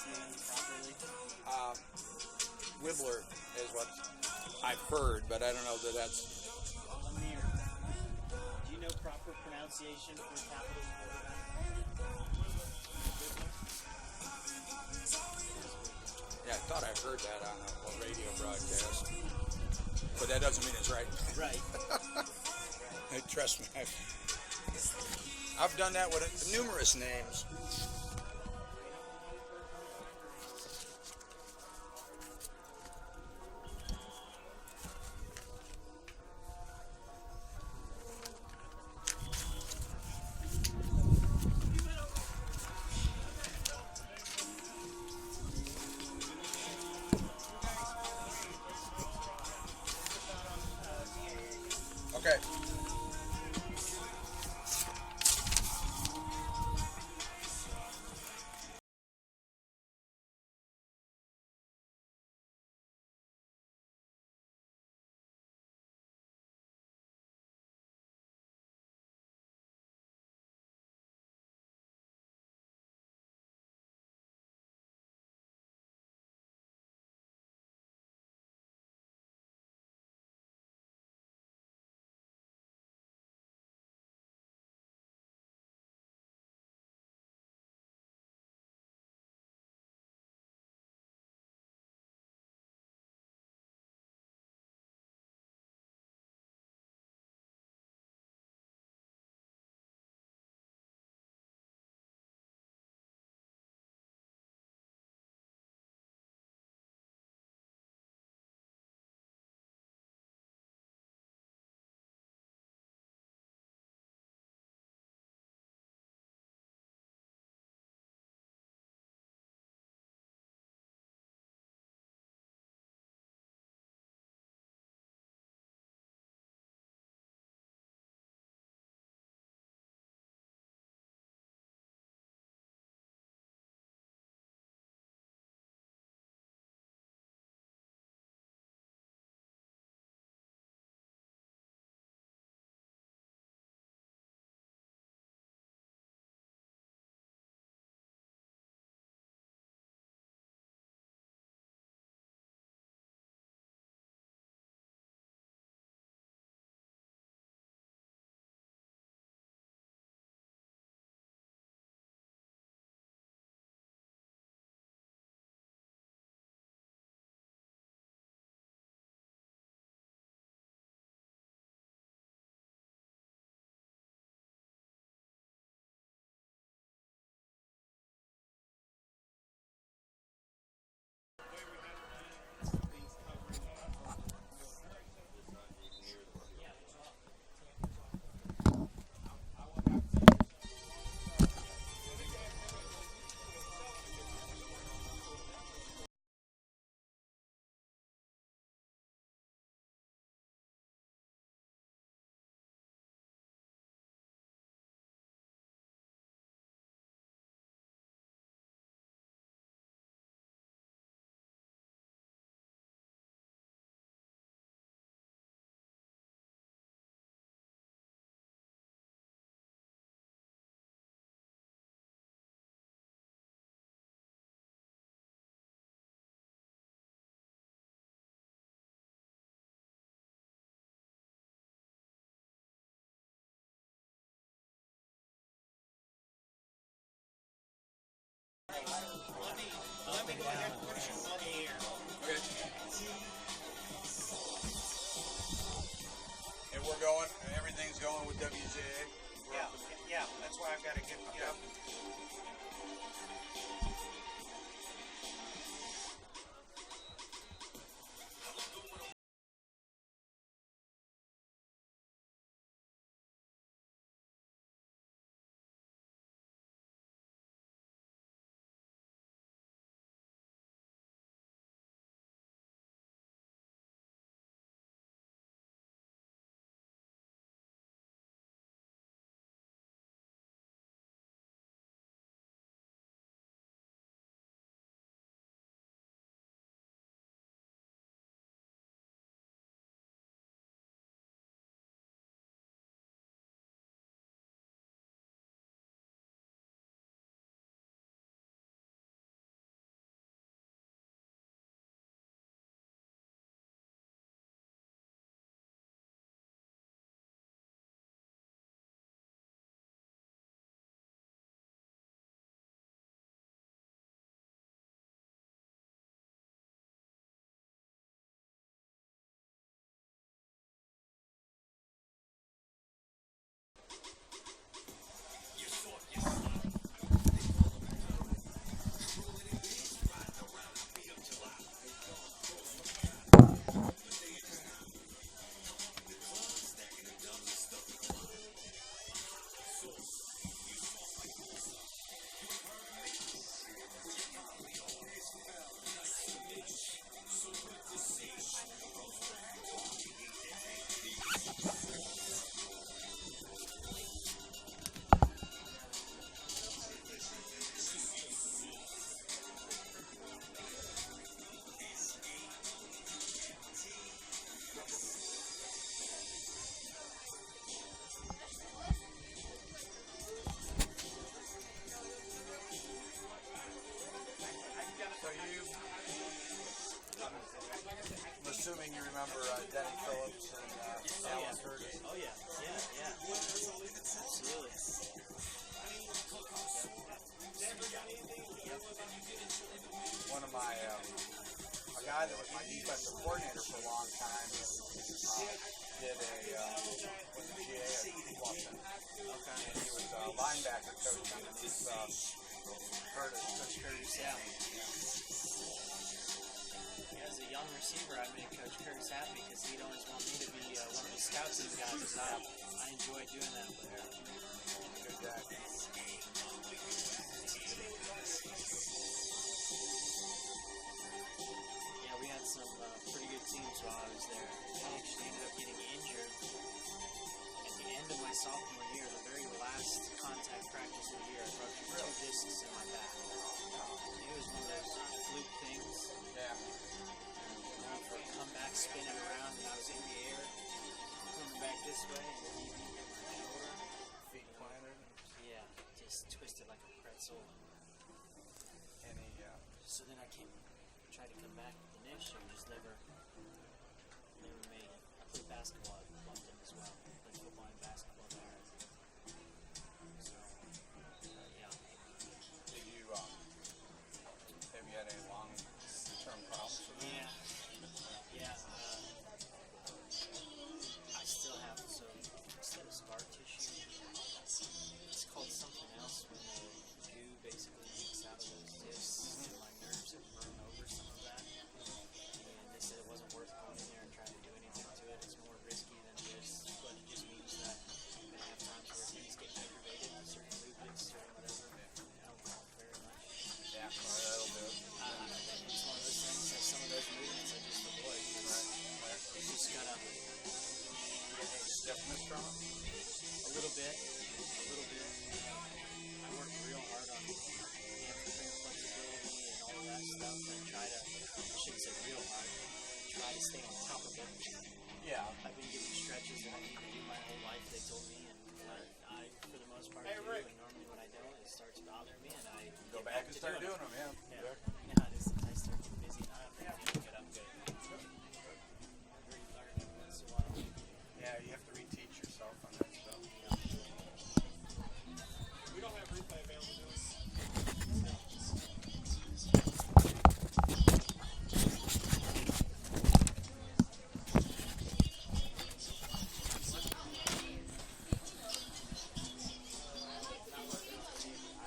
properly? Um, Wibbler is what I've heard, but I don't know that that's. Amir. Do you know proper pronunciation for capital quarterback? Yeah, I thought I heard that on a radio broadcast, but that doesn't mean it's right. Right. Trust me, I've done that with numerous names. Okay. Okay. And we're going. Everything's going with WJA. Yeah, yeah. That's why I've got to get. Okay. Alan heard it. Oh yeah. Absolutely. One of my, a guy that was my defensive coordinator for a long time, did was a GA at Wilmington. Okay. And he was a linebacker coach underneath Coach Curtis. Yeah. As a young receiver, I made Coach Curtis happy because he'd always want me to be one of the scouts and guys. I enjoy doing that. Good guy. Yeah, we had some pretty good teams while I was there. I actually ended up getting injured at the end of my sophomore year, the very last contact practice of the year. I broke 2 discs in my back. It was one of those fluke things. Yeah. For a comeback, spinning around, and I was in the air, coming back this way, and the DB hit my shoulder. Feet planted. Yeah, just twisted like a pretzel. And he, So then I tried to come back the next year, just never made it. I played basketball at Wilmington as well. Played football and basketball there. So, yeah. did you, have you had any long-term problems with that? Yeah. I still have some, instead of scar tissue, it's called something else when the goo basically leaks out of those discs, and my nerves have burned over some of that. And they said it wasn't worth going in there and trying to do anything to it. It's more risky than this, but it just means that I'm going to have times where things get aggravated, certain movements, certain whatever. I don't want very much. Yeah, well, that'll do it. It's one of those things that some of those movements I just avoid. You just gotta Stiffness from it? a little bit. I work real hard on hamstring flexibility and all of that stuff. I shouldn't say real hard, try to stay on top of it. Yeah. I've been getting stretches that I need to do my whole life, they told me, and I for the most part, do. And normally when I don't, it starts bothering me, and I Go get back and to start doing it. them, yeah. Yeah, I start getting busy, and I'm feeling good, I'm good. I'm relearning once in a while. Yeah, you have to reteach yourself on that stuff. We don't have replay available to us.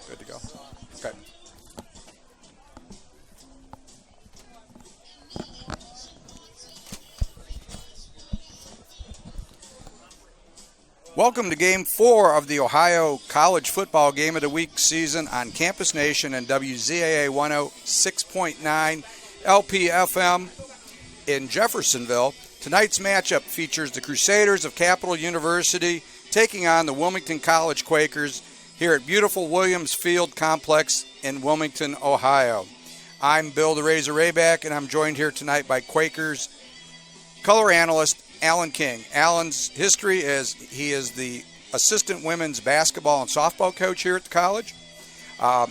Good to go. Okay. Welcome to Game 4 of the Ohio College Football Game of the Week season on Campus Nation and WZAA 106.9 LPFM in Jeffersonville. Tonight's matchup features the Crusaders of Capital University taking on the Wilmington College Quakers here at beautiful Williams Field Complex in Wilmington, Ohio. I'm Bill the Razor Rayback, and I'm joined here tonight by Quakers color analyst Alan King. Alan's history is he is the assistant women's basketball and softball coach here at the college.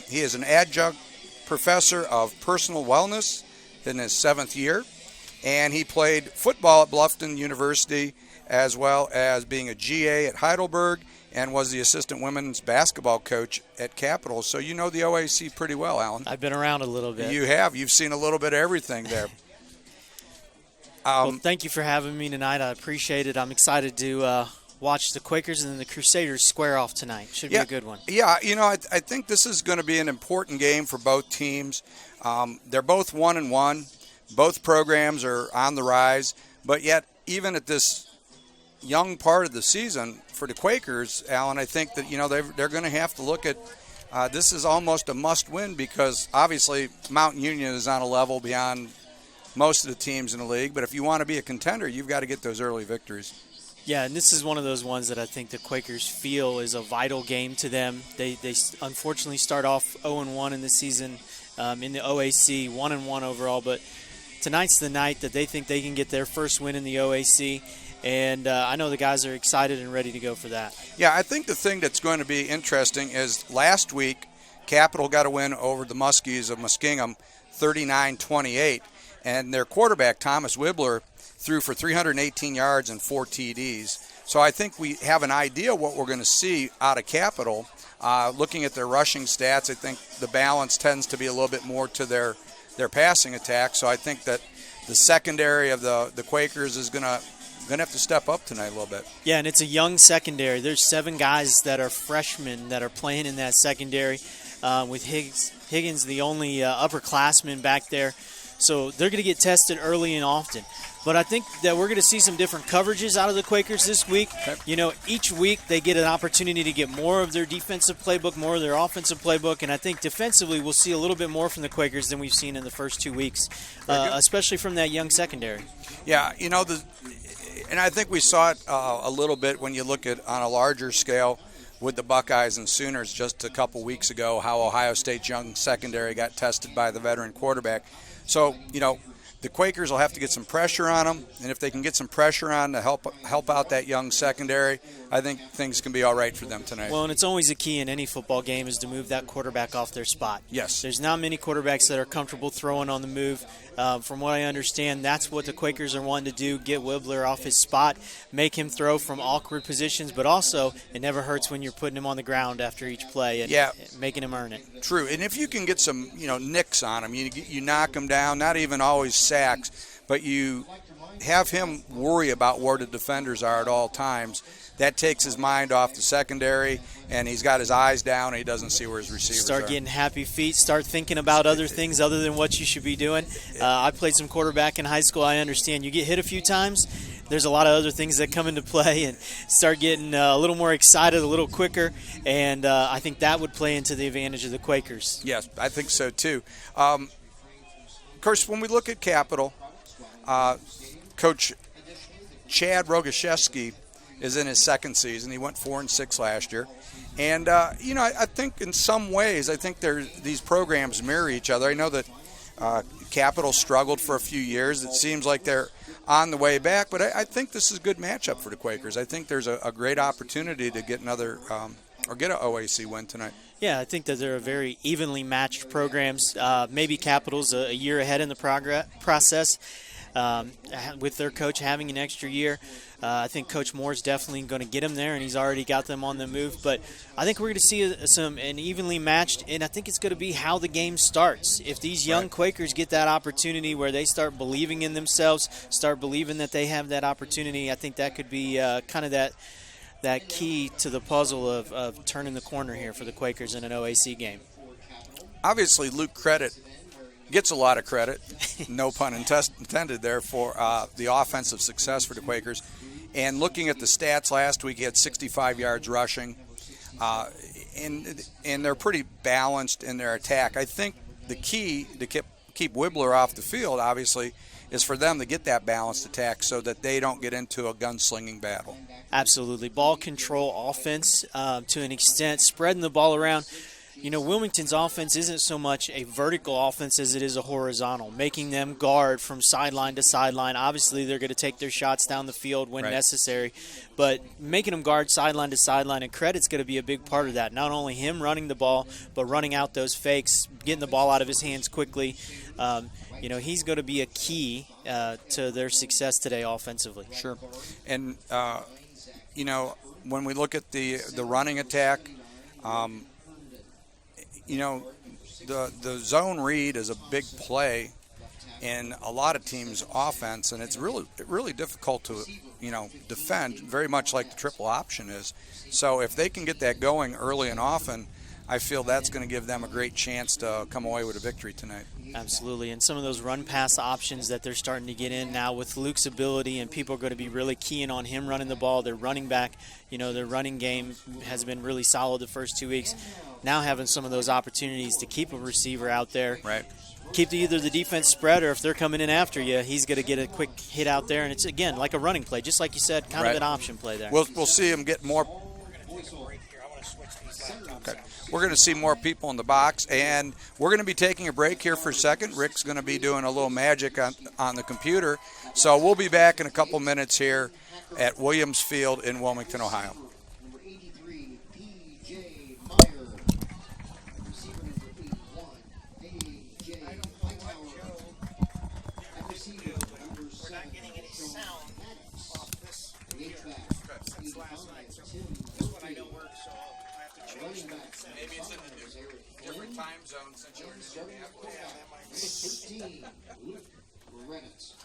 He is an adjunct professor of personal wellness in his 7th year, and he played football at Bluffton University as well as being a GA at Heidelberg and was the assistant women's basketball coach at Capital. So you know the OAC pretty well, Alan. I've been around a little bit. You have. You've seen a little bit of everything there. Well, thank you for having me tonight. I appreciate it. I'm excited to watch the Quakers and the Crusaders square off tonight. Should be a good one. Yeah, you know, I think this is going to be an important game for both teams. They're both 1-1. Both programs are on the rise. But yet, even at this young part of the season for the Quakers, Alan, I think that, you know, they're going to have to look at this is almost a must-win because, obviously, Mountain Union is on a level beyond most of the teams in the league. But if you want to be a contender, you've got to get those early victories. Yeah, and this is one of those ones that I think the Quakers feel is a vital game to them. They unfortunately start off 0-1 in the season in the OAC, 1-1 overall. But tonight's the night that they think they can get their first win in the OAC. And I know the guys are excited and ready to go for that. Yeah, I think the thing that's going to be interesting is last week, Capital got a win over the Muskies of Muskingum, 39-28. And their quarterback, Thomas Wibbler, threw for 318 yards and 4 TDs. So I think we have an idea what we're going to see out of Capital. Looking at their rushing stats, I think the balance tends to be a little bit more to their passing attack. So I think that the secondary of the Quakers is going to have to step up tonight a little bit. Yeah, and it's a young secondary. There's 7 guys that are freshmen that are playing in that secondary, with Higgins the only upperclassman back there. So they're going to get tested early and often. But I think that we're going to see some different coverages out of the Quakers this week. Okay. You know, each week they get an opportunity to get more of their defensive playbook, more of their offensive playbook, and I think defensively we'll see a little bit more from the Quakers than we've seen in the first 2 weeks, especially from that young secondary. Yeah, you know, and I think we saw it a little bit when you look at on a larger scale with the Buckeyes and Sooners just a couple weeks ago, how Ohio State's young secondary got tested by the veteran quarterback. So, you know, the Quakers will have to get some pressure on them, and if they can get some pressure on to help out that young secondary, I think things can be all right for them tonight. Well, and it's always a key in any football game is to move that quarterback off their spot. Yes. There's not many quarterbacks that are comfortable throwing on the move. From what I understand, that's what the Quakers are wanting to do, get Wibbler off his spot, make him throw from awkward positions, but also it never hurts when you're putting him on the ground after each play and making him earn it. True, and if you can get some, nicks on him, you knock him down, not even always sacks, but you have him worry about where the defenders are at all times. That takes his mind off the secondary, and he's got his eyes down, and he doesn't see where his receivers are. Start getting happy feet. Start thinking about other things other than what you should be doing. I played some quarterback in high school. I understand. You get hit a few times, there's a lot of other things that come into play, and start getting a little more excited, a little quicker, and I think that would play into the advantage of the Quakers. Yes, I think so, too. Of course, when we look at Capital, Coach Chad Rogaszewski is in his second season. He went 4-6 last year. And, I think in some ways, these programs mirror each other. I know that Capital struggled for a few years. It seems like they're on the way back, but I think this is a good matchup for the Quakers. I think there's a great opportunity to get another or get an OAC win tonight. Yeah, I think that they're very evenly matched programs. Maybe Capital's a year ahead in the process. With their coach having an extra year. I think Coach Moore's definitely going to get them there, and he's already got them on the move. But I think we're going to see an evenly matched, and I think it's going to be how the game starts. If these young Quakers get that opportunity where they start believing in themselves, start believing that they have that opportunity, I think that could be kind of that key to the puzzle of turning the corner here for the Quakers in an OAC game. Obviously, Luke gets a lot of credit, no pun intended there, for the offensive success for the Quakers. And looking at the stats last week, he had 65 yards rushing, and they're pretty balanced in their attack. I think the key to keep Wibbler off the field, obviously, is for them to get that balanced attack so that they don't get into a gunslinging battle. Absolutely. Ball control offense to an extent, spreading the ball around. Wilmington's offense isn't so much a vertical offense as it is a horizontal, making them guard from sideline to sideline. Obviously, they're going to take their shots down the field when necessary, but making them guard sideline to sideline, and credit's going to be a big part of that. Not only him running the ball, but running out those fakes, getting the ball out of his hands quickly. He's going to be a key to their success today offensively. Sure. And, when we look at the running attack, the zone read is a big play in a lot of teams' offense, and it's really difficult to, defend, very much like the triple option is. So if they can get that going early and often, I feel that's going to give them a great chance to come away with a victory tonight. Absolutely, and some of those run-pass options that they're starting to get in now with Luke's ability, and people are going to be really keying on him running the ball. Their running back, their running game has been really solid the first 2 weeks. Now having some of those opportunities to keep a receiver out there. Right. Keep either the defense spread, or if they're coming in after you, he's going to get a quick hit out there. And it's, again, like a running play, just like you said, kind of an option play there. We'll see him get more. Okay. We're going to see more people in the box, and we're going to be taking a break here for a second. Rick's going to be doing a little magic on the computer. So we'll be back in a couple minutes here at Williams Field in Wilmington, Ohio. We're not getting any since last night. So this one I know works, so I have to change the settings. Maybe it's in the different time zone since you're in Indianapolis. Yeah, that might be. 13, Luke Renitz.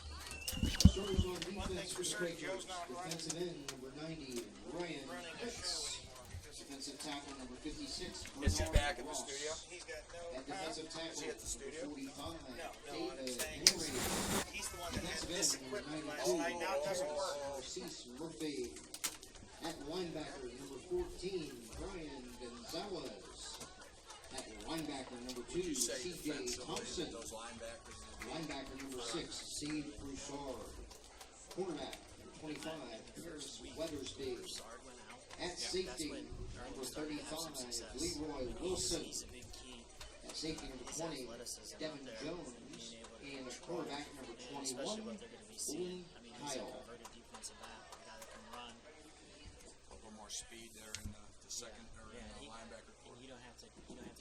Starters on defense for the Quakers. Defensive end, number 90, Ryan Hicks. Defensive tackle, number 56, Is he Bernard back at the Ross. studio? He's got no. At defensive tackle, Is he at the studio? number 45, I'm David saying Henry. he's the one that had Defensive this end, number equipment 92, last night. Now it doesn't work. Cease Murphy. At linebacker, number 14, Brian Gonzalez. At linebacker, number 2, C.J. Thompson. Those linebackers. Linebacker, number 6, Steve Broussard. Cornerback, number 25, Pierce Weathersby. Broussard went out. At safety, number 35, Leroy Wilson. He's a big key. At safety, number 20, Athleticism Devin out there, Jones. being able to And push quarterback, forward, number and especially 21, what they're going to be seeing. Owen I mean, he's a Kyle. converted defensive back, a guy that can run. A little more speed there in the second or in the linebacker And court. you don't have to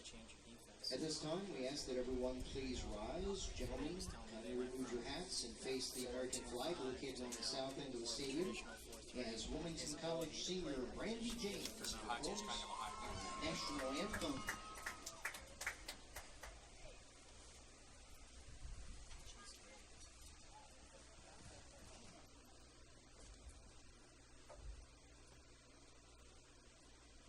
change your defense. At this time, we ask that everyone please rise. Gentlemen, kindly remove your hats and face the American flag located on the south end of the stadium as Wilmington College senior Randy James performs national anthem.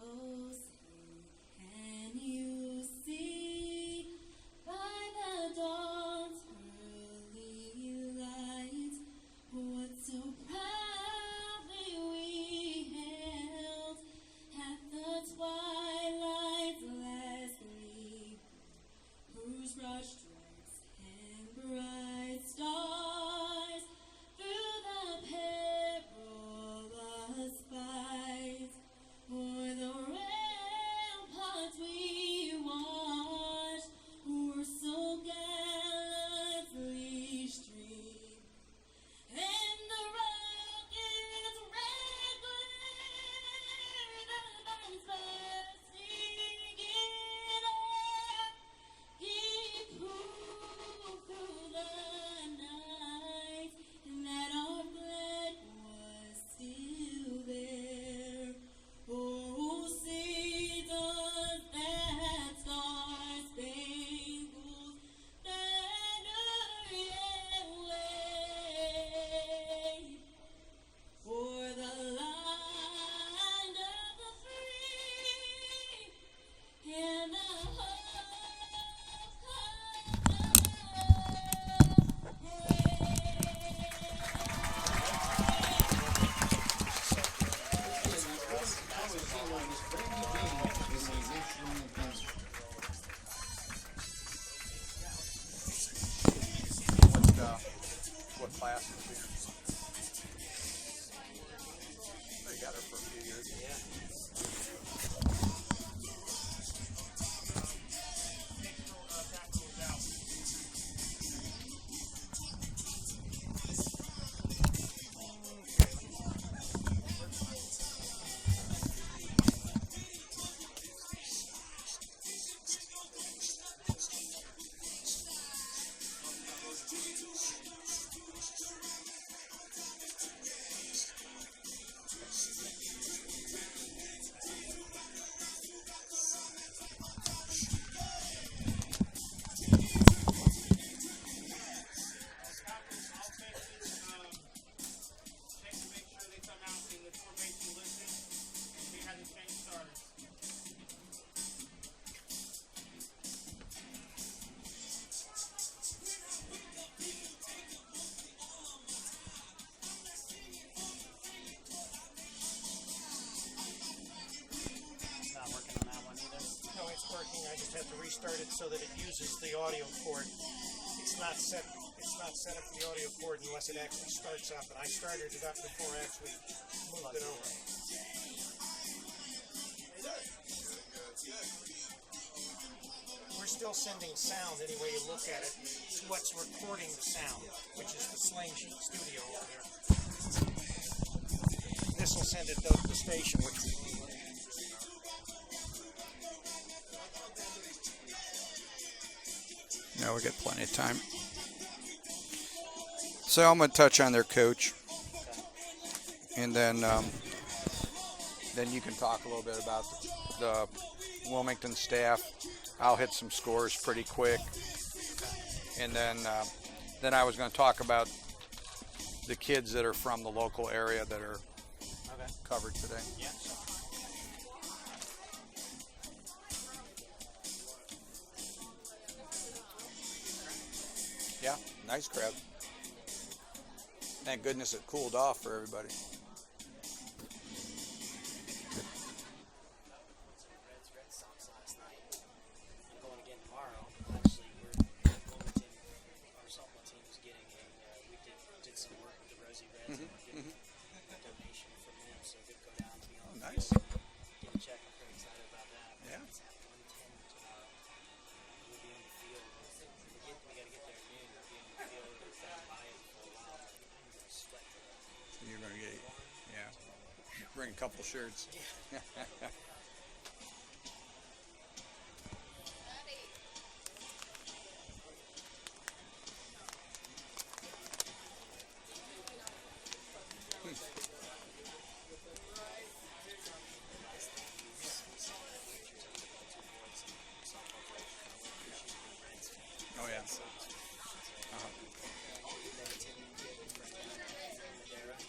Oh, say, can you see by the dawn's early light what so proudly we hailed at the twilight's last gleam, whose broad stripes and bright stars through the perilous fight o'er the ramparts we watched were so gallantly streamed, and the rocket's red glare, the bombs bursting in air, he proved through the night that our flag was still there. Oh, say does that star-spangled banner yet wave for the land of the free and the What class is she in? They got her for a few years. Check to make sure they come out in the formation listed. We had the same starters. It's not working on that one either. No, it's working. I just have to restart it so that it uses the audio cord. It's not set up for the audio cord unless it actually starts up. And I started it up before I actually moved it over. We're still sending sound any way you look at it. It's what's recording the sound, which is the Sling Sheet Studio over there. This will send it to the station, which we need. No, we got plenty of time. So I'm going to touch on their coach, and then then you can talk a little bit about the Wilmington staff. I'll hit some scores pretty quick, and then I was going to talk about the kids that are from the local area that are covered today. Yeah. Yeah, nice crowd. Thank goodness it cooled off for everybody. Red Sox last night. I'm going again tomorrow. Actually, Wilmington, our softball team is getting we did some work with the Rosie Reds and we're getting a donation from them, so we'll go down and be on the Nice. field. Get a check. I'm pretty excited about that. Yeah. It's at 1:10 tomorrow. We'll be on the field. We got to get there at noon. We'll be on the field. We've been by it for a while. I'm going to sweat to that. You're going to get, bring a couple shirts. Oh, yeah.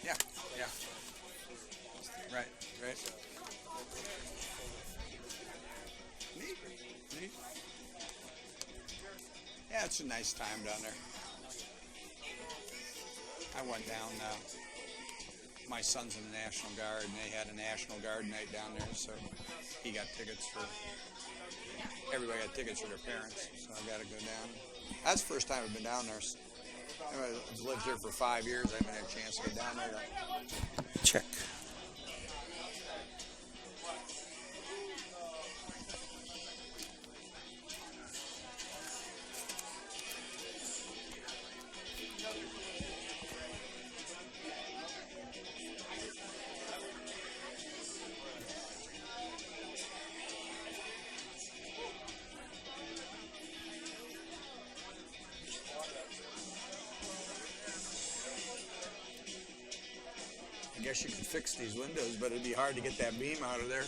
Yeah, yeah. Right. Neat. Yeah, it's a nice time down there. I went down, my son's in the National Guard, and they had a National Guard night down there, so he got tickets for, everybody got tickets for their parents, so I got to go down. That's the first time I've been down there. I've lived here for 5 years. I haven't had a chance to get down there. Check. I guess you could fix these windows, but it'd be hard to get that beam out of there.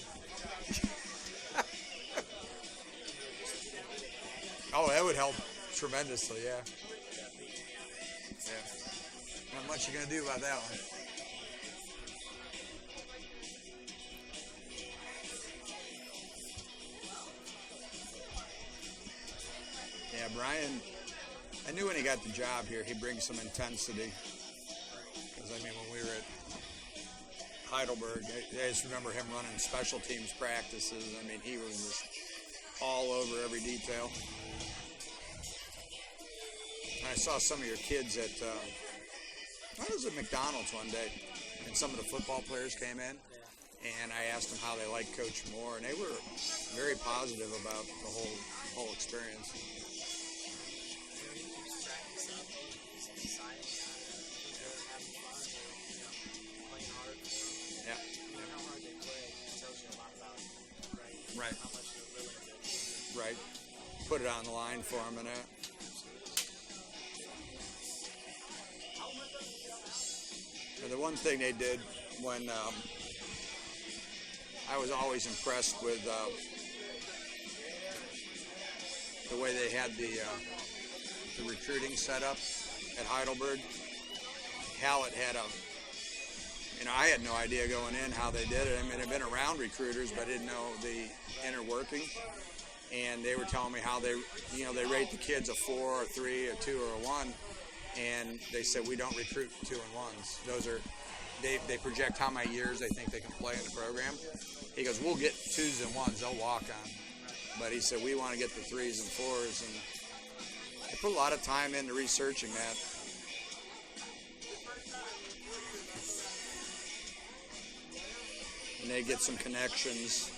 Oh, that would help tremendously, yeah. Not much you gonna do about that one. Yeah, Brian, I knew when he got the job here, he brings some intensity. Because, I mean, when we were at Heidelberg, I just remember him running special teams practices. I mean, he was just all over every detail. And I saw some of your kids at, I was at McDonald's one day, and some of the football players came in, and I asked them how they liked Coach Moore, and they were very positive about the whole experience. Yeah. How hard they play tells you a lot about them, right? Right. How much they're willing to do. Right. Put it on the line for them and that. And the one thing they did when I was always impressed with the way they had the recruiting set up at Heidelberg. Hallett had I had no idea going in how they did it. I mean, I've been around recruiters, but I didn't know the inner working. And they were telling me how they rate the kids a 4, a 3, a 2, or a 1. And they said, we don't recruit 2 and 1s. Those are, they project how many years they think they can play in the program. He goes, we'll get 2s and 1s, they'll walk on. But he said, we want to get the 3s and 4s. And I put a lot of time into researching that. And they get some connections.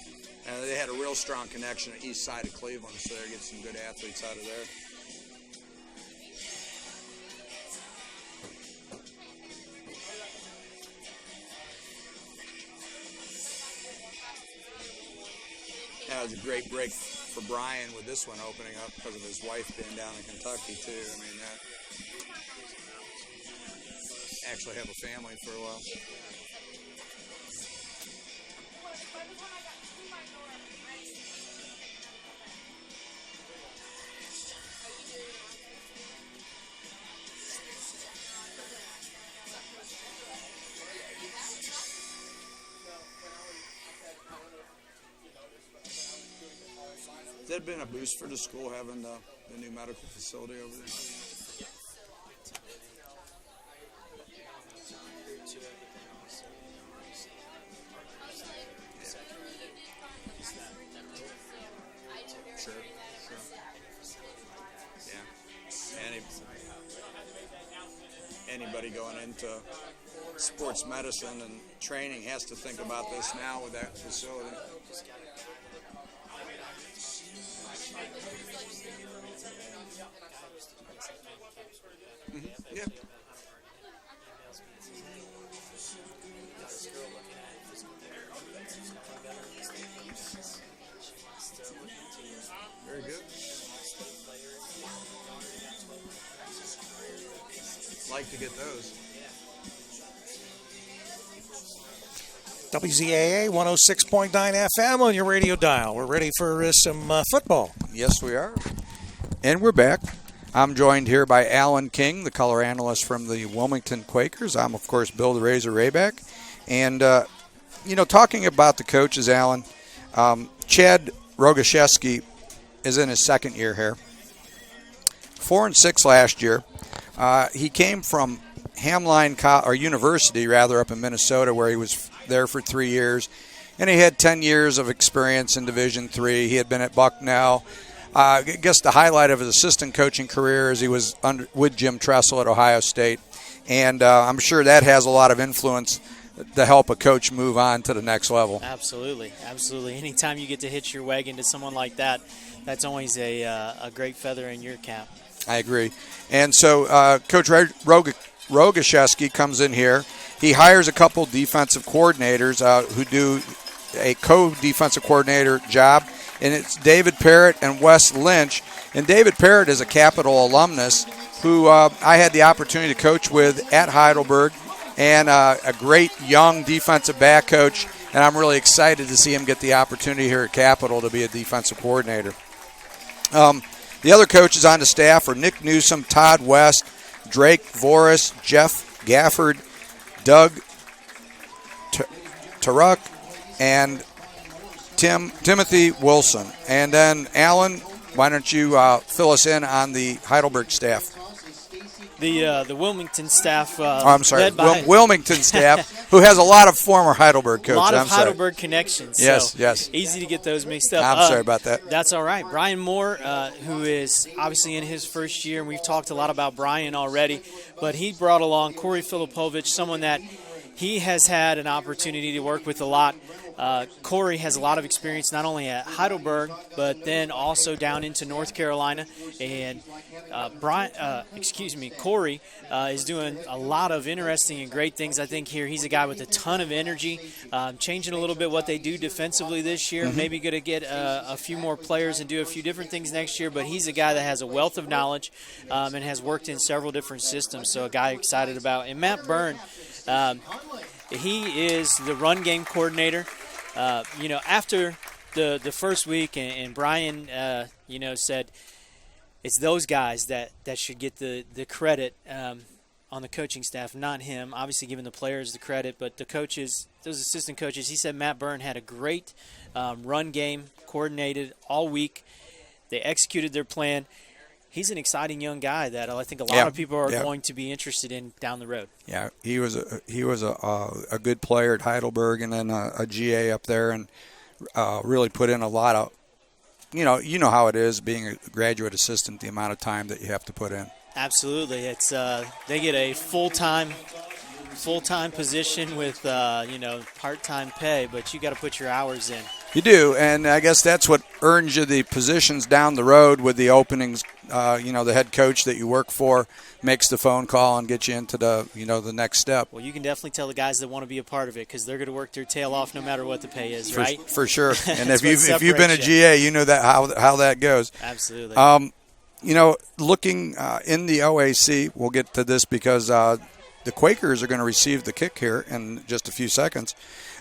And they had a real strong connection at east side of Cleveland, so they get some good athletes out of there. That was a great break for Brian with this one opening up because of his wife being down in Kentucky too. I mean, that actually have a family for a while. that been a boost for the school having the new medical facility over there? Sure. Yeah. Anybody going into sports medicine and training has to think about this now with that facility. Yeah. Very good. Like to get those. WZAA 106.9 FM on your radio dial. We're ready for some football. Yes, we are. And we're back. I'm joined here by Alan King, the color analyst from the Wilmington Quakers. I'm, of course, Bill the Razor Rayback. And, talking about the coaches, Alan, Chad Rogaszewski is in his second year here. 4-6 last year. He came from Hamline University, up in Minnesota, where he was there for 3 years. And he had 10 years of experience in Division III. He had been at Bucknell. I guess the highlight of his assistant coaching career is he was with Jim Tressel at Ohio State. And I'm sure that has a lot of influence to help a coach move on to the next level. Absolutely. Anytime you get to hitch your wagon to someone like that, that's always a great feather in your cap. I agree. And so Coach Rogaszewski comes in here. He hires a couple defensive coordinators who do a co-defensive coordinator job, and it's David Parrott and Wes Lynch. And David Parrott is a Capital alumnus who I had the opportunity to coach with at Heidelberg, and a great young defensive back coach, and I'm really excited to see him get the opportunity here at Capital to be a defensive coordinator. The other coaches on the staff are Nick Newsom, Todd West, Drake Voris, Jeff Gafford, Doug Turuk, and Timothy Wilson. And then, Alan, why don't you fill us in on the Heidelberg staff? The Wilmington staff. Wilmington staff, who has a lot of former Heidelberg coaches. A lot of Heidelberg connections. Yes, so yes. Easy to get those mixed up. I'm sorry about that. That's all right. Brian Moore, who is obviously in his first year, and we've talked a lot about Brian already, but he brought along Corey Filipovich, someone that he has had an opportunity to work with a lot. Corey has a lot of experience not only at Heidelberg, but then also down into North Carolina. And Corey is doing a lot of interesting and great things, I think, here. He's a guy with a ton of energy, changing a little bit what they do defensively this year. Mm-hmm. Maybe going to get a few more players and do a few different things next year. But he's a guy that has a wealth of knowledge and has worked in several different systems. So a guy excited about. And Matt Byrne, he is the run game coordinator. After the first week, and Brian, said it's those guys that should get the credit on the coaching staff, not him. Obviously, giving the players the credit, but the coaches, those assistant coaches. He said Matt Byrne had a great run game, coordinated all week. They executed their plan. He's an exciting young guy that I think a lot of people are going to be interested in down the road. Yeah, he was a good player at Heidelberg, and then a GA up there, and really put in a lot of, you know how it is being a graduate assistant, the amount of time that you have to put in. Absolutely, it's they get a full-time position with part-time pay, but you got to put your hours in. You do, and I guess that's what earns you the positions down the road with the openings. The head coach that you work for makes the phone call and gets you into the next step. Well, you can definitely tell the guys that want to be a part of it because they're going to work their tail off no matter what the pay is, right? For sure. And if you've been a GA, you know that how that goes. Absolutely. Looking in the OAC, we'll get to this because the Quakers are going to receive the kick here in just a few seconds.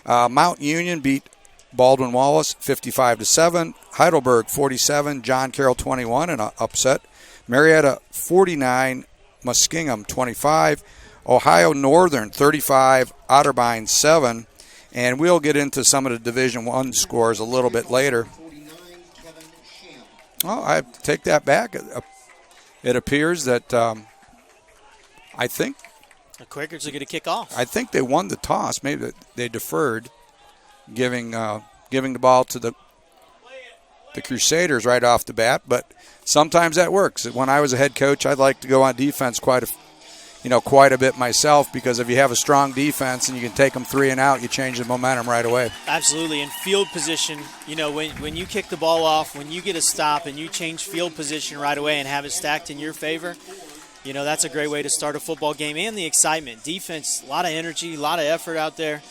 Mount Union beat Baldwin Wallace 55-7, Heidelberg 47, John Carroll 21 in an upset, Marietta 49, Muskingum 25, Ohio Northern 35, Otterbein 7, and we'll get into some of the Division I scores a little bit later. Well, I take that back. It appears that I think The Quakers are going to kick off. they won the toss. Maybe they deferred, giving the ball to the Crusaders right off the bat. But sometimes that works. When I was a head coach, I'd like to go on defense quite a bit myself, because if you have a strong defense and you can take them 3 and out, you change the momentum right away. Absolutely. In field position, when you kick the ball off, when you get a stop and you change field position right away and have it stacked in your favor, that's a great way to start a football game. And the excitement. Defense, a lot of energy, a lot of effort out there.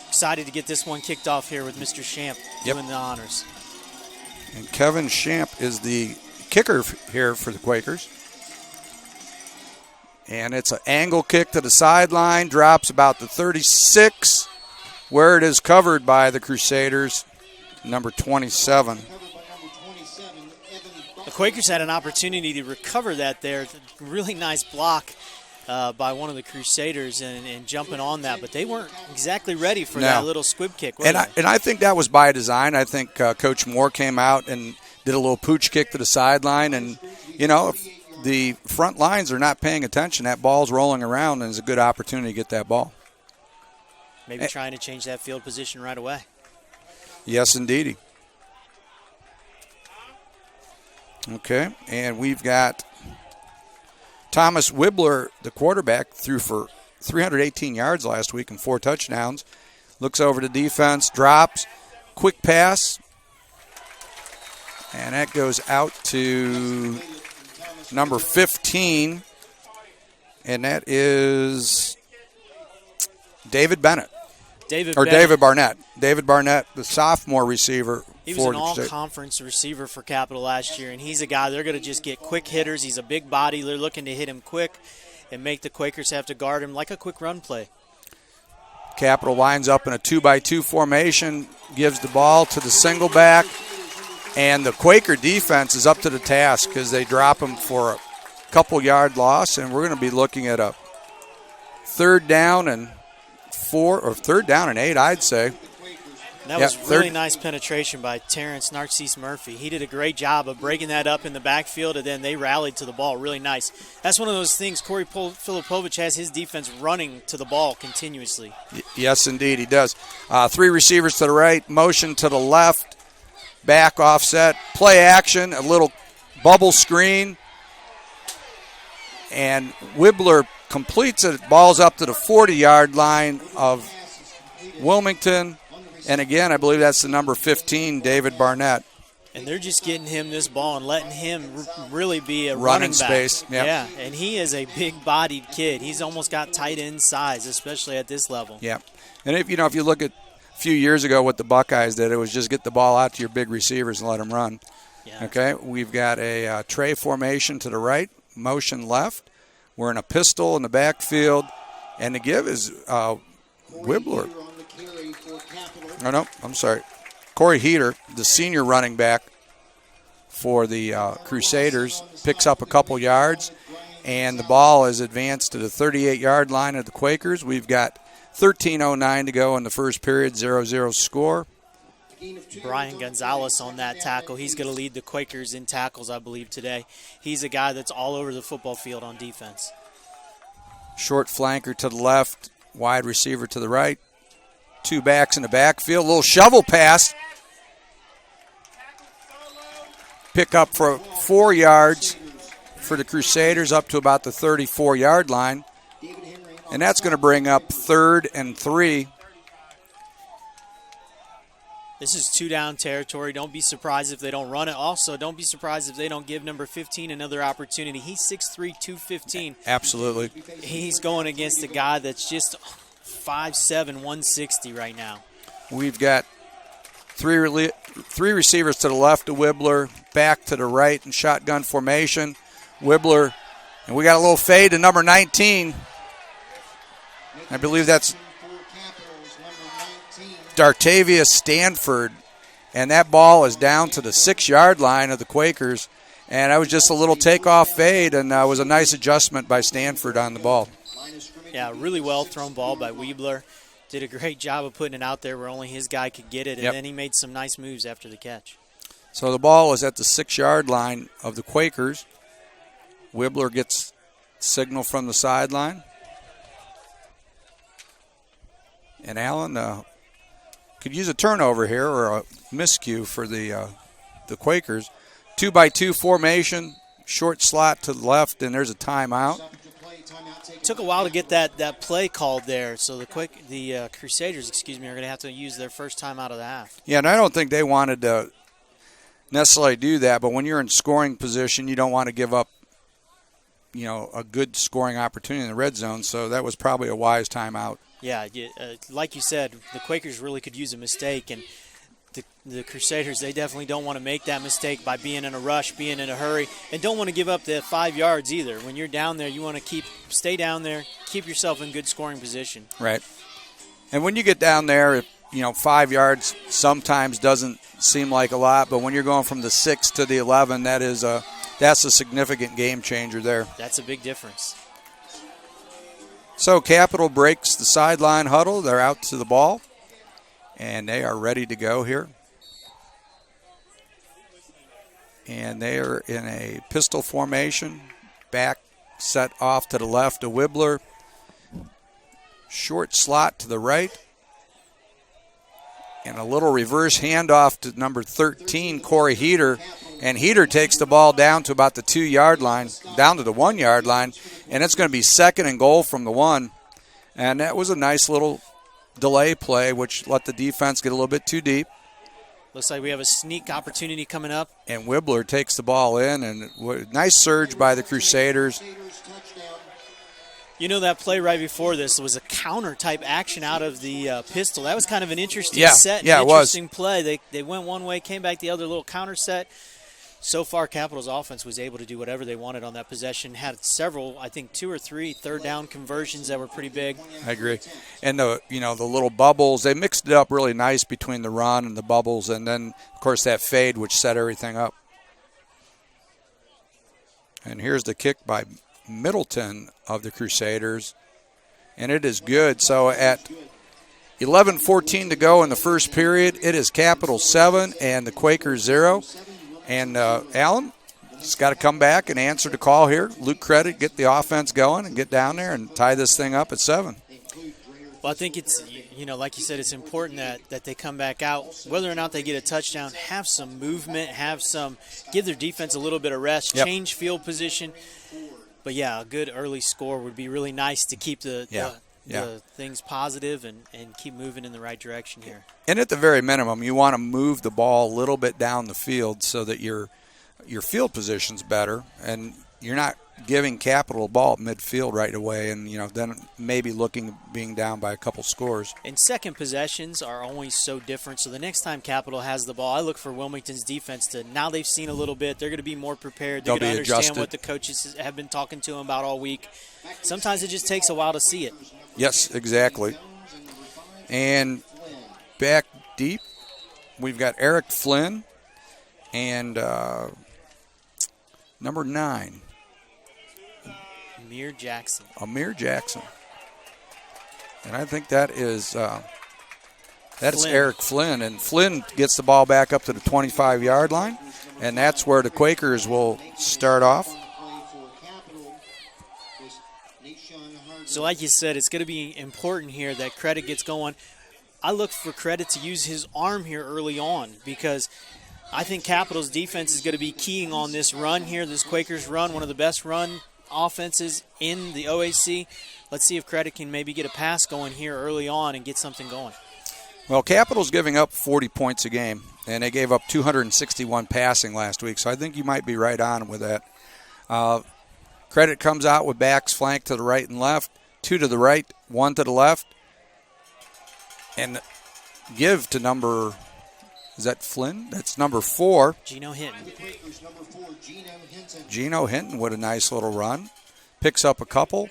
Excited to get this one kicked off here with Mr. Shamp doing the honors. And Kevin Shamp is the kicker here for the Quakers. And it's an angle kick to the sideline, drops about the 36, where it is covered by the Crusaders, number 27. The Quakers had an opportunity to recover that there. Really nice block by one of the Crusaders and jumping on that, but they weren't exactly ready for that little squib kick, were they? And I think that was by design. I think Coach Moore came out and did a little pooch kick to the sideline, and, if the front lines are not paying attention, that ball's rolling around, and it's a good opportunity to get that ball. Maybe trying to change that field position right away. Yes, indeedy. Okay, and we've got Thomas Wibbler, the quarterback, threw for 318 yards last week and 4 touchdowns. Looks over to defense, drops, quick pass, and that goes out to number 15, and that is David Bennett. David Barnett. David Barnett, the sophomore receiver. He was an all-conference receiver for Capital last year, and he's a guy they're going to just get quick hitters. He's a big body. They're looking to hit him quick and make the Quakers have to guard him like a quick run play. Capital lines up in a 2-by-2 formation, gives the ball to the single back, and the Quaker defense is up to the task because they drop him for a couple-yard loss, and we're going to be looking at a 3rd down and 4 or 3rd down and 8, I'd say. That was really nice penetration by Terrence Narcisse Murphy. He did a great job of breaking that up in the backfield, and then they rallied to the ball really nice. That's one of those things. Corey Filipovich has his defense running to the ball continuously. Yes, indeed, he does. 3 receivers to the right, motion to the left, back offset, play action, a little bubble screen, and Wibbler completes it. Ball's up to the 40-yard line of Wilmington. And again, I believe that's the number 15, David Barnett. And they're just getting him this ball and letting him really be a running back. Space. Yep. Yeah, and he is a big-bodied kid. He's almost got tight end size, especially at this level. Yeah. And if you look at a few years ago what the Buckeyes did, it was just get the ball out to your big receivers and let them run. Yeah. Okay, we've got a tray formation to the right, motion left. We're in a pistol in the backfield, and the give is Wibbler. No, I'm sorry. Corey Heater, the senior running back for the Crusaders, picks up a couple yards, and the ball is advanced to the 38-yard line of the Quakers. We've got 13:09 to go in the first period, 0-0 score. Brian Gonzalez on that tackle. He's going to lead the Quakers in tackles, I believe, today. He's a guy that's all over the football field on defense. Short flanker to the left, wide receiver to the right. 2 backs in the backfield. A little shovel pass. Pick up for 4 yards for the Crusaders up to about the 34-yard line. And that's going to bring up 3rd and 3. This is 2-down territory. Don't be surprised if they don't run it. Also, don't be surprised if they don't give number 15 another opportunity. He's 6'3", 215. Absolutely. He's going against a guy that's just 5'7", 160 right now. We've got three receivers to the left of Wibbler, back to the right in shotgun formation. Wibbler, and we got a little fade to number 19. I believe that's Dartavius Stanford, and that ball is down to the 6-yard line of the Quakers. And that was just a little takeoff fade, and was a nice adjustment by Stanford on the ball. Yeah, really well thrown ball by Wibbler. Did a great job of putting it out there where only his guy could get it, and then he made some nice moves after the catch. So the ball is at the 6-yard line of the Quakers. Wibbler gets signal from the sideline. And Allen could use a turnover here or a miscue for the Quakers. 2-by-2 formation, short slot to the left, and there's a timeout. Took a while to get that play called there, so the Crusaders, are going to have to use their first time out of the half. Yeah, and I don't think they wanted to necessarily do that, but when you're in scoring position, you don't want to give up, a good scoring opportunity in the red zone, so that was probably a wise timeout. Yeah, like you said, the Quakers really could use a mistake, and the Crusaders, they definitely don't want to make that mistake by being in a rush, being in a hurry, and don't want to give up the 5 yards either. When you're down there, you want to stay down there, keep yourself in good scoring position. Right. And when you get down there, 5 yards sometimes doesn't seem like a lot, but when you're going from the 6 to the 11, that's a significant game changer there. That's a big difference. So Capital breaks the sideline huddle. They're out to the ball, and they are ready to go here. And they are in a pistol formation. Back set off to the left of Wibbler. Short slot to the right. And a little reverse handoff to number 13, Corey Heater. And Heater takes the ball down to about the 2-yard line, down to the 1-yard line. And it's going to be 2nd and goal from the 1. And that was a nice little delay play, which let the defense get a little bit too deep. Looks like we have a sneak opportunity coming up. And Wibbler takes the ball in, and nice surge by the Crusaders. That play right before this was a counter-type action out of the pistol. That was kind of an interesting interesting play. They went one way, came back the other, little counter set. So far, Capital's offense was able to do whatever they wanted on that possession. Had several, I think 2 or 3 third down conversions that were pretty big. I agree. And the little bubbles, they mixed it up really nice between the run and the bubbles, and then, of course, that fade, which set everything up. And here's the kick by Middleton of the Crusaders, and it is good. So at 11:14 to go in the first period, it is Capital 7 and the Quakers 0. And Allen has got to come back and answer the call here. Luke Credit, get the offense going and get down there and tie this thing up at 7. Well, I think it's, like you said, it's important that they come back out. Whether or not they get a touchdown, have some movement, give their defense a little bit of rest, change field position. But, yeah, a good early score would be really nice to keep the things positive and keep moving in the right direction here. And at the very minimum, you want to move the ball a little bit down the field so that your field position's better, and you're not giving Capital a ball at midfield right away, and then maybe being down by a couple scores. And second possessions are always so different. So the next time Capital has the ball, I look for Wilmington's defense to, now they've seen a little bit, they're going to be more prepared. They're going to understand what the coaches have been talking to them about all week. Sometimes it just takes a while to see it. Yes, exactly. And back deep, we've got Eric Flynn and number 9. Amir Jackson. And I think that is Eric Flynn. And Flynn gets the ball back up to the 25-yard line, and that's where the Quakers will start off. So like you said, it's going to be important here that Credit gets going. I look for Credit to use his arm here early on, because I think Capital's defense is going to be keying on this run here, this Quakers run, one of the best run offenses in the OAC. Let's see if Credit can maybe get a pass going here early on and get something going. Well, Capital's giving up 40 points a game, and they gave up 261 passing last week, so I think you might be right on with that. Credit comes out with backs flanked to the right and left, 2 to the right, 1 to the left, and give to number, is that Flynn? That's number 4. Gino Hinton. Gino Hinton with a nice little run. Picks up a couple.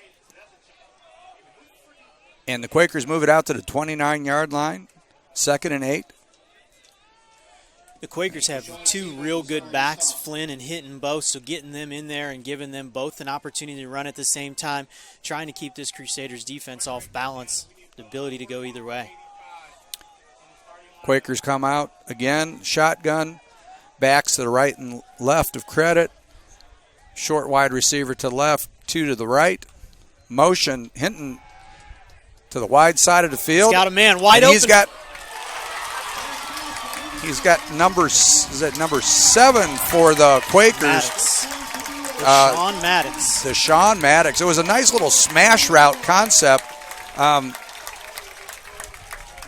And the Quakers move it out to the 29-yard line. 2nd and 8. The Quakers have 2 real good backs, Flynn and Hinton both, so getting them in there and giving them both an opportunity to run at the same time, trying to keep this Crusaders defense off balance, the ability to go either way. Quakers come out again, shotgun. backs to the right and left of Credit. Short wide receiver to the left, 2 to the right. Motion, Hinton to the wide side of the field. He's got a man wide and open. He's got number 7 for the Quakers. Maddox. Deshaun Maddox. Deshaun Maddox. It was a nice little smash route concept.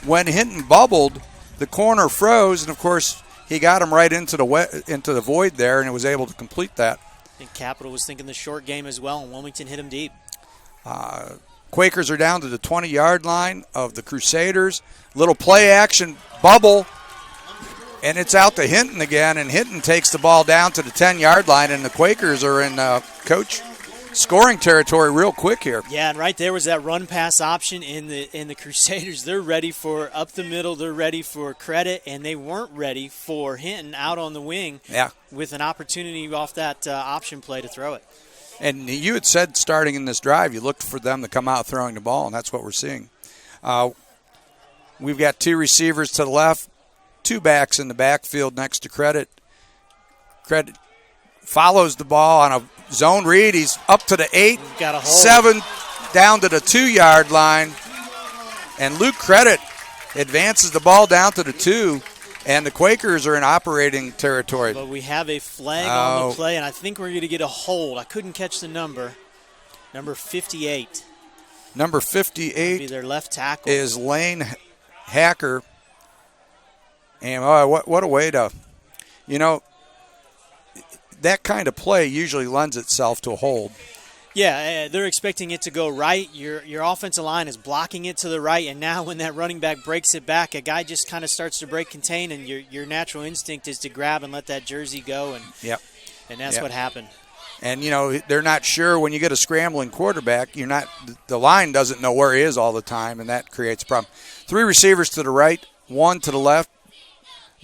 When Hinton bubbled, the corner froze, and of course he got him right into the void there, and was able to complete that. I think Capital was thinking the short game as well, and Wilmington hit him deep. Quakers are down to the 20-yard line of the Crusaders. Little play action bubble, and it's out to Hinton again, and Hinton takes the ball down to the 10-yard line, and the Quakers are in coach scoring territory real quick here. Yeah, and right there was that run pass option in the Crusaders. They're ready for up the middle. They're ready for Credit, and they weren't ready for Hinton out on the wing. Yeah, with an opportunity off that option play to throw it. And you had said starting in this drive, you looked for them to come out throwing the ball, and that's what we're seeing. We've got 2 receivers to the left, 2 backs in the backfield next to Credit. Credit follows the ball on a zone read. He's up to the 8, 7, down to the 2-yard line. And Luke Credit advances the ball down to the 2, and the Quakers are in operating territory. But we have a flag on the play, and I think we're going to get a hold. I couldn't catch the number. Number 58. Number 58 be their left tackle. Is Lane Hacker. And what a way to, that kind of play usually lends itself to a hold. Yeah, they're expecting it to go right. Your offensive line is blocking it to the right, and now when that running back breaks it back, a guy just kind of starts to break contain, and your natural instinct is to grab and let that jersey go, and that's what happened. And, they're not sure when you get a scrambling quarterback, the line doesn't know where he is all the time, and that creates a problem. 3 receivers to the right, 1 to the left,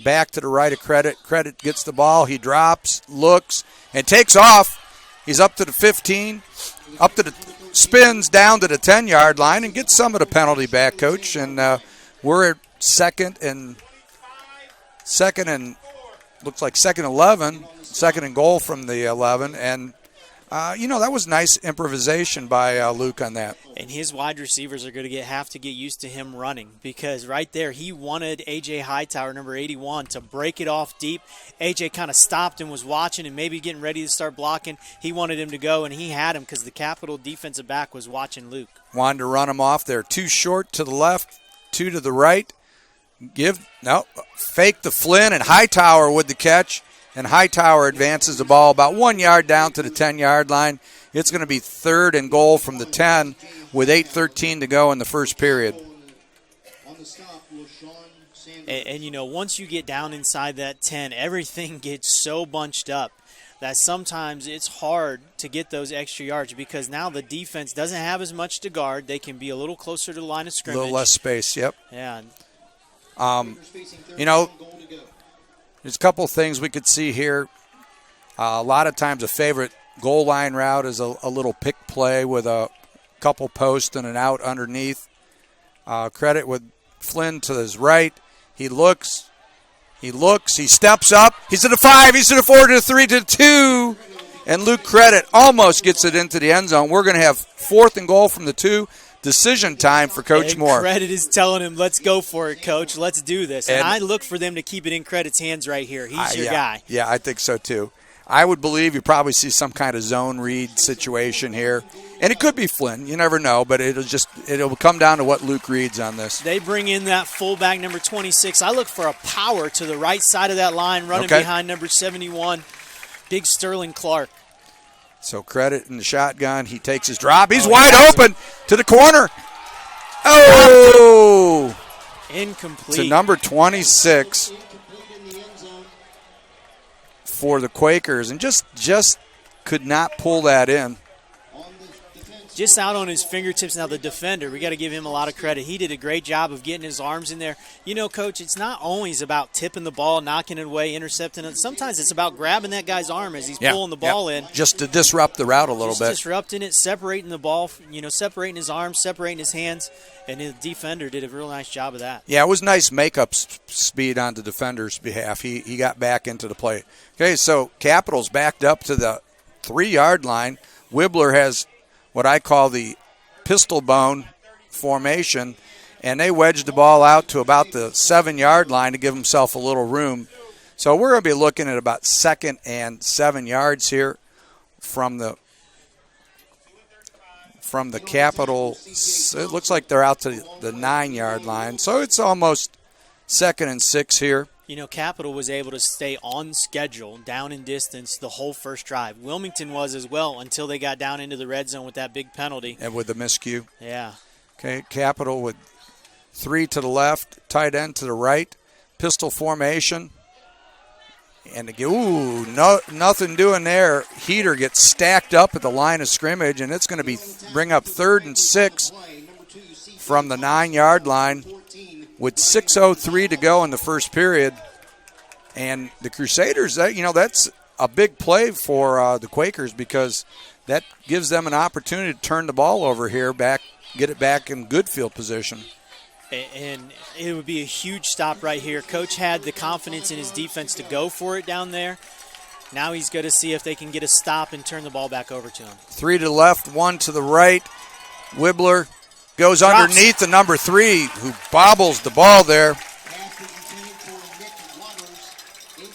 back to the right of Credit. Credit gets the ball. He drops, looks, and takes off. He's up to the 15, spins down to the 10-yard line and gets some of the penalty back, Coach. And we're at second and looks like second 11, second and goal from the 11. And, that was nice improvisation by Luke on that. And his wide receivers are going to have to get used to him running, because right there he wanted A.J. Hightower, number 81, to break it off deep. A.J. kind of stopped and was watching and maybe getting ready to start blocking. He wanted him to go, and he had him because the Capital defensive back was watching Luke. Wanted to run him off there. 2 short to the left, 2 to the right. Fake the Flynn, and Hightower with the catch. And Hightower advances the ball about 1 yard down to the 10-yard line. It's going to be 3rd and goal from the 10 with 8:13 to go in the first period. And once you get down inside that 10, everything gets so bunched up that sometimes it's hard to get those extra yards, because now the defense doesn't have as much to guard. They can be a little closer to the line of scrimmage. A little less space, yep. Yeah. There's a couple things we could see here. A lot of times a favorite goal line route is a little pick play with a couple posts and an out underneath. Credit with Flynn to his right. He looks, he steps up. He's to the 5, he's to the 4, to the 3, to the 2. And Luke Credit almost gets it into the end zone. We're going to have 4th and goal from the 2. Decision time for Coach Moore. Credit is telling him, let's go for it, Coach. Let's do this. And I look for them to keep it in Credit's hands right here. He's your guy. Yeah, I think so too. I would believe you probably see some kind of zone read situation here. And it could be Flynn. You never know, but it'll come down to what Luke reads on this. They bring in that fullback, number 26. I look for a power to the right side of that line, running behind number 71, Big Sterling Clark. So Credit in the shotgun. He takes his drop. He's wide open to the corner. Oh! Incomplete. To number 26 for the Quakers. And just could not pull that in. just out on his fingertips. Now the defender, we got to give him a lot of credit. He did a great job of getting his arms in there. You know, Coach, it's not always about tipping the ball, knocking it away, intercepting it. Sometimes it's about grabbing that guy's arm as he's pulling the ball in. Just to disrupt the route a little bit. Disrupting it, separating the ball, separating his arms, separating his hands, and the defender did a real nice job of that. Yeah, it was nice makeup speed on the defender's behalf. He got back into the play. Okay, so Capital's backed up to the 3-yard line. Wibbler has what I call the pistol bone formation, and they wedged the ball out to about the 7-yard line to give himself a little room. So we're going to be looking at about 2nd and 7 yards here from the Capital. It looks like they're out to the 9-yard line, so it's almost 2nd and 6 here. You know, Capital was able to stay on schedule, down in distance, the whole first drive. Wilmington was as well until they got down into the red zone with that big penalty. And with the miscue. Yeah. Okay, Capital with 3 to the left, tight end to the right, pistol formation. And again, nothing doing there. Heater gets stacked up at the line of scrimmage, and it's going to be bring up 3rd and 6 from the 9-yard line with 6:03 to go in the first period. And the Crusaders, that's a big play for the Quakers because that gives them an opportunity to turn the ball over here, get it back in good field position. And it would be a huge stop right here. Coach had the confidence in his defense to go for it down there. Now he's going to see if they can get a stop and turn the ball back over to him. 3 to the left, 1 to the right. Wibbler goes underneath the number 3, who bobbles the ball there.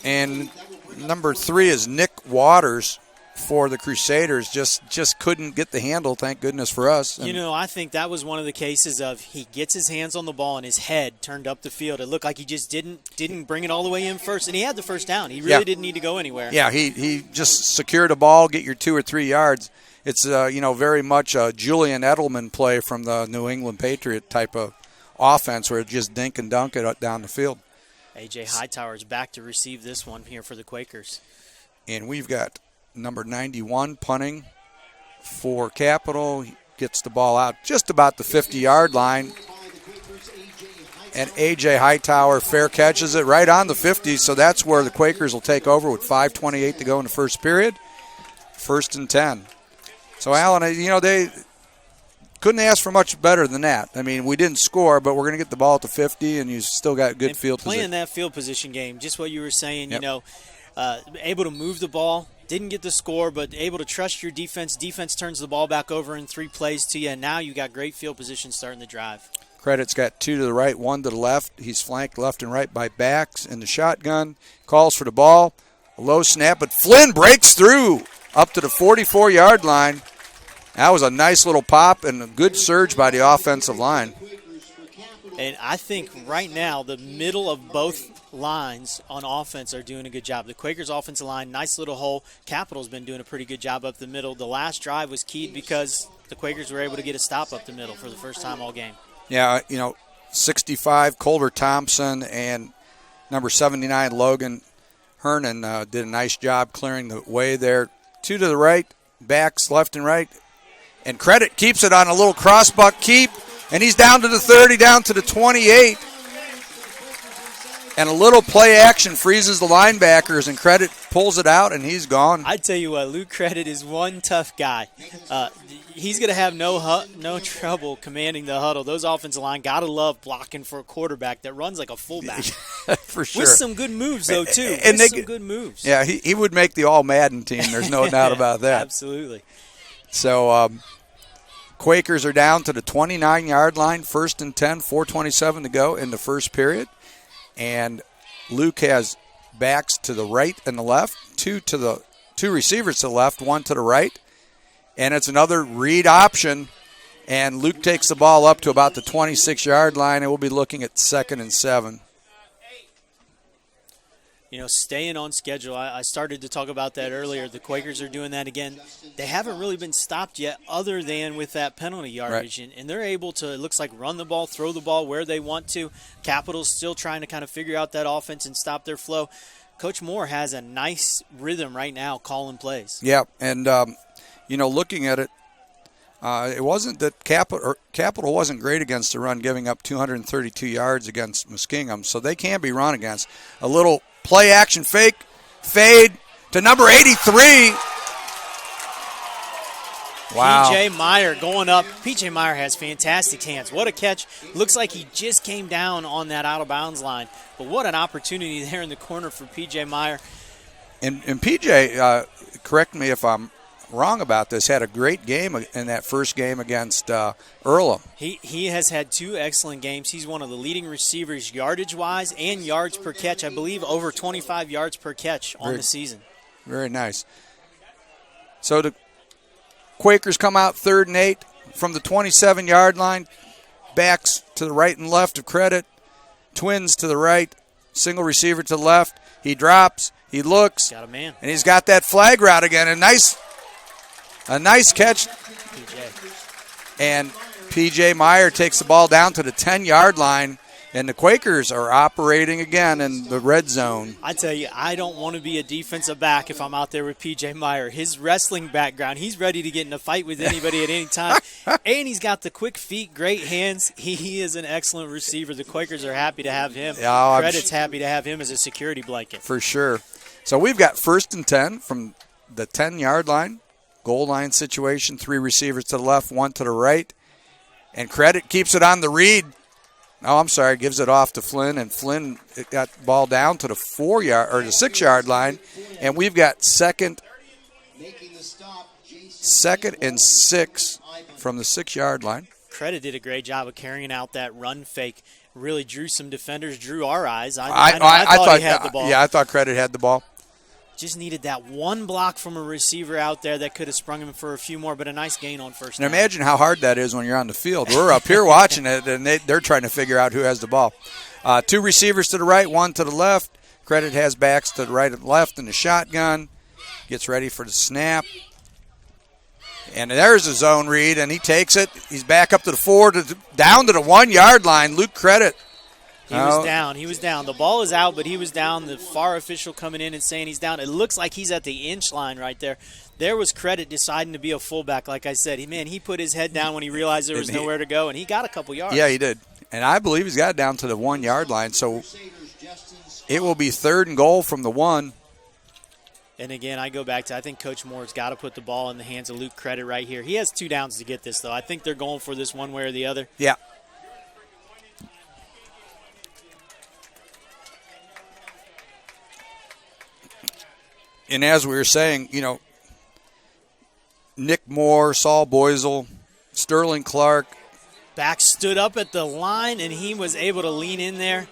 And number 3 is Nick Waters for the Crusaders. Just couldn't get the handle, thank goodness for us. And I think that was one of the cases of he gets his hands on the ball and his head turned up the field. It looked like he just didn't bring it all the way in first, and he had the first down. He really didn't need to go anywhere. Yeah, he just secured a ball, get your 2 or 3 yards. It's very much a Julian Edelman play from the New England Patriot type of offense where it just dink and dunk it down the field. A.J. Hightower is back to receive this one here for the Quakers. And we've got number 91 punting for Capital. He gets the ball out just about the 50-yard line. And A.J. Hightower fair catches it right on the 50, so that's where the Quakers will take over with 5:28 to go in the first period. 1st and 10. So, Alan, they couldn't ask for much better than that. I mean, we didn't score, but we're going to get the ball at the 50, and you still got good field position. Playing that field position game, just what you were saying, able to move the ball, didn't get the score, but able to trust your defense. Defense turns the ball back over in 3 plays to you, and now you got great field position starting the drive. Credit's got 2 to the right, 1 to the left. He's flanked left and right by backs in the shotgun. Calls for the ball. A low snap, but Flynn breaks through up to the 44-yard line. That was a nice little pop and a good surge by the offensive line. And I think right now the middle of both lines on offense are doing a good job. The Quakers offensive line, nice little hole. Capital's been doing a pretty good job up the middle. The last drive was keyed because the Quakers were able to get a stop up the middle for the first time all game. Yeah, 65, Colder Thompson, and number 79, Logan Hernan did a nice job clearing the way there. 2 to the right, backs left and right. And Credit keeps it on a little crossbuck keep, and he's down to the 30, down to the 28. And a little play action freezes the linebackers, and Credit pulls it out, and he's gone. I tell you what, Luke Credit is one tough guy. He's going to have no trouble commanding the huddle. Those offensive line got to love blocking for a quarterback that runs like a fullback. For sure. With some good moves, though, too. And some good moves. Yeah, he would make the All-Madden team. There's no doubt about that. Absolutely. So Quakers are down to the 29-yard line, 1st and 10, 4:27 to go in the first period. And Luke has backs to the right and the left, two receivers to the left, 1 to the right. And it's another read option. And Luke takes the ball up to about the 26-yard line, and we'll be looking at 2nd and 7. Staying on schedule. I started to talk about that earlier. The Quakers are doing that again. They haven't really been stopped yet other than with that penalty yardage. Right. And they're able to, it looks like, run the ball, throw the ball where they want to. Capital's still trying to kind of figure out that offense and stop their flow. Coach Moore has a nice rhythm right now calling plays. Yeah, and, looking at it, It wasn't that Capital wasn't great against the run, giving up 232 yards against Muskingum, so they can be run against. A little play action fake, fade to number 83. Wow. P.J. Meyer going up. P.J. Meyer has fantastic hands. What a catch. Looks like he just came down on that out-of-bounds line. But what an opportunity there in the corner for P.J. Meyer. And P.J., correct me if I'm wrong about this, had a great game in that first game against Earlham. He has had 2 excellent games. He's one of the leading receivers yardage-wise and yards per catch. I believe over 25 yards per catch on the season. Very nice. So the Quakers come out 3rd and 8 from the 27-yard line. Backs to the right and left of Credit. Twins to the right. Single receiver to the left. He drops. He looks. Got a man. And he's got that flag route again. A nice catch. PJ. And P.J. Meyer takes the ball down to the 10-yard line. And the Quakers are operating again in the red zone. I tell you, I don't want to be a defensive back if I'm out there with P.J. Meyer. His wrestling background, he's ready to get in a fight with anybody at any time. And he's got the quick feet, great hands. He is an excellent receiver. The Quakers are happy to have him. Yeah, Credit's happy to have him as a security blanket. For sure. So we've got 1st and 10 from the 10-yard line. Goal line situation, 3 receivers to the left, 1 to the right. And Credit keeps it on the read. Oh, I'm sorry, gives it off to Flynn, and Flynn got the ball down to the 4-yard or the 6-yard line, and we've got second and 6 from the 6-yard line. Credit did a great job of carrying out that run fake. Really drew some defenders, drew our eyes. I thought he had the ball. Yeah, I thought Credit had the ball. Just needed that one block from a receiver out there that could have sprung him for a few more, but a nice gain on first down. And imagine how hard that is when you're on the field. We're up here watching it, and they're trying to figure out who has the ball. 2 receivers to the right, 1 to the left. Credit has backs to the right and left in the shotgun. Gets ready for the snap. And there's a zone read, and he takes it. He's back up to the 4, down to the 1-yard line. Luke Credit. He was down. He was down. The ball is out, but he was down. The FAR official coming in and saying he's down. It looks like he's at the inch line right there. There was Credit deciding to be a fullback, like I said. He put his head down when he realized there was nowhere to go, and he got a couple yards. Yeah, he did. And I believe he's got it down to the 1-yard line. So it will be 3rd and goal from the 1. And again, I go back to I think Coach Moore's got to put the ball in the hands of Luke Credit right here. He has 2 downs to get this, though. I think they're going for this one way or the other. Yeah. And as we were saying, Nick Moore, Saul Boisel, Sterling Clark. Back stood up at the line, and he was able to lean in there.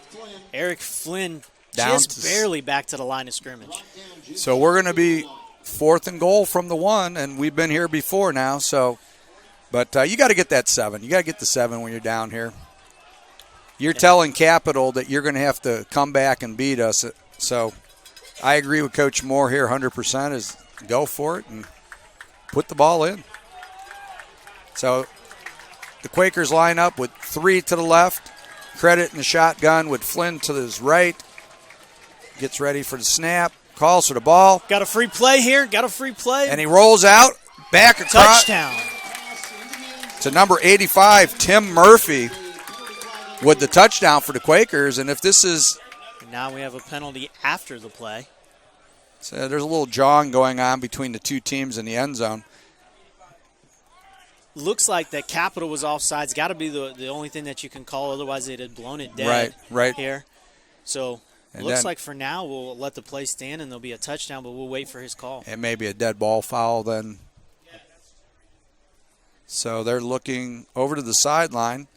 Eric Flynn just barely back to the line of scrimmage. So we're going to be 4th and goal from the 1, and we've been here before now. But you got to get that 7. You got to get the 7 when you're down here. You're telling Capital that you're going to have to come back and beat us. So I agree with Coach Moore here 100% is go for it and put the ball in. So the Quakers line up with 3 to the left. Credit in the shotgun with Flynn to his right. Gets ready for the snap. Calls for the ball. Got a free play here. Got a free play. And he rolls out. Back across. Touchdown. To number 85, Tim Murphy with the touchdown for the Quakers. And if this is... Now we have a penalty after the play. So there's a little jawing going on between the 2 teams in the end zone. Looks like that Capital was offsides. Got to be the only thing that you can call. Otherwise, they'd have blown it dead right here. So and looks then, like for now we'll let the play stand and there'll be a touchdown, but we'll wait for his call. It may be a dead ball foul then. So they're looking over to the sideline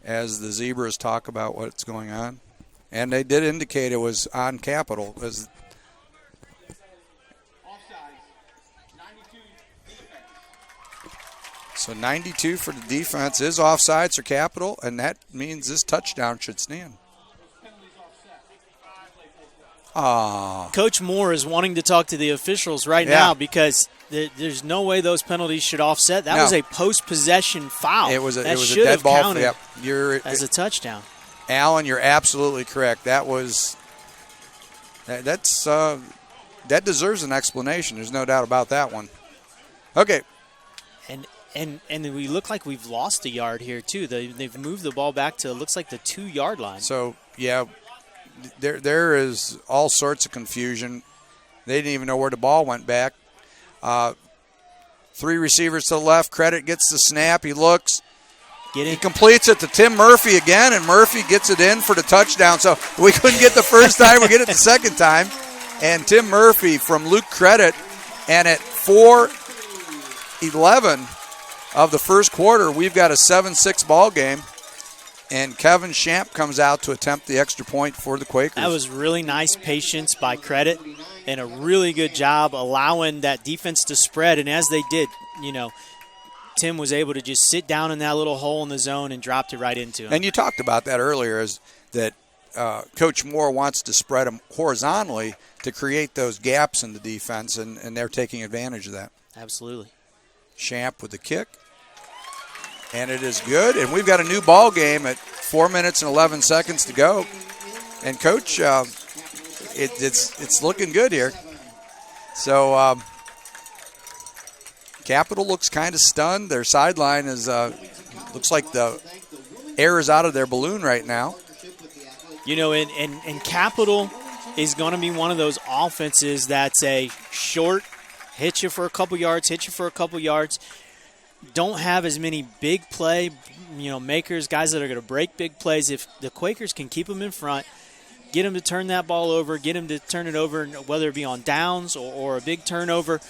as the Zebras talk about what's going on. And they did indicate it was on Capital. So 92 for the defense is offsides for Capital, and that means this touchdown should stand. Coach Moore is wanting to talk to the officials right now because there's no way those penalties should offset. That was a post-possession foul. It was a should dead have ball. counted Yep. as a touchdown. Alan, you're absolutely correct. That deserves an explanation. There's no doubt about that one. Okay. And we look like we've lost a yard here, too. They've moved the ball back to, it looks like, the 2-yard line. So, yeah, there is all sorts of confusion. They didn't even know where the ball went back. 3 receivers to the left. Credit gets the snap. He looks. He completes it to Tim Murphy again, and Murphy gets it in for the touchdown. So we couldn't get the first time. We get it the second time. And Tim Murphy from Luke Credit. And at 4:11 of the first quarter, we've got a 7-6 ball game. And Kevin Shamp comes out to attempt the extra point for the Quakers. That was really nice patience by Credit and a really good job allowing that defense to spread. And as they did, Tim was able to just sit down in that little hole in the zone and dropped it right into him. And you talked about that earlier, is that Coach Moore wants to spread them horizontally to create those gaps in the defense, and they're taking advantage of that. Absolutely. Shamp with the kick. And it is good. And we've got a new ball game at 4 minutes and 11 seconds to go. And, Coach, it's looking good here. So Capital looks kind of stunned. Their sideline is looks like the air is out of their balloon right now. And Capital is going to be one of those offenses that's a short, hit you for a couple yards, don't have as many big play, makers, guys that are going to break big plays. If the Quakers can keep them in front, get them to turn that ball over, get them to turn it over, whether it be on downs or a big turnover,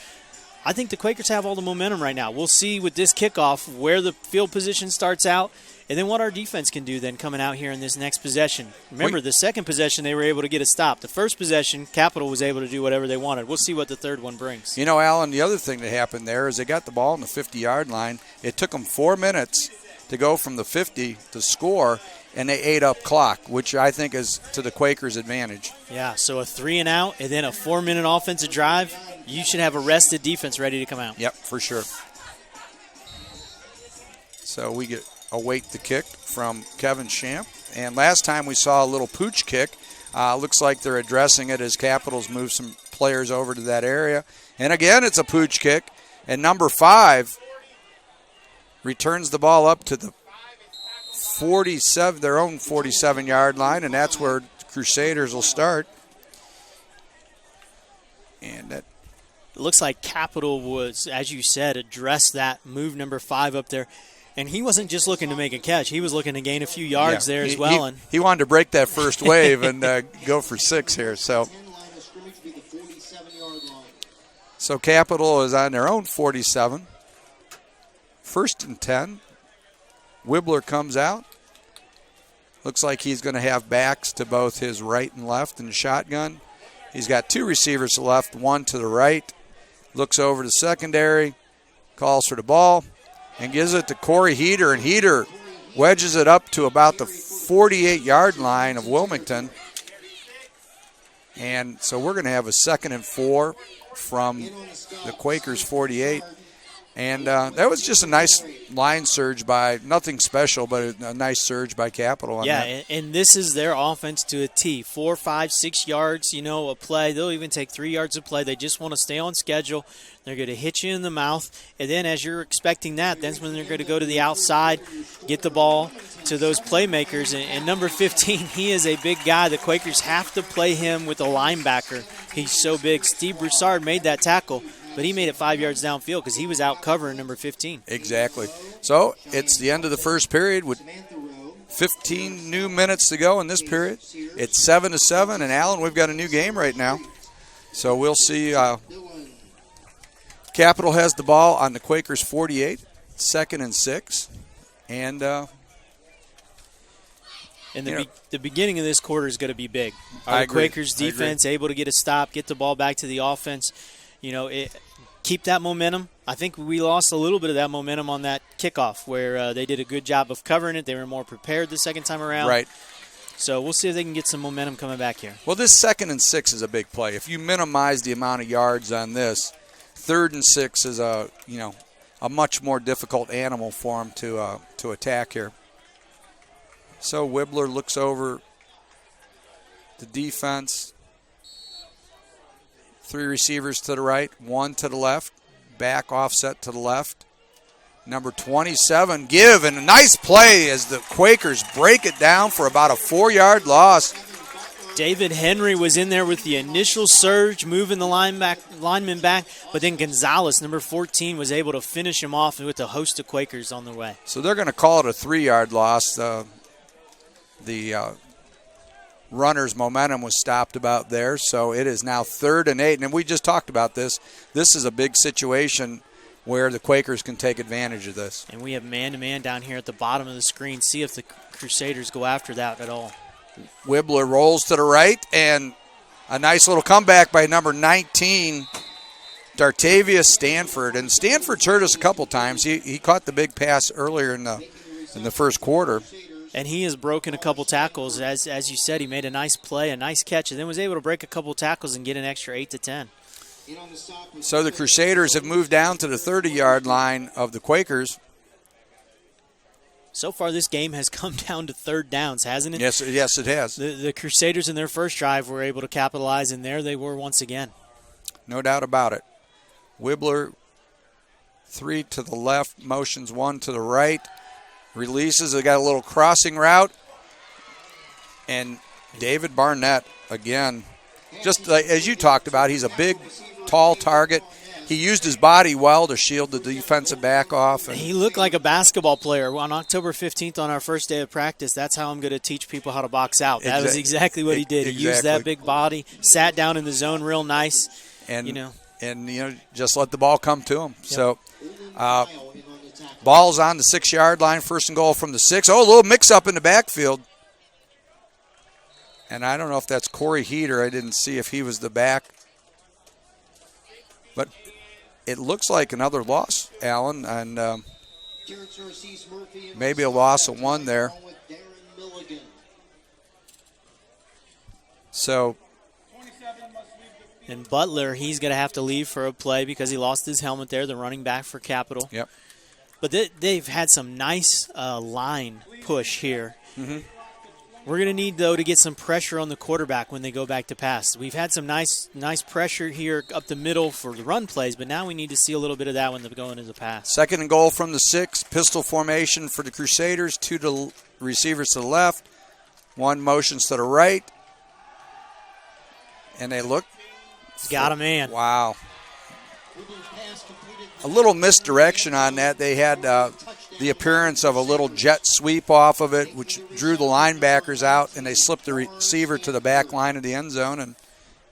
I think the Quakers have all the momentum right now. We'll see with this kickoff where the field position starts out, and then what our defense can do then coming out here in this next possession. Remember, the second possession, they were able to get a stop. The first possession, Capital was able to do whatever they wanted. We'll see what the third one brings. Alan, the other thing that happened there is they got the ball on the 50-yard line. It took them 4 minutes to go from the 50 to score, and they ate up clock, which I think is to the Quakers' advantage. Yeah, so a 3-and-out and then a 4-minute offensive drive. You should have a rested defense ready to come out. Yep, for sure. So we await the kick from Kevin Shamp. And last time we saw a little pooch kick. Looks like they're addressing it as Capitals move some players over to that area. And again, it's a pooch kick. And number 5 returns the ball up to the 47, their own 47-yard line, and that's where Crusaders will start. And that it looks like Capital was, as you said, addressed that move number 5 up there. And he wasn't just looking to make a catch. He was looking to gain a few yards there as well. He wanted to break that first wave and go for 6 here. So Capital is on their own 47. 1st and 10. Wibbler comes out. Looks like he's going to have backs to both his right and left in the shotgun. He's got 2 receivers to the left, 1 to the right. Looks over to secondary, calls for the ball, and gives it to Corey Heater. And Heater wedges it up to about the 48-yard line of Wilmington. And so we're going to have a 2nd and 4 from the Quakers' 48. And that was just a nice line surge by, nothing special, but a nice surge by Capital. On that. And this is their offense to a T. 4, 5, 6 yards, a play. They'll even take 3 yards of play. They just want to stay on schedule. They're going to hit you in the mouth. And then as you're expecting that's when they're going to go to the outside, get the ball to those playmakers. And number 15, he is a big guy. The Quakers have to play him with a linebacker. He's so big. Steve Broussard made that tackle, but he made it 5 yards downfield because he was out covering number 15. Exactly. So it's the end of the first period with 15 new minutes to go in this period. It's 7-7, and Alan, we've got a new game right now. So we'll see. Capital has the ball on the Quakers' 48, 2nd and 6, and the beginning of this quarter is going to be big. I The agree. Quakers defense able to get a stop, get the ball back to the offense. Keep that momentum. I think we lost a little bit of that momentum on that kickoff where they did a good job of covering it. They were more prepared the second time around. Right. So we'll see if they can get some momentum coming back here. Well, this 2nd and 6 is a big play. If you minimize the amount of yards on this, 3rd and 6 is a much more difficult animal for them to attack here. So Wibbler looks over the defense. 3 receivers to the right, 1 to the left, back offset to the left. Number 27, give, and a nice play as the Quakers break it down for about a 4-yard loss. David Henry was in there with the initial surge, moving the lineman back, but then Gonzalez, number 14, was able to finish him off with a host of Quakers on the way. So they're going to call it a 3-yard loss. The runner's momentum was stopped about there, so it is now 3rd and 8. And we just talked about this. This is a big situation where the Quakers can take advantage of this. And we have man-to-man down here at the bottom of the screen. See if the Crusaders go after that at all. Wibbler rolls to the right, and a nice little comeback by number 19, Dartavius Stanford. And Stanford's hurt us a couple times. He caught the big pass earlier in the first quarter. And he has broken a couple tackles. As you said, he made a nice play, a nice catch, and then was able to break a couple tackles and get an extra 8 to 10. So the Crusaders have moved down to the 30-yard line of the Quakers. So far, this game has come down to third downs, hasn't it? Yes, it has. The Crusaders in their first drive were able to capitalize, and there they were once again. No doubt about it. Wibbler, 3 to the left, motions 1 to the right. Releases, they got a little crossing route. And David Barnett, again, just like, as you talked about, he's a big, tall target. He used his body well to shield the defensive back off. And he looked like a basketball player. On October 15th on our first day of practice, that's how I'm going to teach people how to box out. That was exactly what he did. He used that big body, sat down in the zone real nice. And, just let the ball come to him. Yep. So ball's on the 6-yard line, 1st and goal from the 6. Oh, a little mix-up in the backfield. And I don't know if that's Corey Heater. I didn't see if he was the back. But it looks like another loss, Alan, and maybe a loss of 1 there. So, and Butler, he's going to have to leave for a play because he lost his helmet there, the running back for Capital. Yep. But they've had some nice line push here. Mm-hmm. We're going to need, though, to get some pressure on the quarterback when they go back to pass. We've had some nice pressure here up the middle for the run plays, but now we need to see a little bit of that when they're going into the pass. 2nd and goal from the 6, pistol formation for the Crusaders, 2 receivers to the left, 1 motions to the right, and they look. Got a man. Wow. A little misdirection on that. They had the appearance of a little jet sweep off of it, which drew the linebackers out, and they slipped the receiver to the back line of the end zone.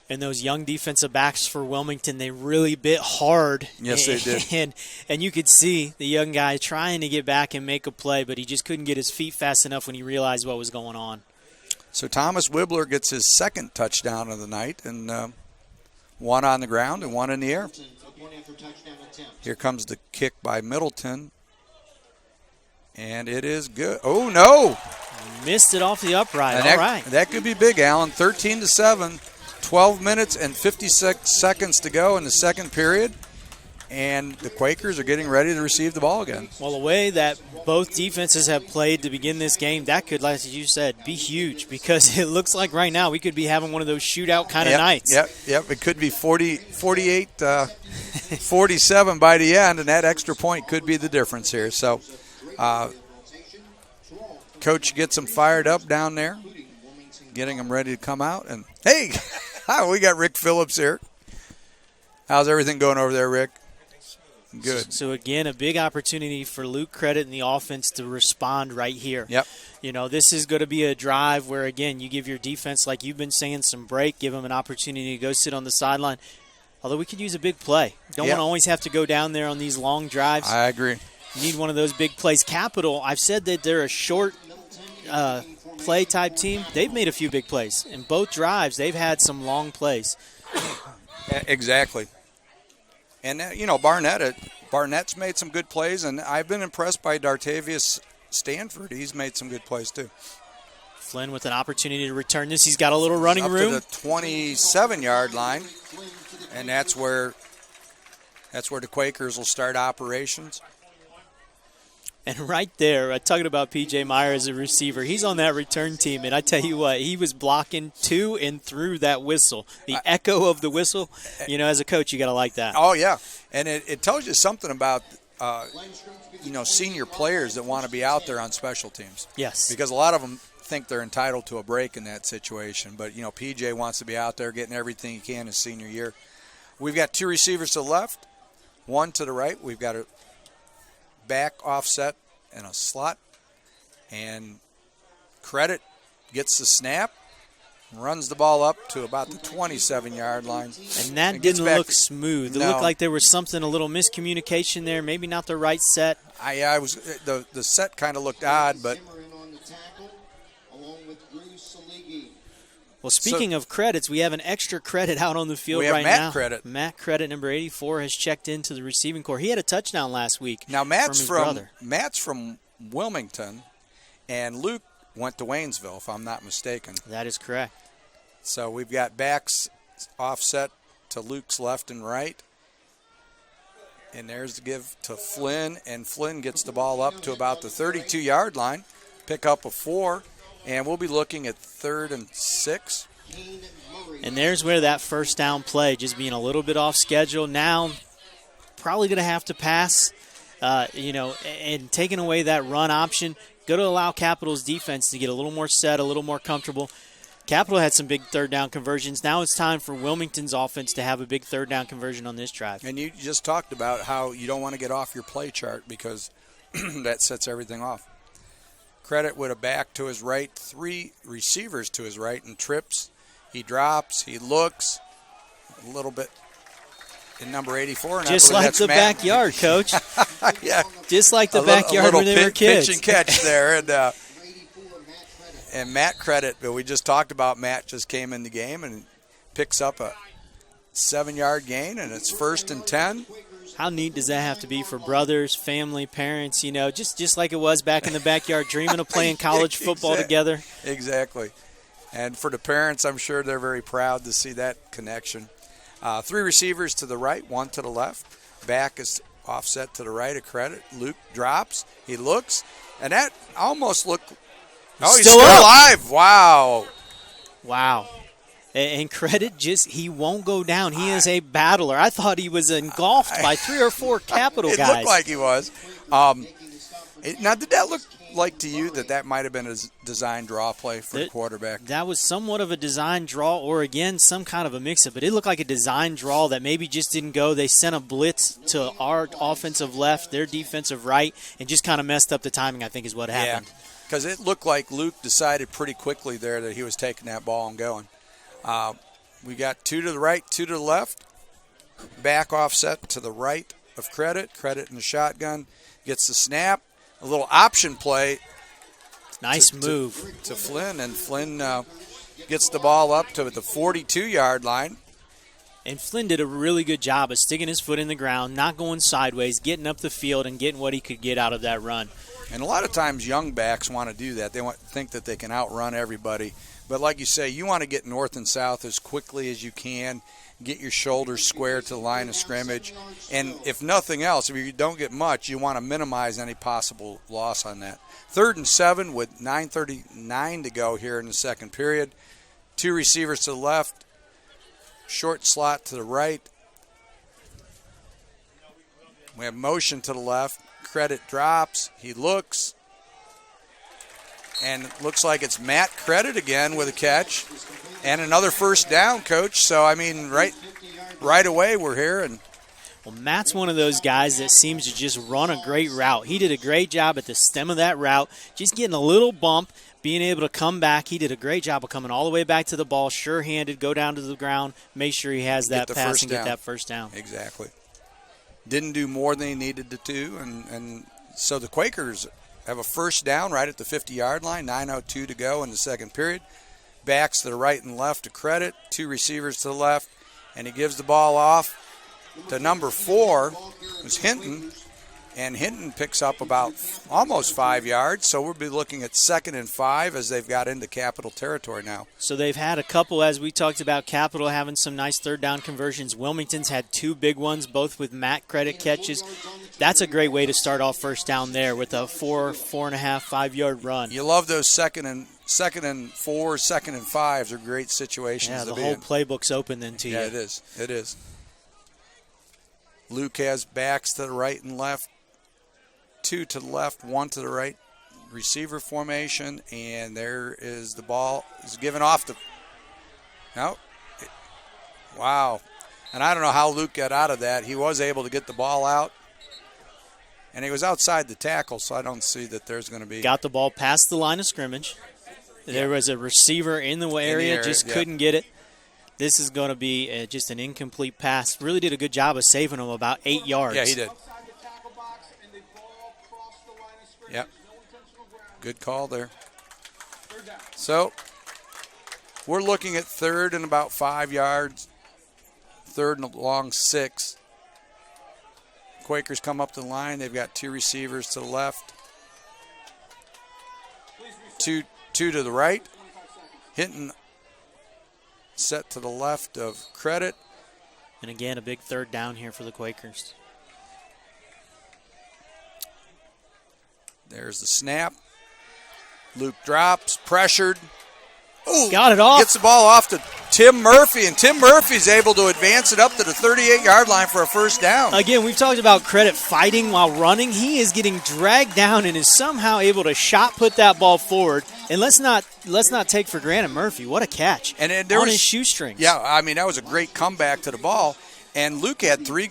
And those young defensive backs for Wilmington, they really bit hard. Yes, they did. And you could see the young guy trying to get back and make a play, but he just couldn't get his feet fast enough when he realized what was going on. So Thomas Wibbler gets his 2nd touchdown of the night, and 1 on the ground and 1 in the air. Here comes the kick by Middleton. And it is good. Oh, no. Missed it off the upright. And all right. That could be big, Alan. 13-7, 12 minutes and 56 seconds to go in the 2nd period. And the Quakers are getting ready to receive the ball again. Well, the way that both defenses have played to begin this game, that could, like you said, be huge because it looks like right now we could be having one of those shootout kind of nights. Yep. It could be 48, 47 by the end, and that extra point could be the difference here. So Coach gets them fired up down there, getting them ready to come out. And, hey, we got Rick Phillips here. How's everything going over there, Rick? Good. So, again, a big opportunity for Luke Credit and the offense to respond right here. Yep. This is going to be a drive where, again, you give your defense, like you've been saying, some break, give them an opportunity to go sit on the sideline. Although we could use a big play. Don't want to always have to go down there on these long drives. I agree. You need one of those big plays. Capital, I've said that they're a short play type team. They've made a few big plays. In both drives, they've had some long plays. Exactly. And, Barnett's made some good plays, and I've been impressed by Dartavius Stanford. He's made some good plays, too. Flynn with an opportunity to return this. He's got a little running room. Up to the 27-yard line, and that's where the Quakers will start operations. And right there, talking about P.J. Meyer as a receiver, he's on that return team, and I tell you what, he was blocking to and through that whistle. The echo of the whistle, as a coach, you got to like that. Oh, yeah. And it tells you something about senior players that want to be out there on special teams. Yes. Because a lot of them think they're entitled to a break in that situation. But, PJ wants to be out there getting everything he can his senior year. We've got 2 receivers to the left, 1 to the right. We've got a back offset and a slot. And Credit gets the snap, runs the ball up to about the 27-yard line. And that didn't look smooth. It looked like there was something, a little miscommunication there, maybe not the right set. I was the set kind of looked odd, but well, speaking of credits, we have an extra credit out on the field we have right Matt now. Credit. Matt Credit, number 84, has checked into the receiving corps. He had a touchdown last week. Now Matt's from his brother. Matt's from Wilmington, and Luke went to Waynesville, if I'm not mistaken. That is correct. So we've got backs offset to Luke's left and right. And there's the give to Flynn, and Flynn gets the ball up to about the 32-yard line, pick up a 4, and we'll be looking at 3rd and 6. And there's where that first down play, just being a little bit off schedule. Now, probably going to have to pass, and taking away that run option, going to allow Capital's defense to get a little more set, a little more comfortable. Capital had some big third down conversions. Now it's time for Wilmington's offense to have a big third down conversion on this drive. And you just talked about how you don't want to get off your play chart because that sets everything off. Credit with a back to his right, 3 receivers to his right, and trips. He drops, he looks a little bit in number 84. And just like the backyard, Coach. Yeah. Just like the backyard when they were kids. Pitch and catch there. And Matt Credit, but we just talked about Matt just came in the game and picks up a 7-yard gain, and it's 1st and 10. How neat does that have to be for brothers, family, parents, just like it was back in the backyard, dreaming of playing college football together? Exactly. And for the parents, I'm sure they're very proud to see that connection. 3 receivers to the right, 1 to the left. Back is offset to the right of Credit. Luke drops. He looks. And that almost looked – he's still alive. Wow. Wow. And Credit he won't go down. He is a battler. I thought he was engulfed by 3 or 4 Capital guys. It looked like he was. Now, did that look like to you that might have been a design draw play for the quarterback? That was somewhat of a design draw, or again, some kind of a mix-up. But it looked like a design draw that maybe just didn't go. They sent a blitz to our offensive left, their defensive right, and just kind of messed up the timing, I think is what happened. Yeah, because it looked like Luke decided pretty quickly there that he was taking that ball and going. We got 2 to the right, 2 to the left. Back offset to the right of Credit. Credit in the shotgun. Gets the snap. A little option play. Nice move. To Flynn. And Flynn gets the ball up to the 42-yard line. And Flynn did a really good job of sticking his foot in the ground, not going sideways, getting up the field and getting what he could get out of that run. And a lot of times young backs want to do that. They think that they can outrun everybody. But like you say, you want to get north and south as quickly as you can, get your shoulders square to the line of scrimmage. And if nothing else, if you don't get much, you want to minimize any possible loss on that. 3rd and 7 with 9:39 to go here in the second period. 2 receivers to the left, short slot to the right. We have motion to the left. Credit drops. He looks. And it looks like it's Matt Credit again with a catch. And another first down, Coach. So, I mean, right away we're here. And well, Matt's one of those guys that seems to just run a great route. He did a great job at the stem of that route, just getting a little bump, being able to come back. He did a great job of coming all the way back to the ball, sure-handed, go down to the ground, make sure he has that pass and get that first down. Exactly. Didn't do more than he needed to do. And so the Quakers have a first down right at the 50-yard line, 9:02 to go in the second period. Backs to the right and left to Credit, 2 receivers to the left, and he gives the ball off to number 4, who's Hinton, and Hinton picks up about almost 5 yards, so we'll be looking at 2nd and 5 as they've got into Capital territory now. So they've had a couple, as we talked about, Capital having some nice third down conversions. Wilmington's had 2 big ones, both with Matt Credit catches. That's a great way to start off first down there with a 4.5, 5-yard run. You love those second and 4, 2nd and 5s are great situations. Yeah, to the be whole in. playbook's open then to you. Yeah, it is. It is. Luke has backs to the right and left. two to the left, one to the right receiver formation, and there is the ball is given off to. No. Wow. And I don't know how Luke got out of that. He was able to get the ball out. And he was outside the tackle, so I don't see that there's going to be. Got the ball past the line of scrimmage. There was a receiver in the area, just couldn't get it. This is going to be just an incomplete pass. Really did a good job of saving him about 8 yards. Yeah, he did. Yep. Good call there. So we're looking at third and about 5 yards, third and along 6. Quakers come up the line. They've got two receivers to the left, two to the right. Hinton set to the left of Credit. And again, a big third down here for the Quakers. There's the snap. Luke drops, pressured. Ooh, got it off. Gets the ball off to Tim Murphy, and Tim Murphy's able to advance it up to the 38-yard line for a first down. Again, we've talked about Credit fighting while running. He is getting dragged down and is somehow able to shot put that ball forward. And let's not take for granted Murphy. What a catch. And there on was, his shoestrings. Yeah, I mean, that was a great comeback to the ball. And Luke had three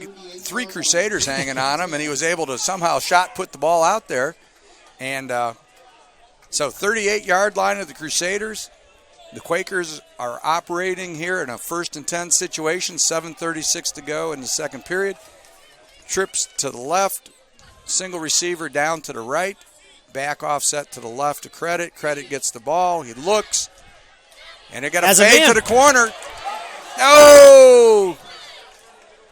Crusaders hanging on him, and he was able to somehow shot put the ball out there. And so 38-yard line of the Crusaders. The Quakers are operating here in a 1st and 10 situation, 7:36 to go in the second period. Trips to the left, single receiver down to the right, back offset to the left to Credit. Credit gets the ball, he looks, and they got a fade to the corner. Oh!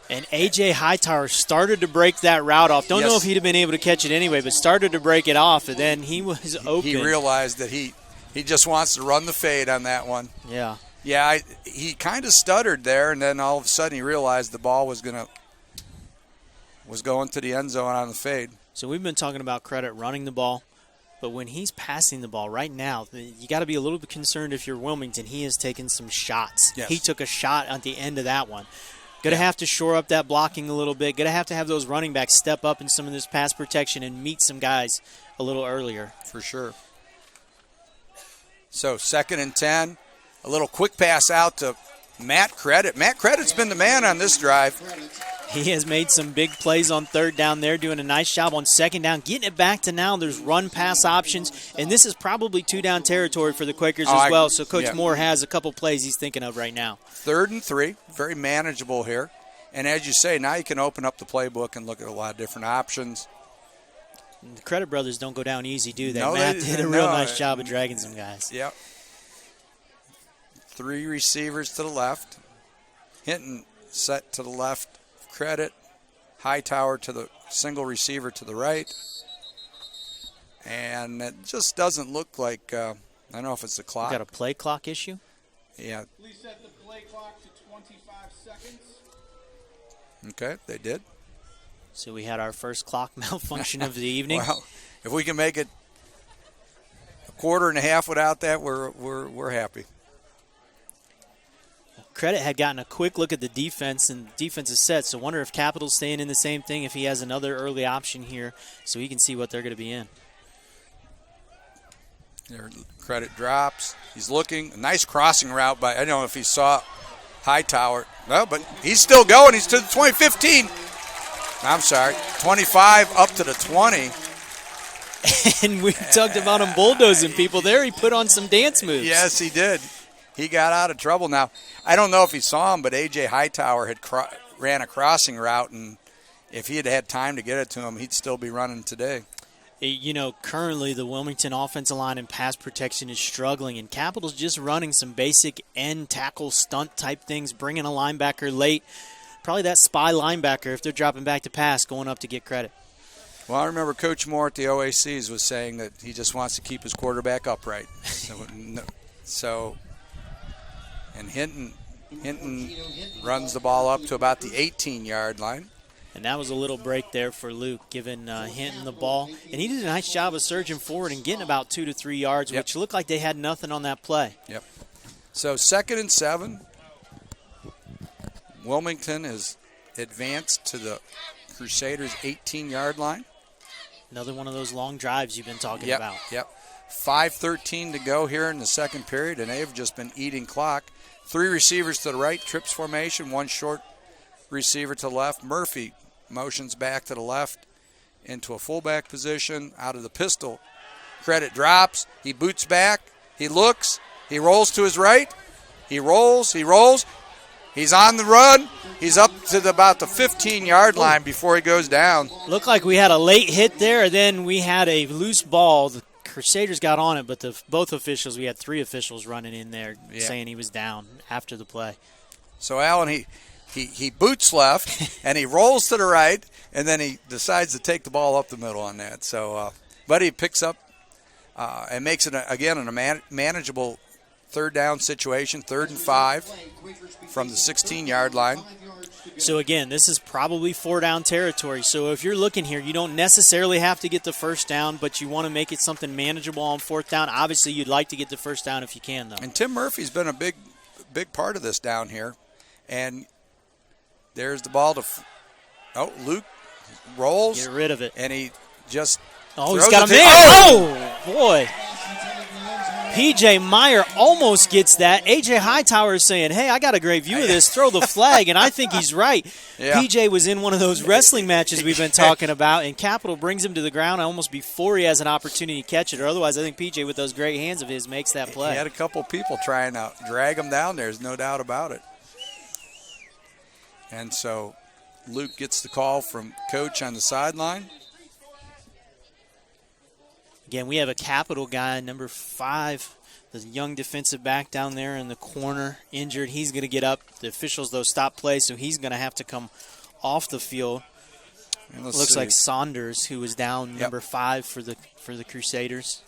And A.J. Hightower started to break that route off. Don't know if he'd have been able to catch it anyway, but started to break it off, and then he was open. He realized that he just wants to run the fade on that one. Yeah. Yeah, he kind of stuttered there, and then all of a sudden he realized the ball was going to the end zone on the fade. So we've been talking about Credit running the ball, but when he's passing the ball right now, you got to be a little bit concerned if you're Wilmington. He has taken some shots. Yes. He took a shot at the end of that one. Going to have to shore up that blocking a little bit. Going to have those running backs step up in some of this pass protection and meet some guys a little earlier. For sure. So 2nd and 10. A little quick pass out to Matt Credit. Matt Credit's been the man on this drive. He has made some big plays on third down there, doing a nice job on second down, getting it back to now. There's run-pass options, and this is probably two-down territory for the Quakers as well. So Coach Moore has a couple plays he's thinking of right now. 3rd and 3, very manageable here. And as you say, now you can open up the playbook and look at a lot of different options. The Credit brothers don't go down easy, do they? No, Matt did a real nice job of dragging some guys. Yep. 3 receivers to the left. Hinton set to the left. Credit. Hightower to the single receiver to the right. And it just doesn't look like, I don't know if it's the clock. We got a play clock issue? Yeah. Please set the play clock to 25 seconds. Okay, they did. So we had our first clock malfunction of the evening. Well, if we can make it a quarter and a half without that, we're happy. Credit had gotten a quick look at the defense, and the defense is set. So wonder if Capital's staying in the same thing, if he has another early option here so he can see what they're going to be in. There, Credit drops. He's looking. A nice crossing route by, I don't know if he saw Hightower. No, but he's still going. He's to the 2015. I'm sorry, 25 up to the 20. And we talked about him bulldozing people there. He put on some dance moves. Yes, he did. He got out of trouble. Now, I don't know if he saw him, but A.J. Hightower had ran a crossing route, and if he had had time to get it to him, he'd still be running today. You know, currently the Wilmington offensive line and pass protection is struggling, and Capital's just running some basic end tackle stunt type things, bringing a linebacker late. Probably that spy linebacker, if they're dropping back to pass, going up to get Credit. Well, I remember Coach Moore at the OACs was saying that he just wants to keep his quarterback upright. And Hinton runs the ball up to about the 18-yard line. And that was a little break there for Luke, giving Hinton the ball. And he did a nice job of surging forward and getting about 2 to 3 yards, which looked like they had nothing on that play. Yep. So 2nd and 7. Wilmington is advanced to the Crusaders' 18-yard line. Another one of those long drives you've been talking about. Yep. 5:13 to go here in the second period, and they've just been eating clock. 3 receivers to the right, trips formation, 1 short receiver to the left. Murphy motions back to the left into a fullback position out of the pistol. Credit drops. He boots back. He looks. He rolls to his right. He rolls. He's on the run. He's up to about the 15-yard line before he goes down. Looked like we had a late hit there. Then we had a loose ball. The Crusaders got on it, but both officials, we had 3 officials running in there saying he was down after the play. So, Alan, he boots left, and he rolls to the right, and then he decides to take the ball up the middle on that. So, but he picks up and makes it, again, a manageable third down situation, 3rd and 5 from the 16-yard line. So, again, this is probably 4-down territory. So, if you're looking here, you don't necessarily have to get the first down, but you want to make it something manageable on 4th down. Obviously, you'd like to get the first down if you can, though. And Tim Murphy's been a big part of this down here. And there's the ball to Luke rolls. Get rid of it. And he just he's got a man. Oh, boy. P.J. Meyer almost gets that. A.J. Hightower is saying, hey, I got a great view of this. Throw the flag, and I think he's right. Yeah. P.J. was in one of those wrestling matches we've been talking about, and Capital brings him to the ground almost before he has an opportunity to catch it. Or otherwise, I think P.J., with those great hands of his, makes that play. He had a couple people trying to drag him down there. There's no doubt about it. And so Luke gets the call from Coach on the sideline. Again, we have a Capital guy, number 5, the young defensive back down there in the corner, injured. He's going to get up. The officials, though, stop play, so he's going to have to come off the field. Looks like Saunders, who was down, number 5 for the Crusaders.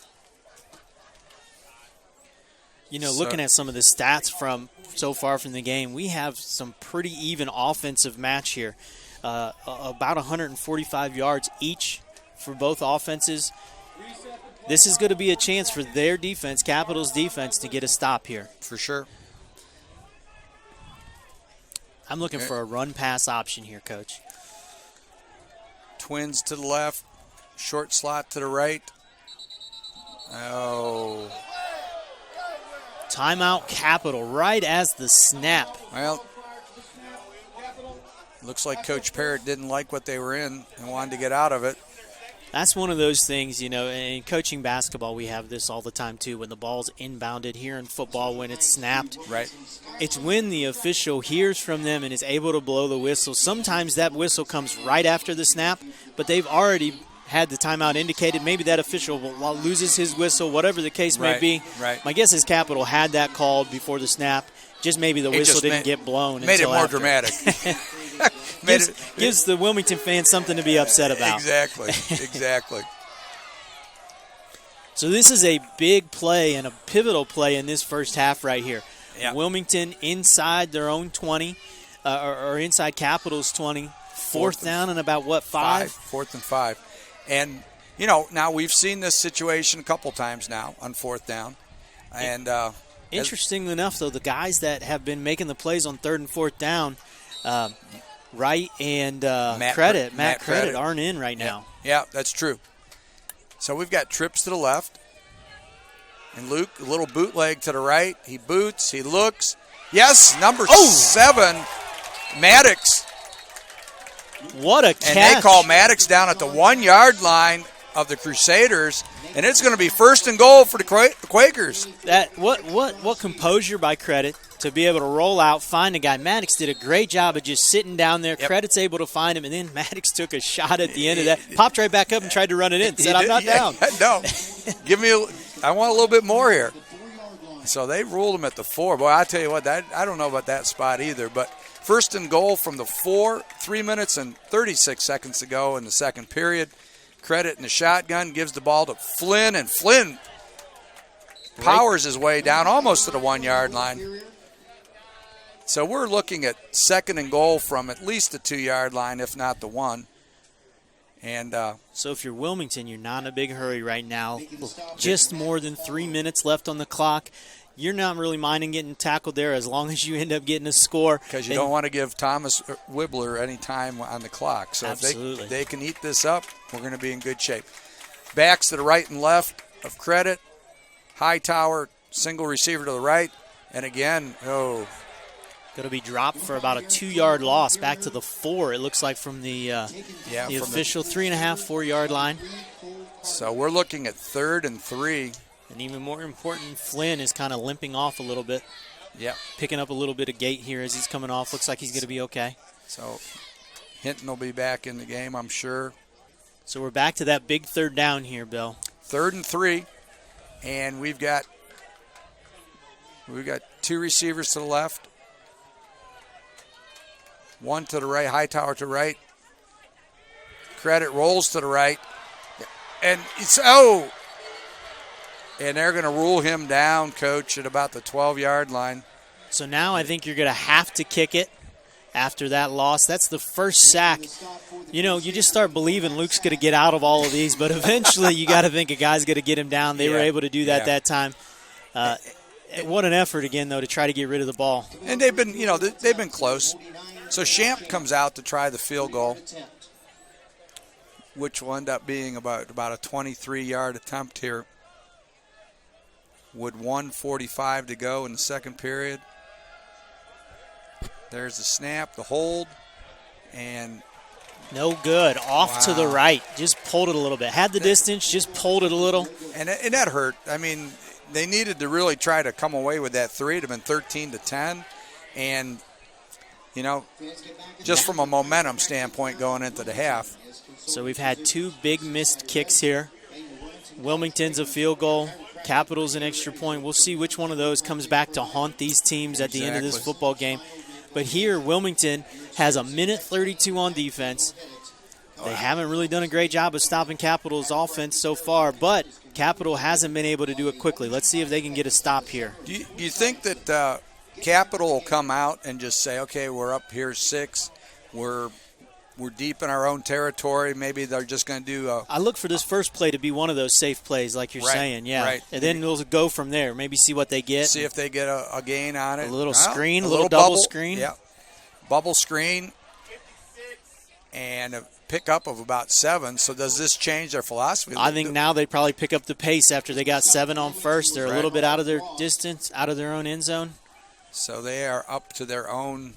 You know, looking at some of the stats from so far from the game, we have some pretty even offensive match here. About 145 yards each for both offenses. This is going to be a chance for their defense, Capital's defense, to get a stop here. For sure. I'm looking for a run-pass option here, Coach. Twins to the left, short slot to the right. Oh. Timeout Capital right as the snap. Well, looks like Coach Parrott didn't like what they were in and wanted to get out of it. That's one of those things, you know, in coaching basketball, we have this all the time, too, when the ball's inbounded. Here in football, when it's snapped. Right. It's when the official hears from them and is able to blow the whistle. Sometimes that whistle comes right after the snap, but they've already had the timeout indicated. Maybe that official loses his whistle, whatever the case may be. Right. My guess is Capital had that called before the snap. Just maybe the whistle didn't get blown. Made it more after. dramatic. Gives the Wilmington fans something to be upset about. Exactly. So this is a big play and a pivotal play in this first half right here. Yeah. Wilmington inside their own 20, or inside Capital's 20. Fourth down and about, what, 5? 4th and 5. And, you know, now we've seen this situation a couple times now on 4th down. And interestingly enough, though, the guys that have been making the plays on 3rd and 4th down, Wright and Matt Credit aren't in right now. Yeah, that's true. So we've got trips to the left. And Luke, a little bootleg to the right. He boots. He looks. Yes, number 7, Maddox. What a catch. And they call Maddox down at the 1-yard line of the Crusaders, and it's going to be 1st and goal for the Quakers. What composure by Credit to be able to roll out, find a guy. Maddox did a great job of just sitting down there. Yep. Credit's able to find him, and then Maddox took a shot at the end of that. Popped right back up and tried to run it in. Said, I'm not down. No. I want a little bit more here. So they ruled him at the 4. Boy, I tell you what, I don't know about that spot either, but 1st and goal from the 4, 3 minutes and 36 seconds to go in the second period. Credit in the shotgun, gives the ball to Flynn, and Flynn powers his way down almost to the 1-yard line. So we're looking at 2nd and goal from at least the 2-yard line, if not the 1. And so if you're Wilmington, you're not in a big hurry right now. Just more than 3 minutes left on the clock. you're not really minding getting tackled there as long as you end up getting a score. Because you don't want to give Thomas Wibbler any time on the clock. So Absolutely. if they can eat this up, we're going to be in good shape. Backs to the right and left of Credit. Hightower, single receiver to the right. And again, Going to be dropped for about a 2-yard loss back to the 4, it looks like, from the official 3.5, 4-yard line. So we're looking at 3rd and 3. And even more important, Flynn is kind of limping off a little bit. Yep. Picking up a little bit of gait here as he's coming off. Looks like he's going to be okay. So Hinton will be back in the game, I'm sure. So we're back to that big 3rd down here, Bill. 3rd and 3. And we've got 2 receivers to the left. 1 to the right, Hightower to the right. Credit rolls to the right. And and they're going to rule him down, Coach, at about the 12-yard line. So now I think you're going to have to kick it after that loss. That's the first sack. You just start believing Luke's going to get out of all of these, but eventually you got to think a guy's going to get him down. They were able to do that time. What an effort again, though, to try to get rid of the ball. And they've been close. So Champ comes out to try the field goal, which will end up being about a 23-yard attempt here. With 1:45 to go in the second period. There's the snap, the hold, and no good. Off to the right. Just pulled it a little bit. Had the distance, just pulled it a little. And that hurt. I mean, they needed to really try to come away with that 3. It'd have been 13-10. And, just from a momentum standpoint going into the half. So we've had 2 big missed kicks here. Wilmington's a field goal. Capitals an extra point. We'll see which one of those comes back to haunt these teams at the end of this football game. But here, Wilmington has 1:32 on defense. They haven't really done a great job of stopping Capital's offense so far, but Capital hasn't been able to do it quickly. Let's see if they can get a stop here. Do you think that Capital will come out and just say, okay, we're up here 6, we're deep in our own territory. Maybe they're just going to do I look for this first play to be one of those safe plays like you're saying, yeah. Right. And then we'll go from there. Maybe see what they get. See if they get a gain on it. A little screen, a little double screen. Yeah. Bubble screen and a pickup of about 7. So does this change their philosophy? I think now they probably pick up the pace after they got 7 on first. They're a little bit out of their distance, out of their own end zone. So they are up to their own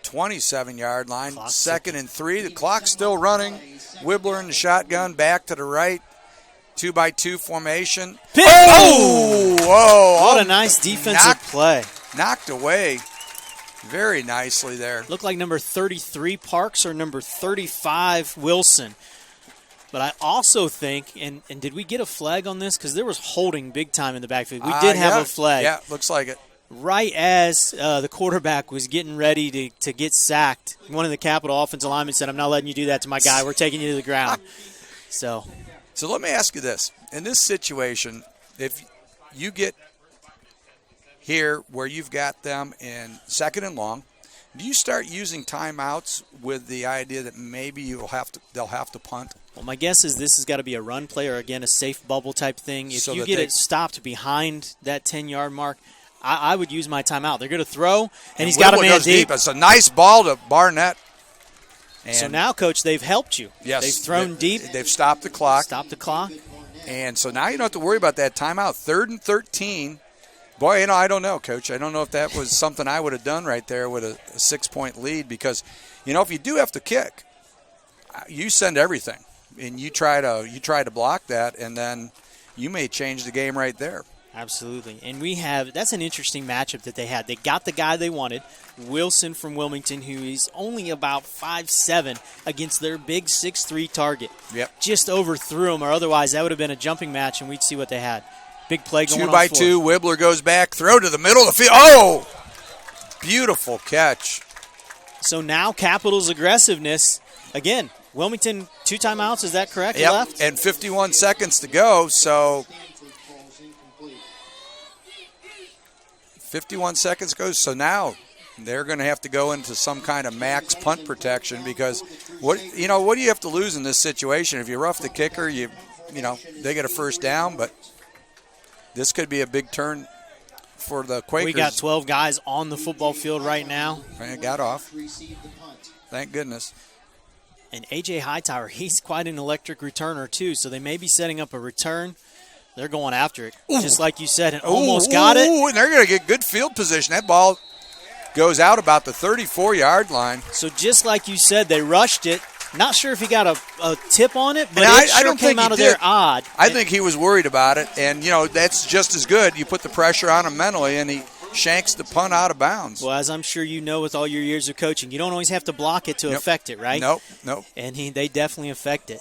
27-yard line. 2nd and 3. The clock's still running. Wibbler in the shotgun, back to the right. 2-by-2 formation. Whoa! What a nice defensive play. Knocked away very nicely there. Looked like number 33 Parks or number 35 Wilson. But I also think, and did we get a flag on this? Because there was holding big time in the backfield. We did have a flag. Yeah, looks like it. Right as the quarterback was getting ready to get sacked, one of the Capital offensive linemen said, "I'm not letting you do that to my guy. We're taking you to the ground." So let me ask you this. In this situation, if you get here where you've got them in 2nd and long, do you start using timeouts with the idea that maybe they'll have to punt? Well, my guess is this has got to be a run play or, again, a safe bubble type thing. If you get it stopped behind that 10-yard mark, I would use my timeout. They're going to throw, and he's got a man deep. It's a nice ball to Barnett. And so now, Coach, they've helped you. Yes. They've thrown deep. They've stopped the clock. And so now you don't have to worry about that timeout. 3rd and 13. Boy, I don't know, Coach. I don't know if that was something I would have done right there with a 6-point lead because, if you do have to kick, you send everything. And you try to block that, and then you may change the game right there. Absolutely. And that's an interesting matchup that they had. They got the guy they wanted, Wilson from Wilmington, who is only about 5'7", against their big 6'3" target. Yep. Just overthrew him, or otherwise that would have been a jumping match, and we'd see what they had. Big play going on. 2-by-2, Wibbler goes back, throw to the middle of the field. Oh! Beautiful catch. So now Capital's aggressiveness, again, Wilmington, 2 timeouts, is that correct? Yep. Left? And 51 seconds to go, so 51 seconds goes. So now they're going to have to go into some kind of max punt protection because what do you have to lose in this situation? If you rough the kicker, they get a first down, but this could be a big turn for the Quakers. We got 12 guys on the football field right now. And it got off. Received the punt. Thank goodness. And A.J. Hightower, he's quite an electric returner, too, so they may be setting up a return. They're going after it, just like you said, and almost got it. And they're going to get good field position. That ball goes out about the 34-yard line. So just like you said, they rushed it. Not sure if he got a tip on it, but And it sure came out of there odd. I think he was worried about it, and, that's just as good. You put the pressure on him mentally, and he shanks the punt out of bounds. Well, as I'm sure you know with all your years of coaching, you don't always have to block it to affect it, right? Nope. And they definitely affect it.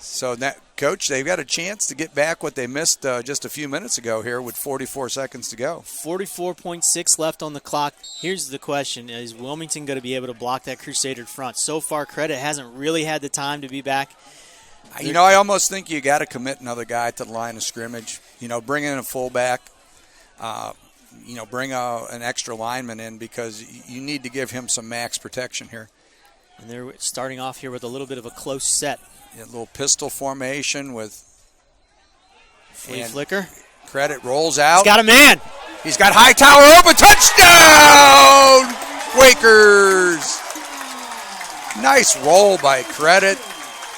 So, Coach, they've got a chance to get back what they missed just a few minutes ago here with 44 seconds to go. 44.6 left on the clock. Here's the question. Is Wilmington going to be able to block that Crusader front? So far, Credit hasn't really had the time to be back. I almost think you got to commit another guy to the line of scrimmage. Bring in a fullback. Bring an extra lineman in because you need to give him some max protection here. And they're starting off here with a little bit of a close set. A little pistol formation with Flea flicker. Credit rolls out. He's got a man. He's got Hightower open. Touchdown! Quakers. Nice roll by Credit.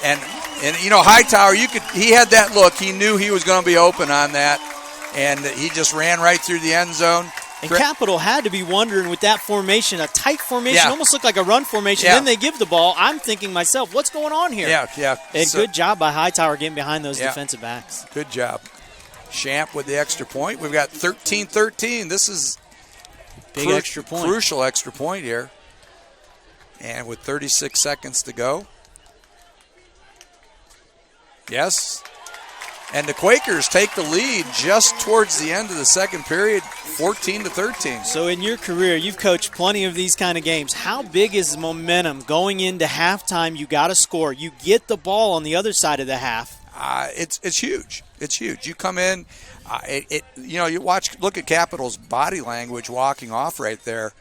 And Hightower, he had that look. He knew he was going to be open on that. And he just ran right through the end zone. And Capital had to be wondering with that formation, a tight formation, almost looked like a run formation. Yeah. Then they give the ball. I'm thinking myself, what's going on here? Yeah. And good job by Hightower getting behind those defensive backs. Good job. Champ with the extra point. We've got 13-13. This is big extra point. Crucial extra point here. And with 36 seconds to go. Yes. And the Quakers take the lead just towards the end of the second period, 14-13. So in your career, you've coached plenty of these kind of games. How big is the momentum going into halftime? You got to score. You get the ball on the other side of the half. It's huge. It's huge. You come in, you look at Capital's body language walking off right there.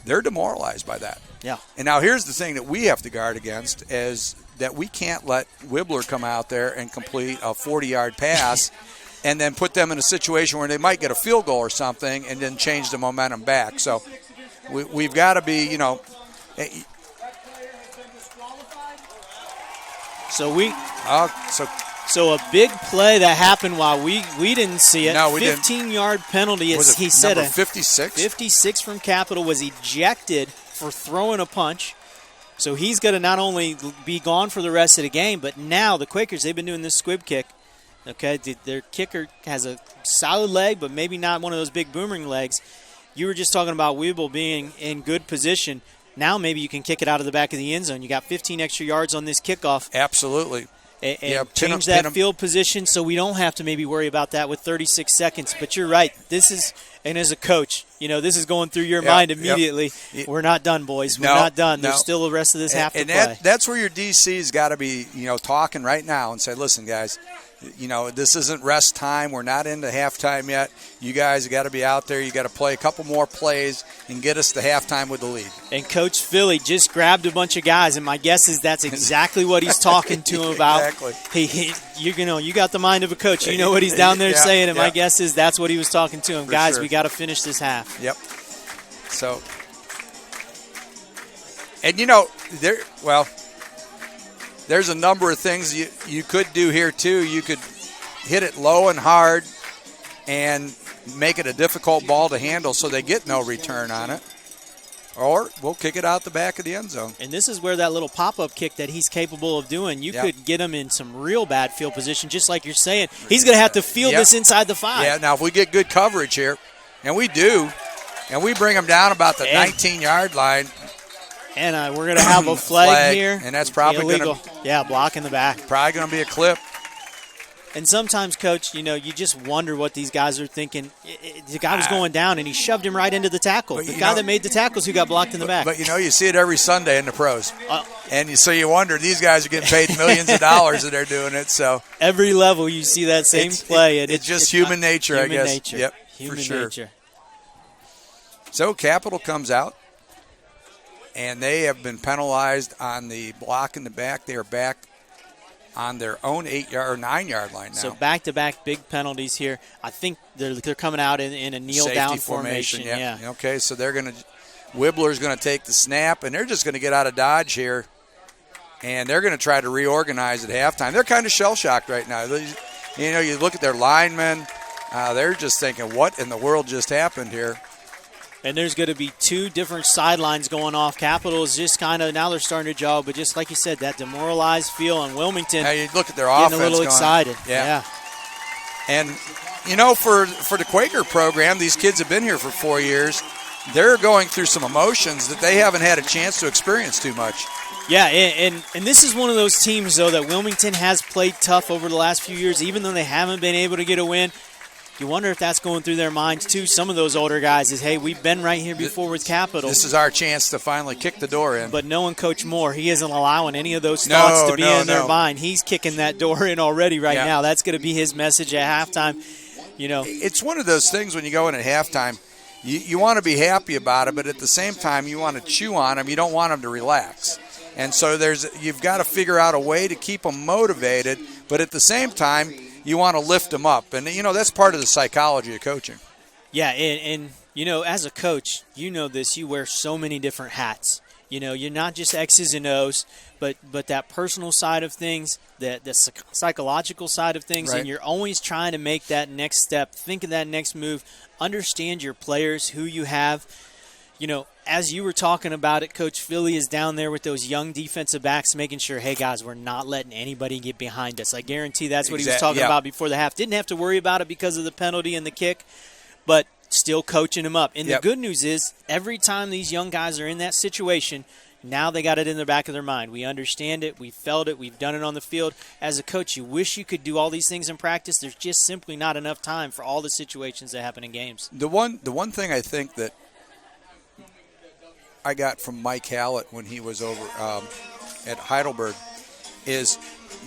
They're demoralized by that. Yeah. And now here's the thing that we have to guard against is that we can't let Wibbler come out there and complete a 40-yard pass and then put them in a situation where they might get a field goal or something and then change the momentum back. So we've got to be, So a big play that happened while we didn't see it. No, we 15-yard penalty. Was he it said number 56? 56 from Capital was ejected for throwing a punch. So he's going to not only be gone for the rest of the game, but now the Quakers, they've been doing this squib kick. Okay, their kicker has a solid leg, but maybe not one of those big boomerang legs. You were just talking about Weeble being in good position. Now maybe you can kick it out of the back of the end zone. You got 15 extra yards on this kickoff. Absolutely. And change that field position so we don't have to maybe worry about that with 36 seconds. But you're right. And as a coach, this is going through your mind immediately. Yep. We're not done, boys. We're not done. There's still the rest of this half to play. That's where your DC's got to be, talking right now and say, listen, guys, this isn't rest time. We're not into halftime yet. You guys got to be out there. You got to play a couple more plays and get us to halftime with the lead. And Coach Philly just grabbed a bunch of guys, and my guess is that's exactly what he's talking to them about. Exactly. You got the mind of a coach. You know what he's down there saying, and my guess is that's what he was talking to him. Guys, we got to finish this half. Yep. So, and there's a number of things you could do here, too. You could hit it low and hard and make it a difficult ball to handle so they get no return on it. Or we'll kick it out the back of the end zone. And this is where that little pop-up kick that he's capable of doing, you could get him in some real bad field position, just like you're saying. He's going to have to field this inside the 5. Yeah, now if we get good coverage here, and we do, and we bring him down about the 19-yard line. And we're going to have a flag here. And that's probably illegal. Block in the back. Probably going to be a clip. And sometimes, Coach, you just wonder what these guys are thinking. The guy was going down, and he shoved him right into the tackle. The guy that made the tackles who got blocked in the back. But, you see it every Sunday in the pros. So you wonder, these guys are getting paid millions of dollars and they're doing it. So every level you see that same play. It's just human nature, I guess. Nature. Yep, human for sure. nature. So Capital comes out, and they have been penalized on the block in the back. They are back on their own 8-yard or 9-yard line now. So back-to-back big penalties here. I think they're coming out in a kneel-down Safety formation. Yeah. Okay, so they're going to – Wibbler's going to take the snap, and they're just going to get out of dodge here, and they're going to try to reorganize at halftime. They're kind of shell-shocked right now. You look at their linemen. They're just thinking, what in the world just happened here? And there's going to be two different sidelines going off. Capital is just kind of, now they're starting to jog, but just like you said, that demoralized feel on Wilmington. Now you look at their getting offense a little going, excited. Yeah. And, for the Quaker program, these kids have been here for 4 years. They're going through some emotions that they haven't had a chance to experience too much. Yeah, and this is one of those teams, though, that Wilmington has played tough over the last few years, even though they haven't been able to get a win. You wonder if that's going through their minds, too. Some of those older guys is, hey, we've been right here before with Capital. This is our chance to finally kick the door in. But knowing Coach Moore, he isn't allowing any of those thoughts to be in their mind. He's kicking that door in already now. That's going to be his message at halftime. It's one of those things when you go in at halftime, you want to be happy about it, but at the same time you want to chew on them. You don't want them to relax. And so you've got to figure out a way to keep them motivated, but at the same time you want to lift them up. And, that's part of the psychology of coaching. Yeah, and as a coach, this, you wear so many different hats. You're not just X's and O's, but that personal side of things, the psychological side of things, right. And you're always trying to make that next step, think of that next move, understand your players, who you have. As you were talking about it, Coach Philly is down there with those young defensive backs making sure, hey, guys, we're not letting anybody get behind us. I guarantee that's what he was talking about before the half. Didn't have to worry about it because of the penalty and the kick, but still coaching them up. And the good news is every time these young guys are in that situation, now they got it in the back of their mind. We understand it. We felt it. We've done it on the field. As a coach, you wish you could do all these things in practice. There's just simply not enough time for all the situations that happen in games. The one thing I think that I got from Mike Hallett when he was over at Heidelberg is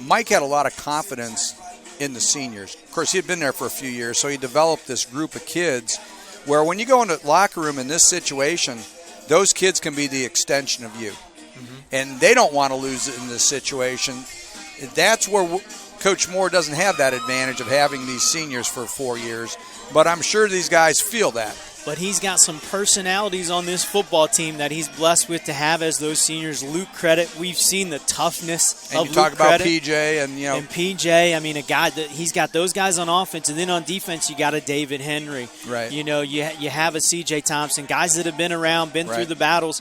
Mike had a lot of confidence in the seniors. Of course, he had been there for a few years, so he developed this group of kids where when you go into the locker room in this situation, those kids can be the extension of you. Mm-hmm. And they don't want to lose in this situation. That's where Coach Moore doesn't have that advantage of having these seniors for 4 years, but I'm sure these guys feel that. But he's got some personalities on this football team that he's blessed with to have as those seniors. Luke Credit, we've seen the toughness of Luke Credit. And you talk about PJ and PJ, a guy that he's got those guys on offense, and then on defense you got a David Henry. Right. You have a CJ Thompson, guys that have been around, been through the battles,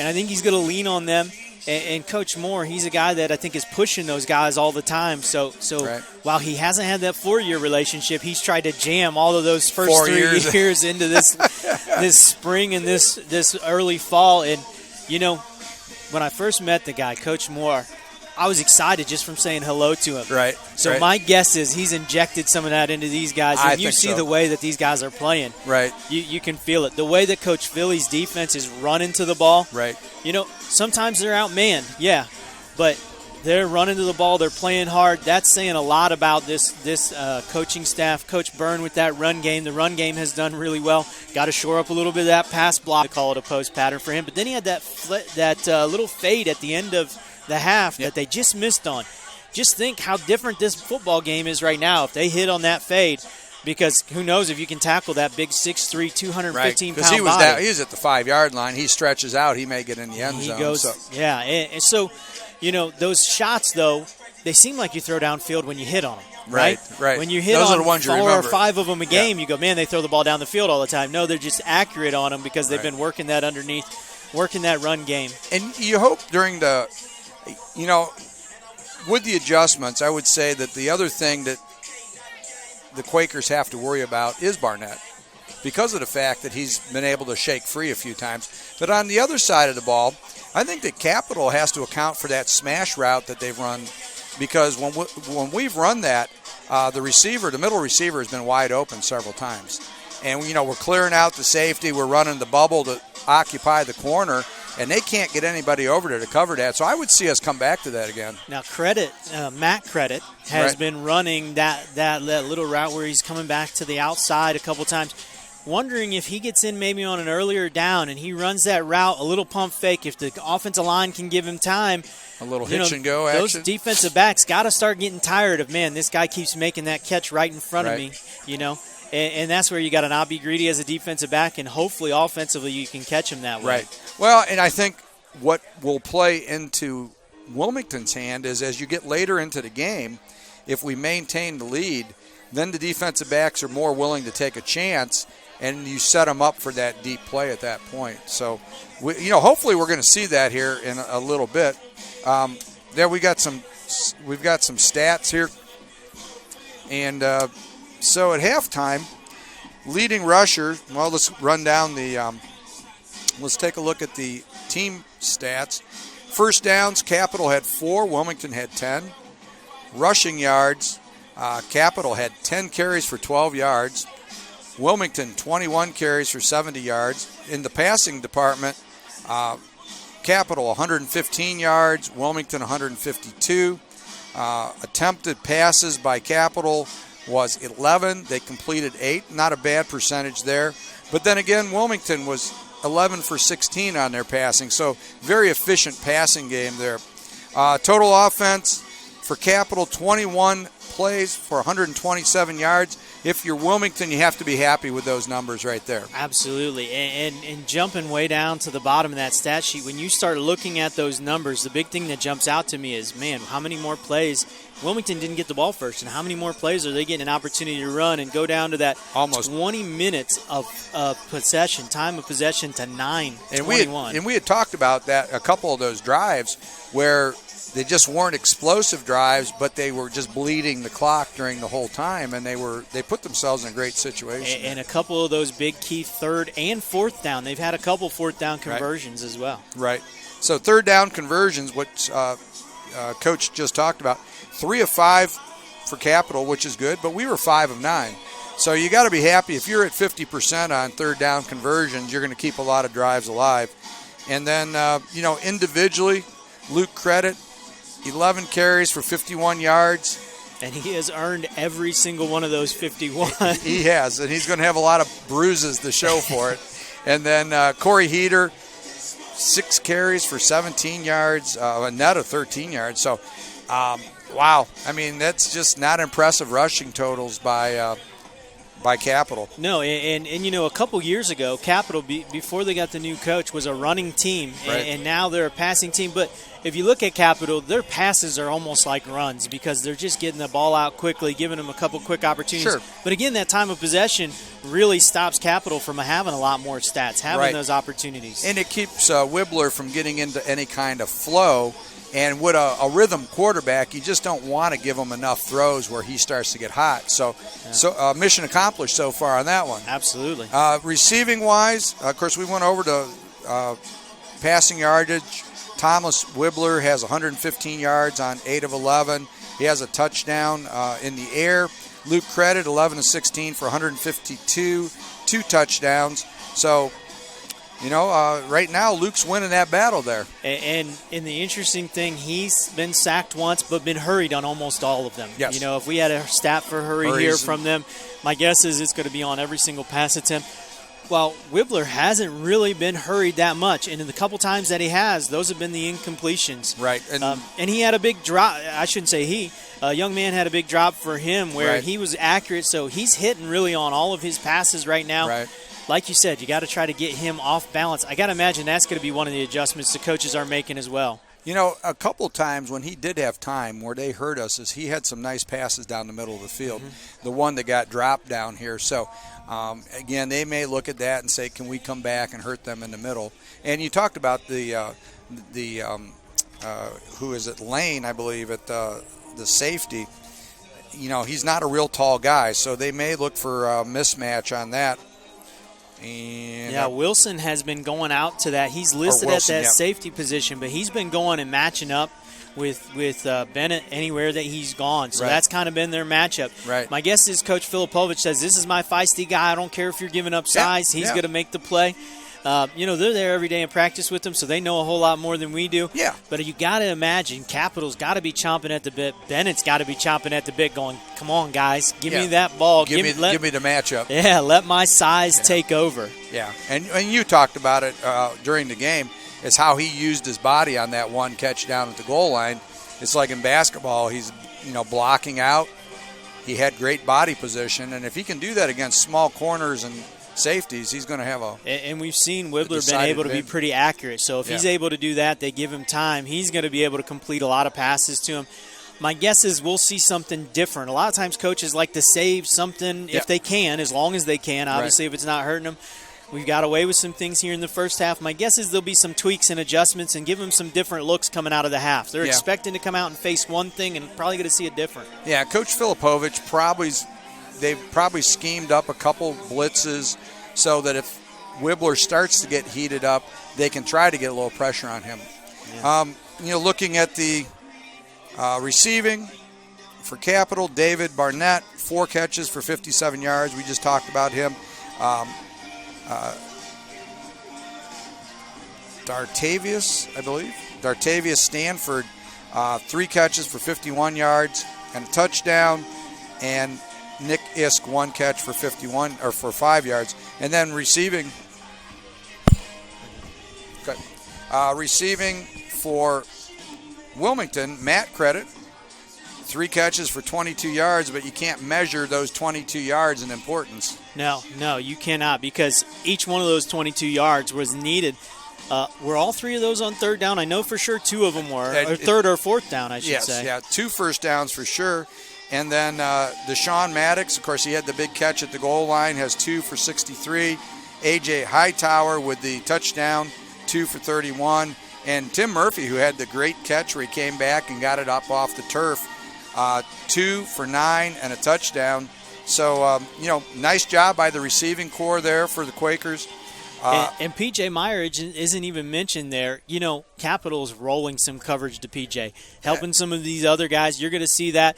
and I think he's going to lean on them. And Coach Moore, he's a guy that I think is pushing those guys all the time. So while he hasn't had that 4-year relationship, he's tried to jam all of those first 3 years into this spring and this early fall. And, when I first met the guy, Coach Moore, I was excited just from saying hello to him. Right. So my guess is he's injected some of that into these guys. And you see the way that these guys are playing. Right. You can feel it. The way that Coach Philly's defense is running to the ball. Right. Sometimes they're outmanned, but they're running to the ball. They're playing hard. That's saying a lot about this coaching staff. Coach Byrne with that run game. The run game has done really well. Got to shore up a little bit of that pass block. I call it a post pattern for him. But then he had that little fade at the end of the half that they just missed on. Just think how different this football game is right now if they hit on that fade. Because who knows if you can tackle that big 6'3", 215-pound body. Because he was at the 5-yard line. He stretches out. He may get in the end zone. He goes, and so, those shots, though, they seem like you throw downfield when you hit on them. Right. When you hit those on are the ones 4 or 5 of them a game, you go, man, they throw the ball down the field all the time. No, they're just accurate on them because they've been working that underneath, working that run game. And you hope during the, with the adjustments, I would say that the other thing that the Quakers have to worry about is Barnett because of the fact that he's been able to shake free a few times. But on the other side of the ball, I think that Capital has to account for that smash route that they've run because when we've run that, the middle receiver has been wide open several times. And, we're clearing out the safety. We're running the bubble to occupy the corner, and they can't get anybody over there to cover that. So I would see us come back to that again. Now, Matt Credit has been running that little route where he's coming back to the outside a couple times. Wondering if he gets in maybe on an earlier down and he runs that route, a little pump fake, if the offensive line can give him time, A little hitch and go action. Those defensive backs got to start getting tired of, man, this guy keeps making that catch right in front of me, And that's where you got to not be greedy as a defensive back, and hopefully offensively you can catch him that way. Right. Well, and I think what will play into Wilmington's hand is as you get later into the game, if we maintain the lead, then the defensive backs are more willing to take a chance, and you set them up for that deep play at that point. So, hopefully we're going to see that here in a little bit. There we've got some stats here, and so at halftime, leading rusher. Well, let's run down the. Let's take a look at the team stats. First downs, Capital had 4, Wilmington had 10. Rushing yards, Capital had 10 carries for 12 yards. Wilmington, 21 carries for 70 yards. In the passing department, Capital, 115 yards. Wilmington, 152. Attempted passes by Capital was 11. They completed 8. Not a bad percentage there. But then again, Wilmington was 11 for 16 on their passing. So very efficient passing game there. Total offense for Capital, 21 plays for 127 yards. If you're Wilmington, you have to be happy with those numbers right there. Absolutely. And jumping way down to the bottom of that stat sheet, when you start looking at those numbers, the big thing that jumps out to me is, man, how many more plays? Wilmington didn't get the ball first, and how many more plays are they getting an opportunity to run and go down to that almost 20 minutes of possession, time of possession to 9:21. And we had talked about that, a couple of those drives where they just weren't explosive drives, but they were just bleeding the clock during the whole time, and they put themselves in a great situation. And a couple of those big key third and fourth down. They've had a couple fourth down conversions as well. Right. So third down conversions, what Coach just talked about, 3 of 5 for Capital, which is good, but we were 5 of 9. So you got to be happy. If you're at 50% on third down conversions, you're going to keep a lot of drives alive. And then, individually, Luke Credit, 11 carries for 51 yards. And he has earned every single one of those 51. He has, and he's going to have a lot of bruises to show for it. And then Corey Heater, 6 carries for 17 yards, a net of 13 yards. So, wow. I mean, that's just not impressive rushing totals by Capital. No, and a couple years ago, Capital, before they got the new coach, was a running team, right. and now they're a passing team. But if you look at Capital, their passes are almost like runs because they're just getting the ball out quickly, giving them a couple quick opportunities. Sure. But again, that time of possession really stops Capital from having a lot more stats, having those opportunities. And it keeps Wibbler from getting into any kind of flow. And with a rhythm quarterback, you just don't want to give him enough throws where he starts to get hot. So mission accomplished so far on that one. Absolutely. Receiving-wise, of course, we went over to passing yardage. Thomas Wibbler has 115 yards on 8 of 11. He has a touchdown in the air. Luke Credit, 11 of 16 for 152, 2 touchdowns. So, right now Luke's winning that battle there. And the interesting thing, he's been sacked once but been hurried on almost all of them. Yes. If we had a stat for hurry here from them, my guess is it's going to be on every single pass attempt. Well, Wibbler hasn't really been hurried that much, and in the couple times that he has, those have been the incompletions. Right. And he had a big drop. I shouldn't say he. A young man had a big drop for him where he was accurate, so he's hitting really on all of his passes right now. Right. Like you said, you got to try to get him off balance. I got to imagine that's going to be one of the adjustments the coaches are making as well. A couple times when he did have time where they hurt us is he had some nice passes down the middle of the field. Mm-hmm. The one that got dropped down here. So, again, they may look at that and say, can we come back and hurt them in the middle? And you talked about the who is it, Lane, I believe, at the safety. He's not a real tall guy, so they may look for a mismatch on that. And Wilson has been going out to that. He's listed at that safety position, but he's been going and matching up with Bennett anywhere that he's gone. So that's kind of been their matchup. Right. My guess is Coach Filipovich says, this is my feisty guy. I don't care if you're giving up size. He's going to make the play. They're there every day in practice with him, so they know a whole lot more than we do. Yeah. But you got to imagine Capital's got to be chomping at the bit. Bennett's got to be chomping at the bit going, come on, guys, give me that ball. Give me the matchup. Yeah, let my size take over. Yeah, and you talked about it during the game. is how he used his body on that one catch down at the goal line. It's like in basketball, he's blocking out. He had great body position, and if he can do that against small corners and safeties, he's going to have a. And we've seen Wibbler been able to be pretty accurate. So if he's able to do that, they give him time. He's going to be able to complete a lot of passes to him. My guess is we'll see something different. A lot of times coaches like to save something if they can, as long as they can. Obviously, if it's not hurting them. We've got away with some things here in the first half. My guess is there'll be some tweaks and adjustments and give them some different looks coming out of the half. They're expecting to come out and face one thing and probably going to see it different. Yeah, Coach Filipovich they've probably schemed up a couple blitzes so that if Wibbler starts to get heated up, they can try to get a little pressure on him. Yeah. Looking at the receiving for Capital, David Barnett, 4 catches for 57 yards. We just talked about him. Dartavius, I believe. Dartavius Stanford, 3 catches for 51 yards and a touchdown. And Nick Isk, 1 catch for 5 yards. And then receiving for Wilmington, Matt Credit, 3 catches for 22 yards, but you can't measure those 22 yards in importance. No, you cannot, because each one of those 22 yards was needed. Were all 3 of those on third down? I know for sure 2 of them were, or third or fourth down, I should say. Yeah, 2 first downs for sure. And then Deshaun Maddox, of course, he had the big catch at the goal line, has 2 for 63. A.J. Hightower with the touchdown, 2 for 31. And Tim Murphy, who had the great catch where he came back and got it up off the turf, 2 for 9 and a touchdown. So, nice job by the receiving corps there for the Quakers. And P.J. Meyer isn't even mentioned there. Capital's rolling some coverage to P.J., helping some of these other guys. You're going to see that.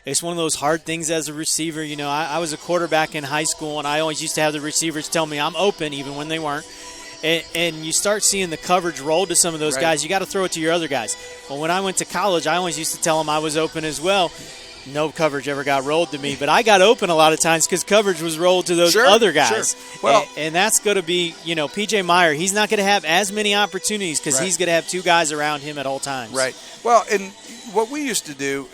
It's one of those hard things as a receiver. I was a quarterback in high school, and I always used to have the receivers tell me I'm open even when they weren't. And you start seeing the coverage roll to some of those guys. You got to throw it to your other guys. Well, when I went to college, I always used to tell them I was open as well. No coverage ever got rolled to me, but I got open a lot of times because coverage was rolled to those other guys. Sure. Well, and that's going to be, P.J. Meyer, he's not going to have as many opportunities because he's going to have 2 guys around him at all times. Right. Well, and what we used to do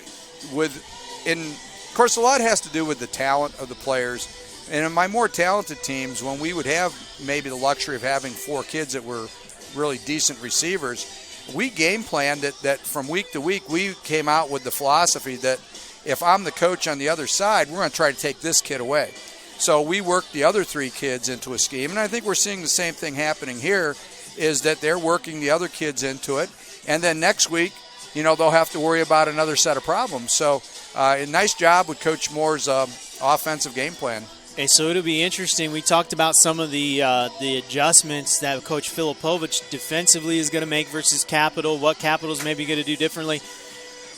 of course, a lot has to do with the talent of the players. And in my more talented teams, when we would have maybe the luxury of having 4 kids that were really decent receivers, we game planned it that from week to week we came out with the philosophy that if I'm the coach on the other side, we're going to try to take this kid away. So we worked the other 3 kids into a scheme, and I think we're seeing the same thing happening here, is that they're working the other kids into it, and then next week, they'll have to worry about another set of problems. So a nice job with Coach Moore's offensive game plan. Okay, so it'll be interesting. We talked about some of the adjustments that Coach Filipovich defensively is going to make versus Capital, what Capital's maybe going to do differently.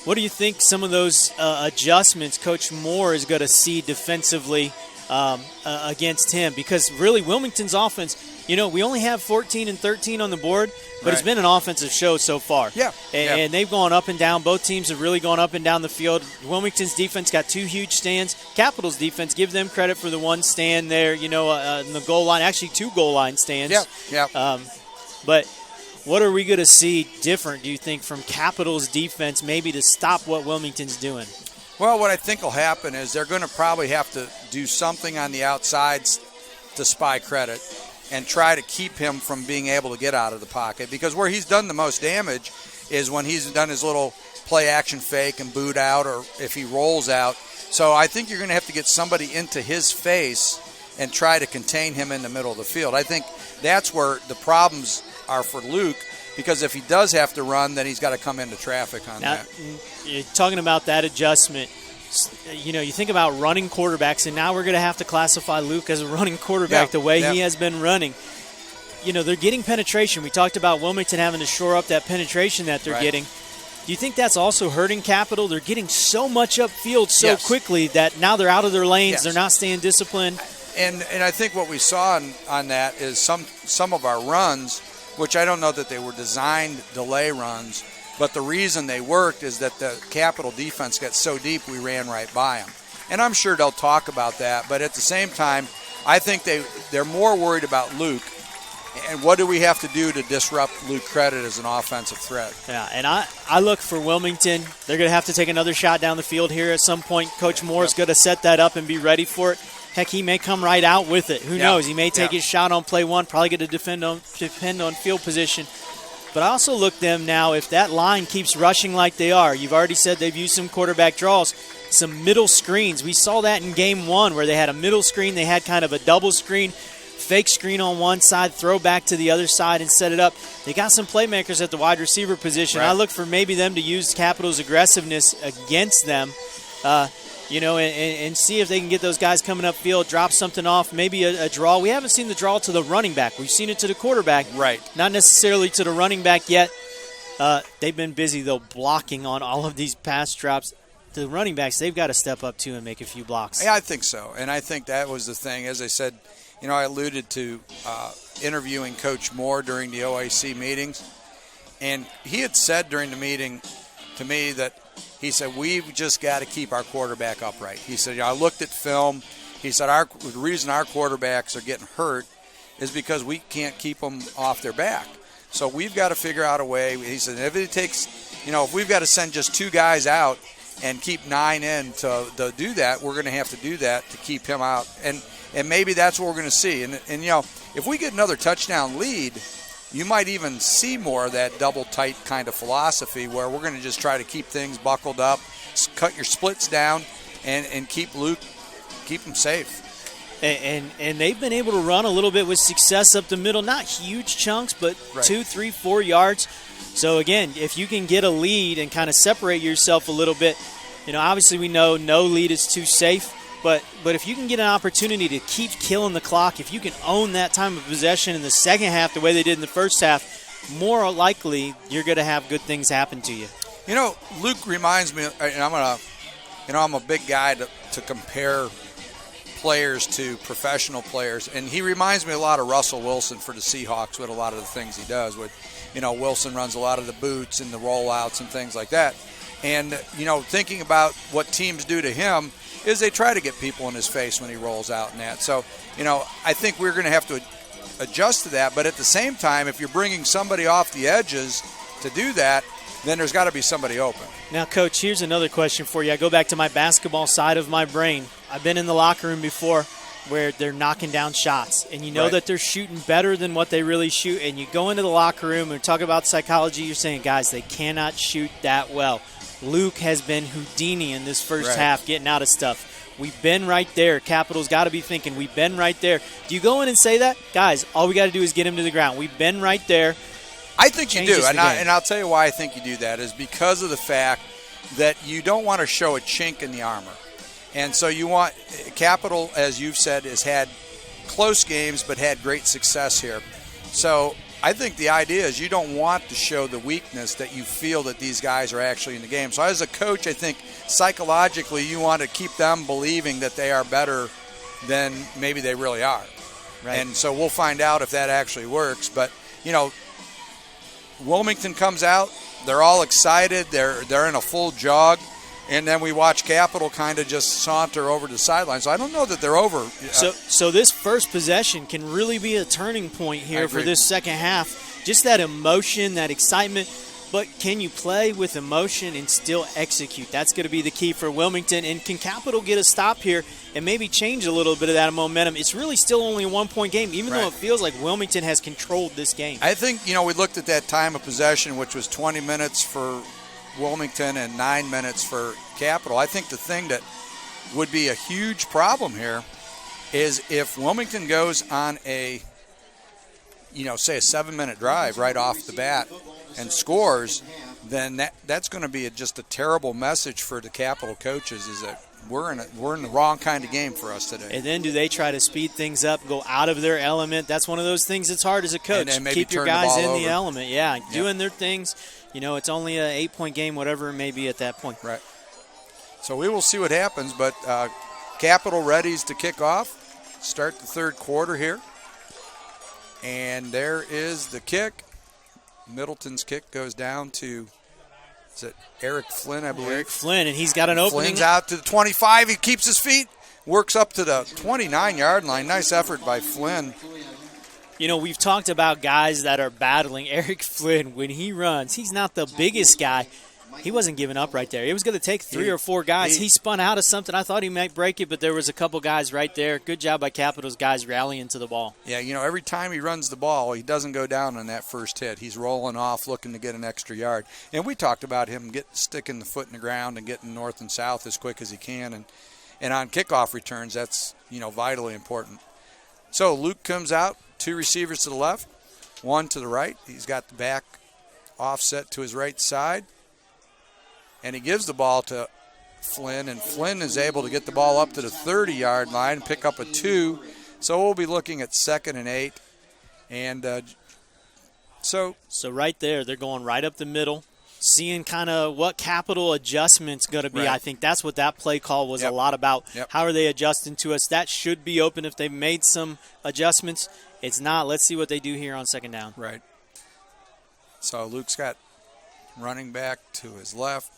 What do you think some of those adjustments Coach Moore is going to see defensively against him? Because really Wilmington's offense, we only have 14 and 13 on the board, but it's been an offensive show so far. Yeah. And they've gone up and down. Both teams have really gone up and down the field. Wilmington's defense got 2 huge stands. Capital's defense, give them credit for the 1 stand there, in the goal line. Actually, 2 goal line stands. Yeah. But what are we going to see different, do you think, from Capital's defense maybe to stop what Wilmington's doing? Well, what I think will happen is they're going to probably have to do something on the outsides to spy credit and try to keep him from being able to get out of the pocket, because where he's done the most damage is when he's done his little play action fake and boot out, or if he rolls out. So I think you're going to have to get somebody into his face and try to contain him in the middle of the field. I think that's where the problems are for Luke, because if he does have to run, then he's got to come into traffic on that. You're talking about that adjustment. You think about running quarterbacks, and now we're going to have to classify Luke as a running quarterback the way he has been running. They're getting penetration. We talked about Wilmington having to shore up that penetration that they're getting. Do you think that's also hurting Capital? They're getting so much upfield so quickly that now they're out of their lanes. They're not staying disciplined. And I think what we saw on that is some of our runs, which I don't know that they were designed delay runs, but the reason they worked is that the Capital defense got so deep we ran right by them. And I'm sure they'll talk about that, but at the same time, I think they're more worried about Luke And what do we have to do to disrupt Luke Credit as an offensive threat? Yeah, and I look for Wilmington. They're going to have to take another shot down the field here at some point. Coach Moore is going to set that up and be ready for it. Heck, he may come right out with it. Who knows? He may take his shot on play one, probably get to depend on field position. But I also look them now, if that line keeps rushing like they are, you've already said they've used some quarterback draws, some middle screens. We saw that in game one where they had a middle screen. They had kind of a double screen, fake screen on one side, throw back to the other side and set it up. They got some playmakers at the wide receiver position. Right. I look for maybe them to use Capital's aggressiveness against them, and see if they can get those guys coming up field, drop something off, maybe a draw. We haven't seen the draw to the running back. We've seen it to the quarterback. Right. Not necessarily to the running back yet. They've been busy, though, blocking on all of these pass drops. The running backs, they've got to step up, too, and make a few blocks. Yeah, I think so. And I think that was the thing. As I said, I alluded to interviewing Coach Moore during the OAC meetings. And he had said during the meeting to me that he said, we've just got to keep our quarterback upright. He said, I looked at film. He said, the reason our quarterbacks are getting hurt is because we can't keep them off their back. So we've got to figure out a way. He said, if it takes, if we've got to send just 2 guys out and keep 9 in to do that, we're going to have to do that to keep him out. And maybe that's what we're going to see. And if we get another touchdown lead, you might even see more of that double tight kind of philosophy where we're going to just try to keep things buckled up, cut your splits down, and keep him safe. And they've been able to run a little bit with success up the middle. Not huge chunks, but right. 2, 3, 4 yards. So, again, if you can get a lead and kind of separate yourself a little bit, obviously we know no lead is too safe. But if you can get an opportunity to keep killing the clock, if you can own that time of possession in the second half the way they did in the first half, more likely you're going to have good things happen to you. Luke reminds me, and I'm a big guy to compare players to professional players, and he reminds me a lot of Russell Wilson for the Seahawks with a lot of the things he does. Wilson runs a lot of the boots and the rollouts and things like that. And, thinking about what teams do to him is they try to get people in his face when he rolls out and that. So, I think we're going to have to adjust to that. But at the same time, if you're bringing somebody off the edges to do that, then there's got to be somebody open. Now, Coach, here's another question for you. I go back to my basketball side of my brain. I've been in the locker room before where they're knocking down shots, and you know that they're shooting better than what they really shoot, and you go into the locker room and talk about psychology, you're saying, guys, they cannot shoot that well. Luke has been Houdini in this first half, getting out of stuff. We've been right there. Capital's got to be thinking, we've been right there. Do you go in and say that? Guys, all we got to do is get him to the ground. We've been right there. I think you do, and I'll tell you why I think you do that is because of the fact that you don't want to show a chink in the armor. And so you want – Capital, as you've said, has had close games but had great success here. So I think the idea is you don't want to show the weakness that you feel that these guys are actually in the game. So as a coach, I think psychologically you want to keep them believing that they are better than maybe they really are. Right. And so we'll find out if that actually works. But, Wilmington comes out. They're all excited. They're in a full jog. And then we watch Capital kind of just saunter over the sideline. So I don't know that they're over. So this first possession can really be a turning point here for this second half. Just that emotion, that excitement. But can you play with emotion and still execute? That's going to be the key for Wilmington. And can Capital get a stop here and maybe change a little bit of that momentum? It's really still only a 1-point game, even though it feels like Wilmington has controlled this game. I think, we looked at that time of possession, which was 20 minutes for Wilmington and 9 minutes for Capital. I think the thing that would be a huge problem here is if Wilmington goes on say a 7-minute drive right off the bat and scores, then that's going to be just a terrible message for the Capital coaches is that we're in the wrong kind of game for us today. And then do they try to speed things up, go out of their element? That's one of those things that's hard as a coach. And maybe keep your guys in over. the element. Yeah, doing their things. It's only an 8-point game, whatever it may be at that point. Right. So we will see what happens, but Capital readies to kick off, start the third quarter here. And there is the kick. Middleton's kick goes down to, is it Eric Flynn, I believe? Eric Flynn, and he's got an opening. Flynn's out to the 25. He keeps his feet, works up to the 29-yard line. Nice effort by Flynn. You know, we've talked about guys that are battling. Eric Flynn, when he runs, he's not the biggest guy. He wasn't giving up right there. It was going to take 3 or 4 guys. He spun out of something. I thought he might break it, but there was a couple guys right there. Good job by Capitals guys rallying to the ball. Yeah, you know, every time he runs the ball, he doesn't go down on that first hit. He's rolling off, looking to get an extra yard. And we talked about him sticking the foot in the ground and getting north and south as quick as he can. And on kickoff returns, that's, you know, vitally important. So Luke comes out, 2 receivers to the left, 1 to the right. He's got the back offset to his right side. And he gives the ball to Flynn, and Flynn is able to get the ball up to the 30-yard line, pick up a 2. So we'll be looking at 2nd and 8. And so right there, they're going right up the middle, seeing kind of what Capital adjustment's going to be. Right. I think that's what that play call was a lot about. Yep. How are they adjusting to us? That should be open if they've made some adjustments. It's not. Let's see what they do here on 2nd down. Right. So Luke's got running back to his left.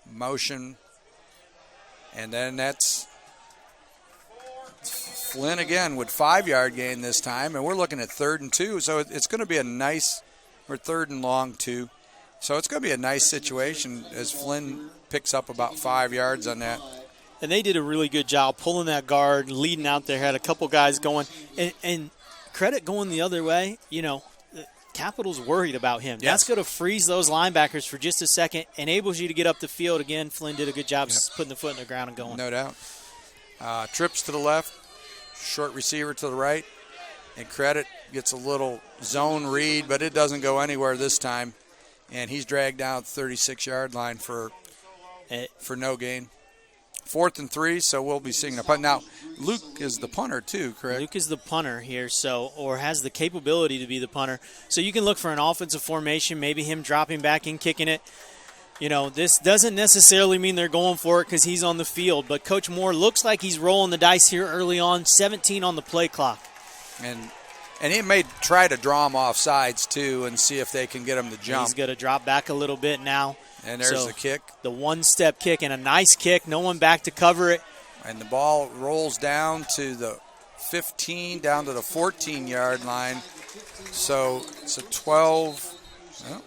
Motion. And then that's Flynn again with 5-yard gain this time. And we're looking at 3rd and 2. So it's going to be a nice, we're 3rd and long 2. So it's going to be a nice situation as Flynn picks up about 5 yards on that. And they did a really good job pulling that guard, leading out there, had a couple guys going. And credit going the other way, you know, Capital's worried about him. Yes. That's going to freeze those linebackers for just a second, enables you to get up the field. Again, Flynn did a good job putting the foot in the ground and going. No doubt. Trips to the left, short receiver to the right, and Credit gets a little zone read, but it doesn't go anywhere this time. And he's dragged down the 36-yard line for no gain. 4th and 3, so we'll be seeing a punt. Now, Luke is the punter too, correct? Luke is the punter here, or has the capability to be the punter. So you can look for an offensive formation, maybe him dropping back and kicking it. You know, this doesn't necessarily mean they're going for it because he's on the field, but Coach Moore looks like he's rolling the dice here early on, 17 on the play clock. And he may try to draw him off sides too and see if they can get him to jump. He's going to drop back a little bit now. And there's the kick. The one-step kick and a nice kick. No one back to cover it. And the ball rolls down to the 15, down to the 14-yard line. So it's a 12. Well.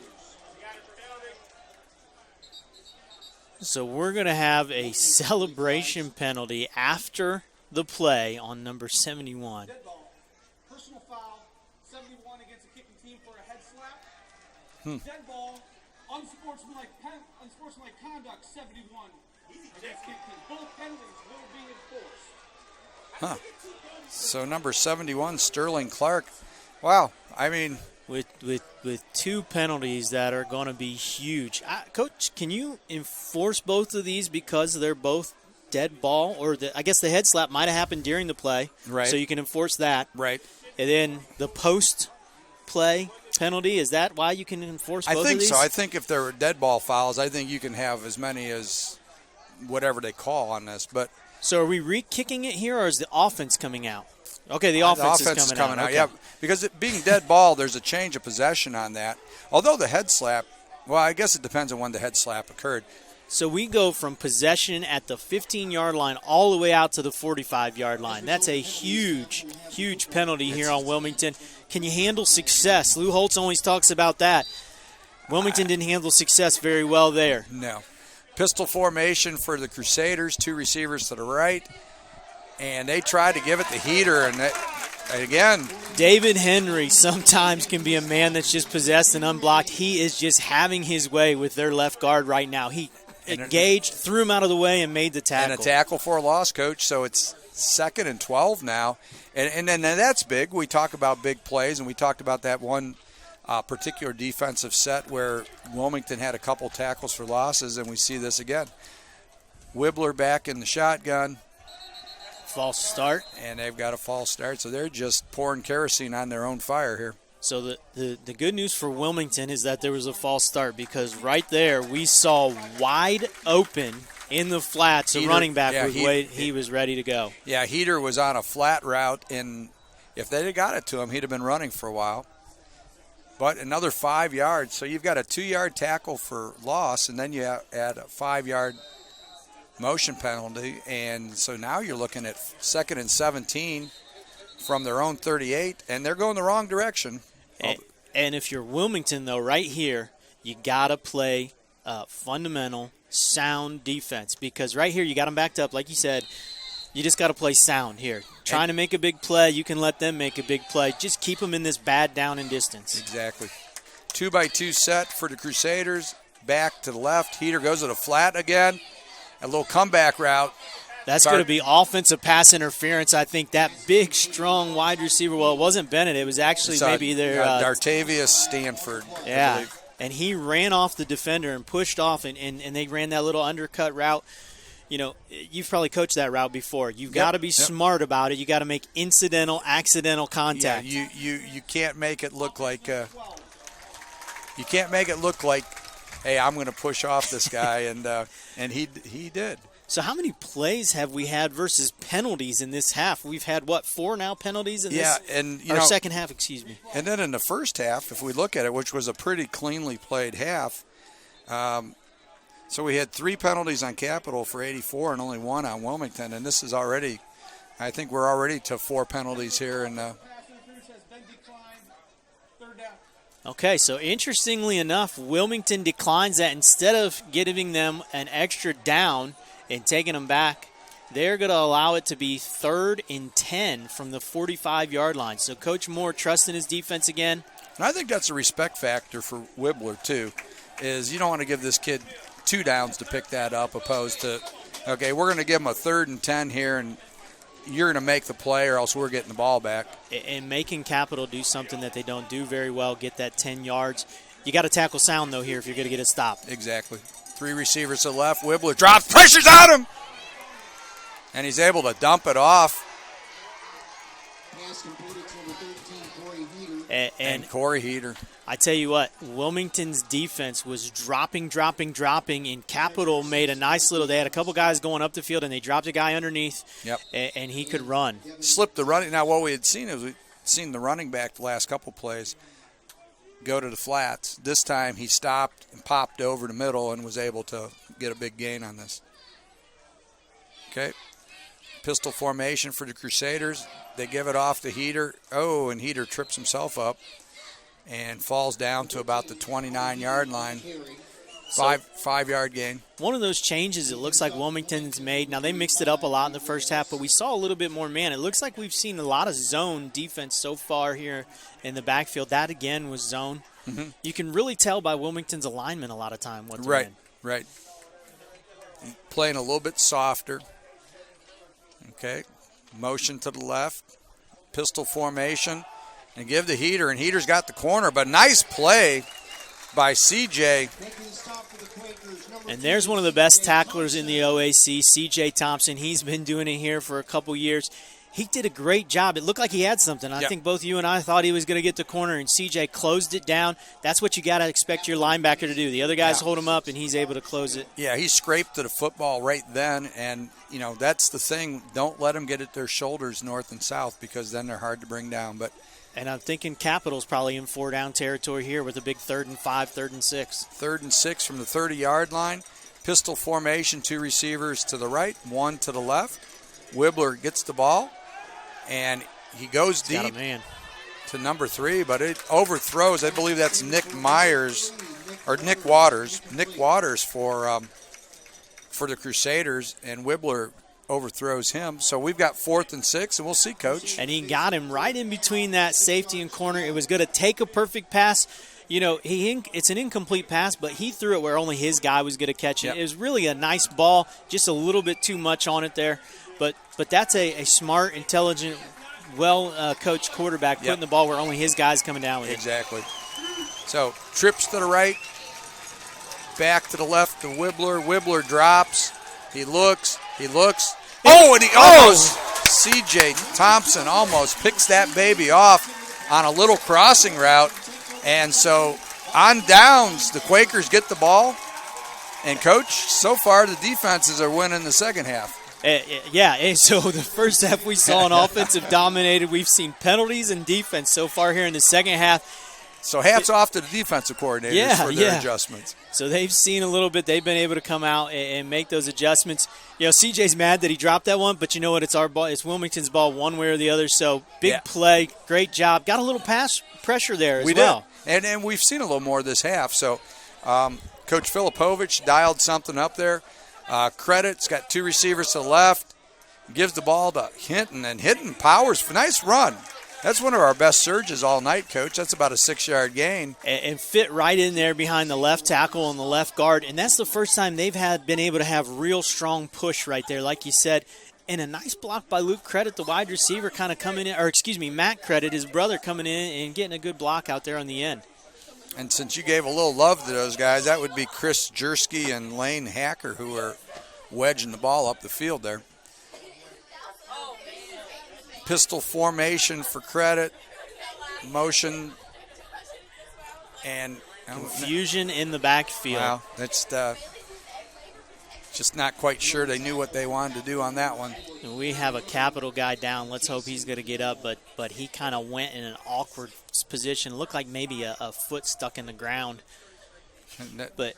So we're going to have a celebration penalty after the play on number 71. Dead ball. Personal foul, 71 against a kicking team for a head slap. Dead ball, unsportsmanlike conduct, 71 against kicking team. Both penalties will be enforced. So number 71, Sterling Clark. Wow, I mean, with 2 penalties that are going to be huge. Coach, can you enforce both of these because they're both dead ball? Or I guess the head slap might have happened during the play. Right. So you can enforce that. Right. And then the post-play penalty, is that why you can enforce both of these? I think so. I think if there were dead ball fouls, I think you can have as many as whatever they call on this. But so are we re-kicking it here, or is the offense coming out? Okay, the offense is coming out. Okay. Yeah, because it being dead ball, there's a change of possession on that. Although the head slap, well, I guess it depends on when the head slap occurred. So we go from possession at the 15-yard line all the way out to the 45-yard line. That's a huge, huge penalty here on Wilmington. Can you handle success? Lou Holtz always talks about that. Wilmington didn't handle success very well there. No. Pistol formation for the Crusaders, 2 receivers to the right. And they try to give it the heater, and again, David Henry sometimes can be a man that's just possessed and unblocked. He is just having his way with their left guard right now. He engaged, threw him out of the way, and made the tackle. And a tackle for a loss, Coach. So it's 2nd and 12 now. And then that's big. We talk about big plays, and we talked about that one particular defensive set where Wilmington had a couple tackles for losses, and we see this again. Wibbler back in the shotgun. False start. And they've got a false start, so they're just pouring kerosene on their own fire here. So the good news for Wilmington is that there was a false start, because right there we saw wide open in the flats a running back he was ready to go. Yeah, Heater was on a flat route, and if they'd have got it to him, he'd have been running for a while. But another 5 yards, so you've got a 2-yard tackle for loss, and then you add a 5-yard motion penalty, and so now you're looking at 2nd and 17 from their own 38, and they're going the wrong direction. And if you're Wilmington, though, right here, you got to play fundamental, sound defense, because right here you got them backed up, like you said. You just got to play sound here. Trying to make a big play, you can let them make a big play. Just keep them in this bad down and distance. Exactly. 2-by-2 set for the Crusaders. Back to the left. Heater goes to the flat again. A little comeback route. That's going to be offensive pass interference. I think that big, strong wide receiver, well, it wasn't Bennett. It was actually maybe their Dartavius Stanford. Yeah, and he ran off the defender and pushed off, and they ran that little undercut route. You know, you've probably coached that route before. You've got to be smart about it. You got to make incidental, accidental contact. Yeah, you can't make it look like hey, I'm going to push off this guy, and he did. So how many plays have we had versus penalties in this half? We've had, 4 now penalties in this? Yeah, and second half, excuse me. And then in the first half, if we look at it, which was a pretty cleanly played half, so we had 3 penalties on Capital for 84 and only 1 on Wilmington, and this is already, I think we're already to 4 penalties here. And Okay, so interestingly enough, Wilmington declines that. Instead of giving them an extra down and taking them back, they're going to allow it to be 3rd and 10 from the 45-yard line. So Coach Moore trusting his defense again. And I think that's a respect factor for Wibbler, too, is you don't want to give this kid 2 downs to pick that up, opposed to, okay, we're going to give him a 3rd and 10 here, and you're going to make the play or else we're getting the ball back. And making Capital do something that they don't do very well, get that 10 yards. You got to tackle sound, though, here if you're going to get a stop. Exactly. 3 receivers to the left. Wibbler drops, pressures on him, and he's able to dump it off. And Corey Heater. I tell you what, Wilmington's defense was dropping, and Capital made a nice little – they had a couple guys going up the field, and they dropped a guy underneath, and he could run. Slipped the running. Now, what we had seen is we'd seen the running back the last couple plays go to the flats. This time he stopped and popped over the middle and was able to get a big gain on this. Okay. Pistol formation for the Crusaders. They give it off to Heater. Oh, and Heater trips himself up and falls down to about the 29-yard line. 5-yard gain. One of those changes it looks like Wilmington's made. Now, they mixed it up a lot in the first half, but we saw a little bit more man. It looks like we've seen a lot of zone defense so far here in the backfield. That, again, was zone. Mm-hmm. You can really tell by Wilmington's alignment a lot of time what they're in. Right. Playing a little bit softer. Okay. Motion to the left. Pistol formation. And give the Heater, and Heater's got the corner, but nice play by CJ. And there's one of the best tacklers in the OAC, CJ Thompson. He's been doing it here for a couple years. He did a great job. It looked like he had something. I think both you and I thought he was going to get the corner, and CJ closed it down. That's what you got to expect your linebacker to do. The other guys hold him up, and he's able to close it. Yeah, he scraped to the football right then, and, that's the thing. Don't let them get at their shoulders north and south, because then they're hard to bring down. But and I'm thinking Capital's probably in 4-down territory here with a big 3rd and 5, 3rd and 6. 3rd and 6 from the 30-yard line. Pistol formation, 2 receivers to the right, 1 to the left. Wibbler gets the ball, and he goes deep to number 3, but it overthrows. I believe that's Nick Waters for the Crusaders, and Wibbler overthrows him. So we've got 4th and 6, and we'll see, Coach. And he got him right in between that safety and corner. It was going to take a perfect pass. It's an incomplete pass, but he threw it where only his guy was going to catch it. It was really a nice ball, just a little bit too much on it there. But that's a smart, intelligent, well-coached quarterback putting the ball where only his guy's coming down with it. Exactly. So trips to the right, back to the left to Wibbler. Wibbler drops. He looks. Oh, and he almost, C.J. Thompson almost picks that baby off on a little crossing route. And so on downs, the Quakers get the ball. And, Coach, so far the defenses are winning the second half. So the first half we saw an offensive dominated. We've seen penalties and defense so far here in the second half. So hats off to the defensive coordinators for their adjustments. So they've seen a little bit. They've been able to come out and make those adjustments. CJ's mad that he dropped that one, but you know what? It's our ball. It's Wilmington's ball one way or the other. So big play, great job. Got a little pass pressure there as well. And we've seen a little more this half. So Coach Filipovich dialed something up there. Credit's got 2 receivers to the left. Gives the ball to Hinton, and Hinton powers. Nice run. That's one of our best surges all night, Coach. That's about a 6-yard gain. And fit right in there behind the left tackle and the left guard. And that's the first time they've been able to have real strong push right there, like you said. And a nice block by Luke Credit, the wide receiver, kind of coming in. Or, Matt Credit, his brother, coming in and getting a good block out there on the end. And since you gave a little love to those guys, that would be Chris Jersky and Lane Hacker who are wedging the ball up the field there. Pistol formation for Credit, motion, and confusion in the backfield. Wow, that's just not quite sure they knew what they wanted to do on that one. And we have a capital guy down. Let's hope he's going to get up, but he kind of went in an awkward position. Looked like maybe a foot stuck in the ground. But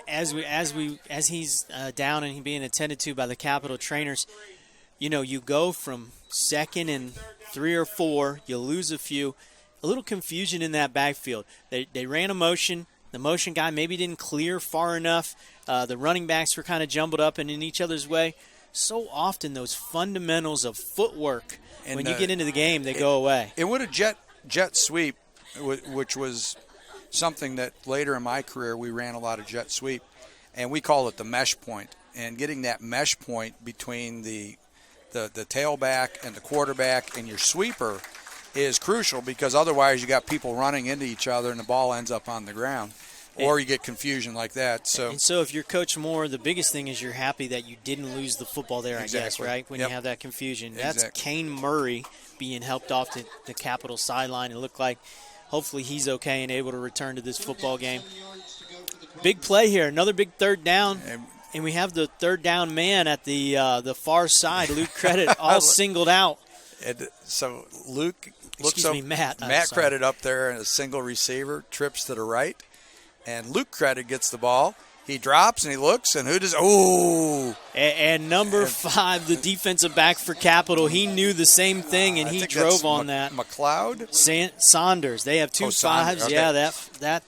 as he's down and being attended to by the Capital trainers, you go from 2nd and 3 or 4, you lose a few. A little confusion in that backfield. They ran a motion. The motion guy maybe didn't clear far enough. The running backs were kind of jumbled up and in each other's way. So often those fundamentals of footwork, when you get into the game, they go away. It would have jet sweep, which was something that later in my career we ran a lot of jet sweep, and we call it the mesh point. And getting that mesh point between the tailback and the quarterback and your sweeper is crucial, because otherwise you got people running into each other and the ball ends up on the ground, or you get confusion like that. So if you're Coach Moore, the biggest thing is you're happy that you didn't lose the football there, exactly. I guess, right? When you have that confusion. Exactly. That's Kane Murray being helped off the Capital sideline. It looked like hopefully he's okay and able to return to this football game. Big play here, another big third down. And we have the third down man at the far side, Luke Credit, all singled out. And so Luke looks Matt Credit up there and a single receiver, trips to the right, and Luke Credit gets the ball. He drops and he looks, and who does? Oh! And number 5, the defensive back for Capital, he knew the same thing, and he drove on that. McLeod? Saunders. They have 2 5s. Okay. Yeah, that.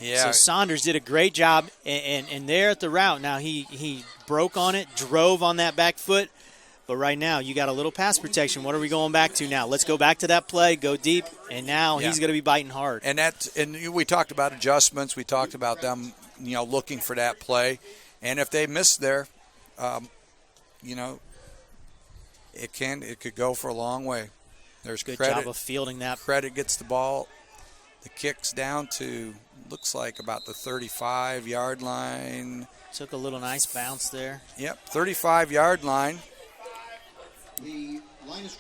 Yeah. So Saunders did a great job, and there at the route. Now he broke on it, drove on that back foot, but right now you got a little pass protection. What are we going back to now? Let's go back to that play, go deep, and now he's going to be biting hard. And we talked about adjustments. We talked about them, looking for that play, and if they miss there, it could go for a long way. There's good Credit. Job of fielding that. Credit gets the ball. The kick's down to, looks like about the 35-yard line. Took a little nice bounce there. Yep, 35-yard line.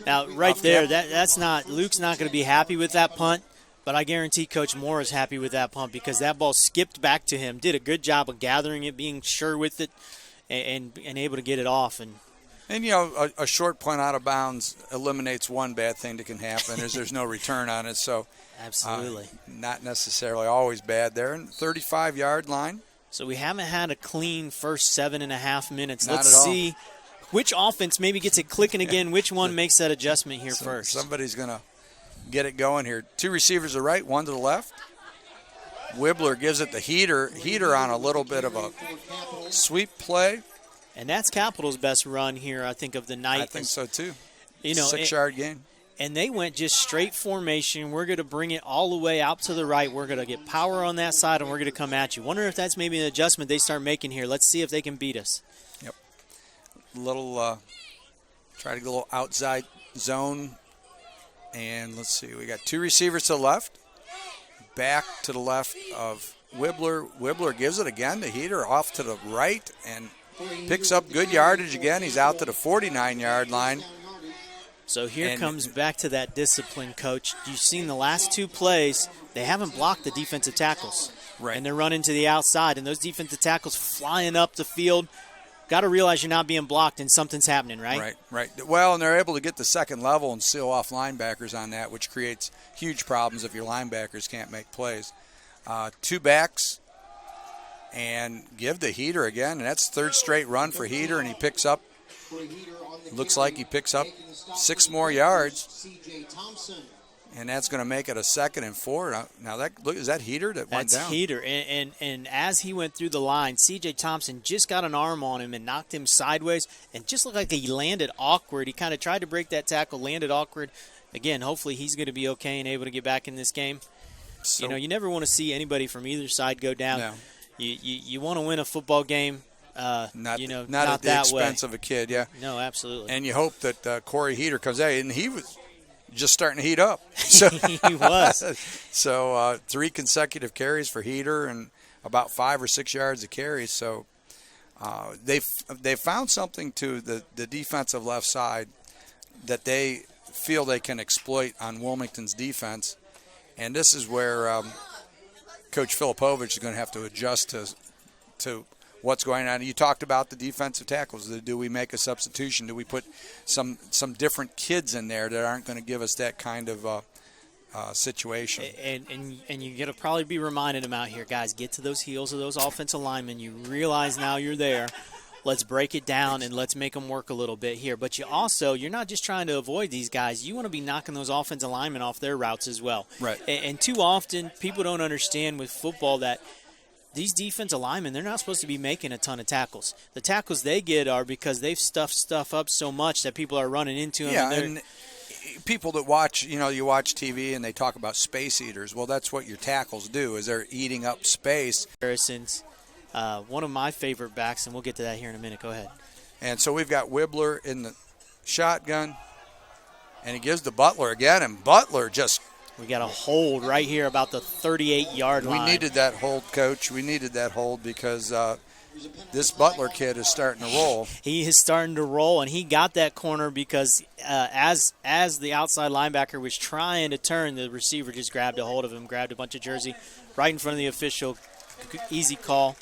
Now, right there, that's not – Luke's not going to be happy with that punt, but I guarantee Coach Moore is happy with that punt, because that ball skipped back to him, did a good job of gathering it, being sure with it, and able to get it off. And a short punt out of bounds eliminates one bad thing that can happen, is there's no return on it. So absolutely. Not necessarily always bad there. And 35-yard line. So we haven't had a clean first 7.5 minutes. Not Let's at all. see which offense maybe gets it clicking again, which one makes that adjustment here first. Somebody's going to get it going here. 2 receivers to the right, 1 to the left. Wibbler gives it the heater on a little bit of a sweep play. And that's Capital's best run here, I think, of the night. I think so, too. 6-yard gain. And they went just straight formation. We're going to bring it all the way out to the right. We're going to get power on that side, and we're going to come at you. Wonder if that's maybe an adjustment they start making here. Let's see if they can beat us. Yep. Try to go a little outside zone. And let's see. We got 2 receivers to the left. Back to the left of Wibbler. Wibbler gives it again. The heater off to the right and picks up good yardage again. He's out to the 49-yard line. So here comes back to that discipline, Coach. You've seen the last 2 plays. They haven't blocked the defensive tackles. Right. And they're running to the outside. And those defensive tackles flying up the field. got to realize you're not being blocked and something's happening, right? Right. Well, and they're able to get the second level and seal off linebackers on that, which creates huge problems if your linebackers can't make plays. 2 backs and give the Heater again, and that's third straight run for Heater, and he picks up, looks like he picks up 6 more yards. And that's going to make it a 2nd and 4. Now is that Heater that went down? That's Heater, and as he went through the line, C.J. Thompson just got an arm on him and knocked him sideways, and just looked like he landed awkward. He kind of tried to break that tackle, landed awkward. Again, hopefully he's going to be okay and able to get back in this game. So, you never want to see anybody from either side go down. No. You want to win a football game. Not at the that expense way. of a kid, yeah. No, absolutely. And you hope that Corey Heater comes out, and he was just starting to heat up. So, he was. So 3 consecutive carries for Heater and about 5 or 6 yards of carries. So they found something to the defensive left side that they feel they can exploit on Wilmington's defense. And this is where Coach Filipovich is going to have to adjust to what's going on. You talked about the defensive tackles. Do we make a substitution? Do we put some different kids in there that aren't going to give us that kind of situation? And you got to probably be reminding them out here, guys, get to those heels of those offensive linemen. You realize now you're there. Let's break it down and let's make them work a little bit here. But you're not just trying to avoid these guys. You want to be knocking those offensive linemen off their routes as well. Right. And too often people don't understand with football that these defensive linemen, they're not supposed to be making a ton of tackles. The tackles they get are because they've stuffed stuff up so much that people are running into them. Yeah, and people that watch, you watch TV and they talk about space eaters. Well, that's what your tackles do, is they're eating up space. Harrison's one of my favorite backs, and we'll get to that here in a minute. Go ahead. And so we've got Wibbler in the shotgun, and he gives to Butler again, and Butler just... We got a hold right here about the 38-yard line. We needed that hold, Coach. We needed that hold because this Butler kid is starting to roll. He is starting to roll, and he got that corner because as the outside linebacker was trying to turn, the receiver just grabbed a hold of him, grabbed a bunch of jersey right in front of the official. Easy call.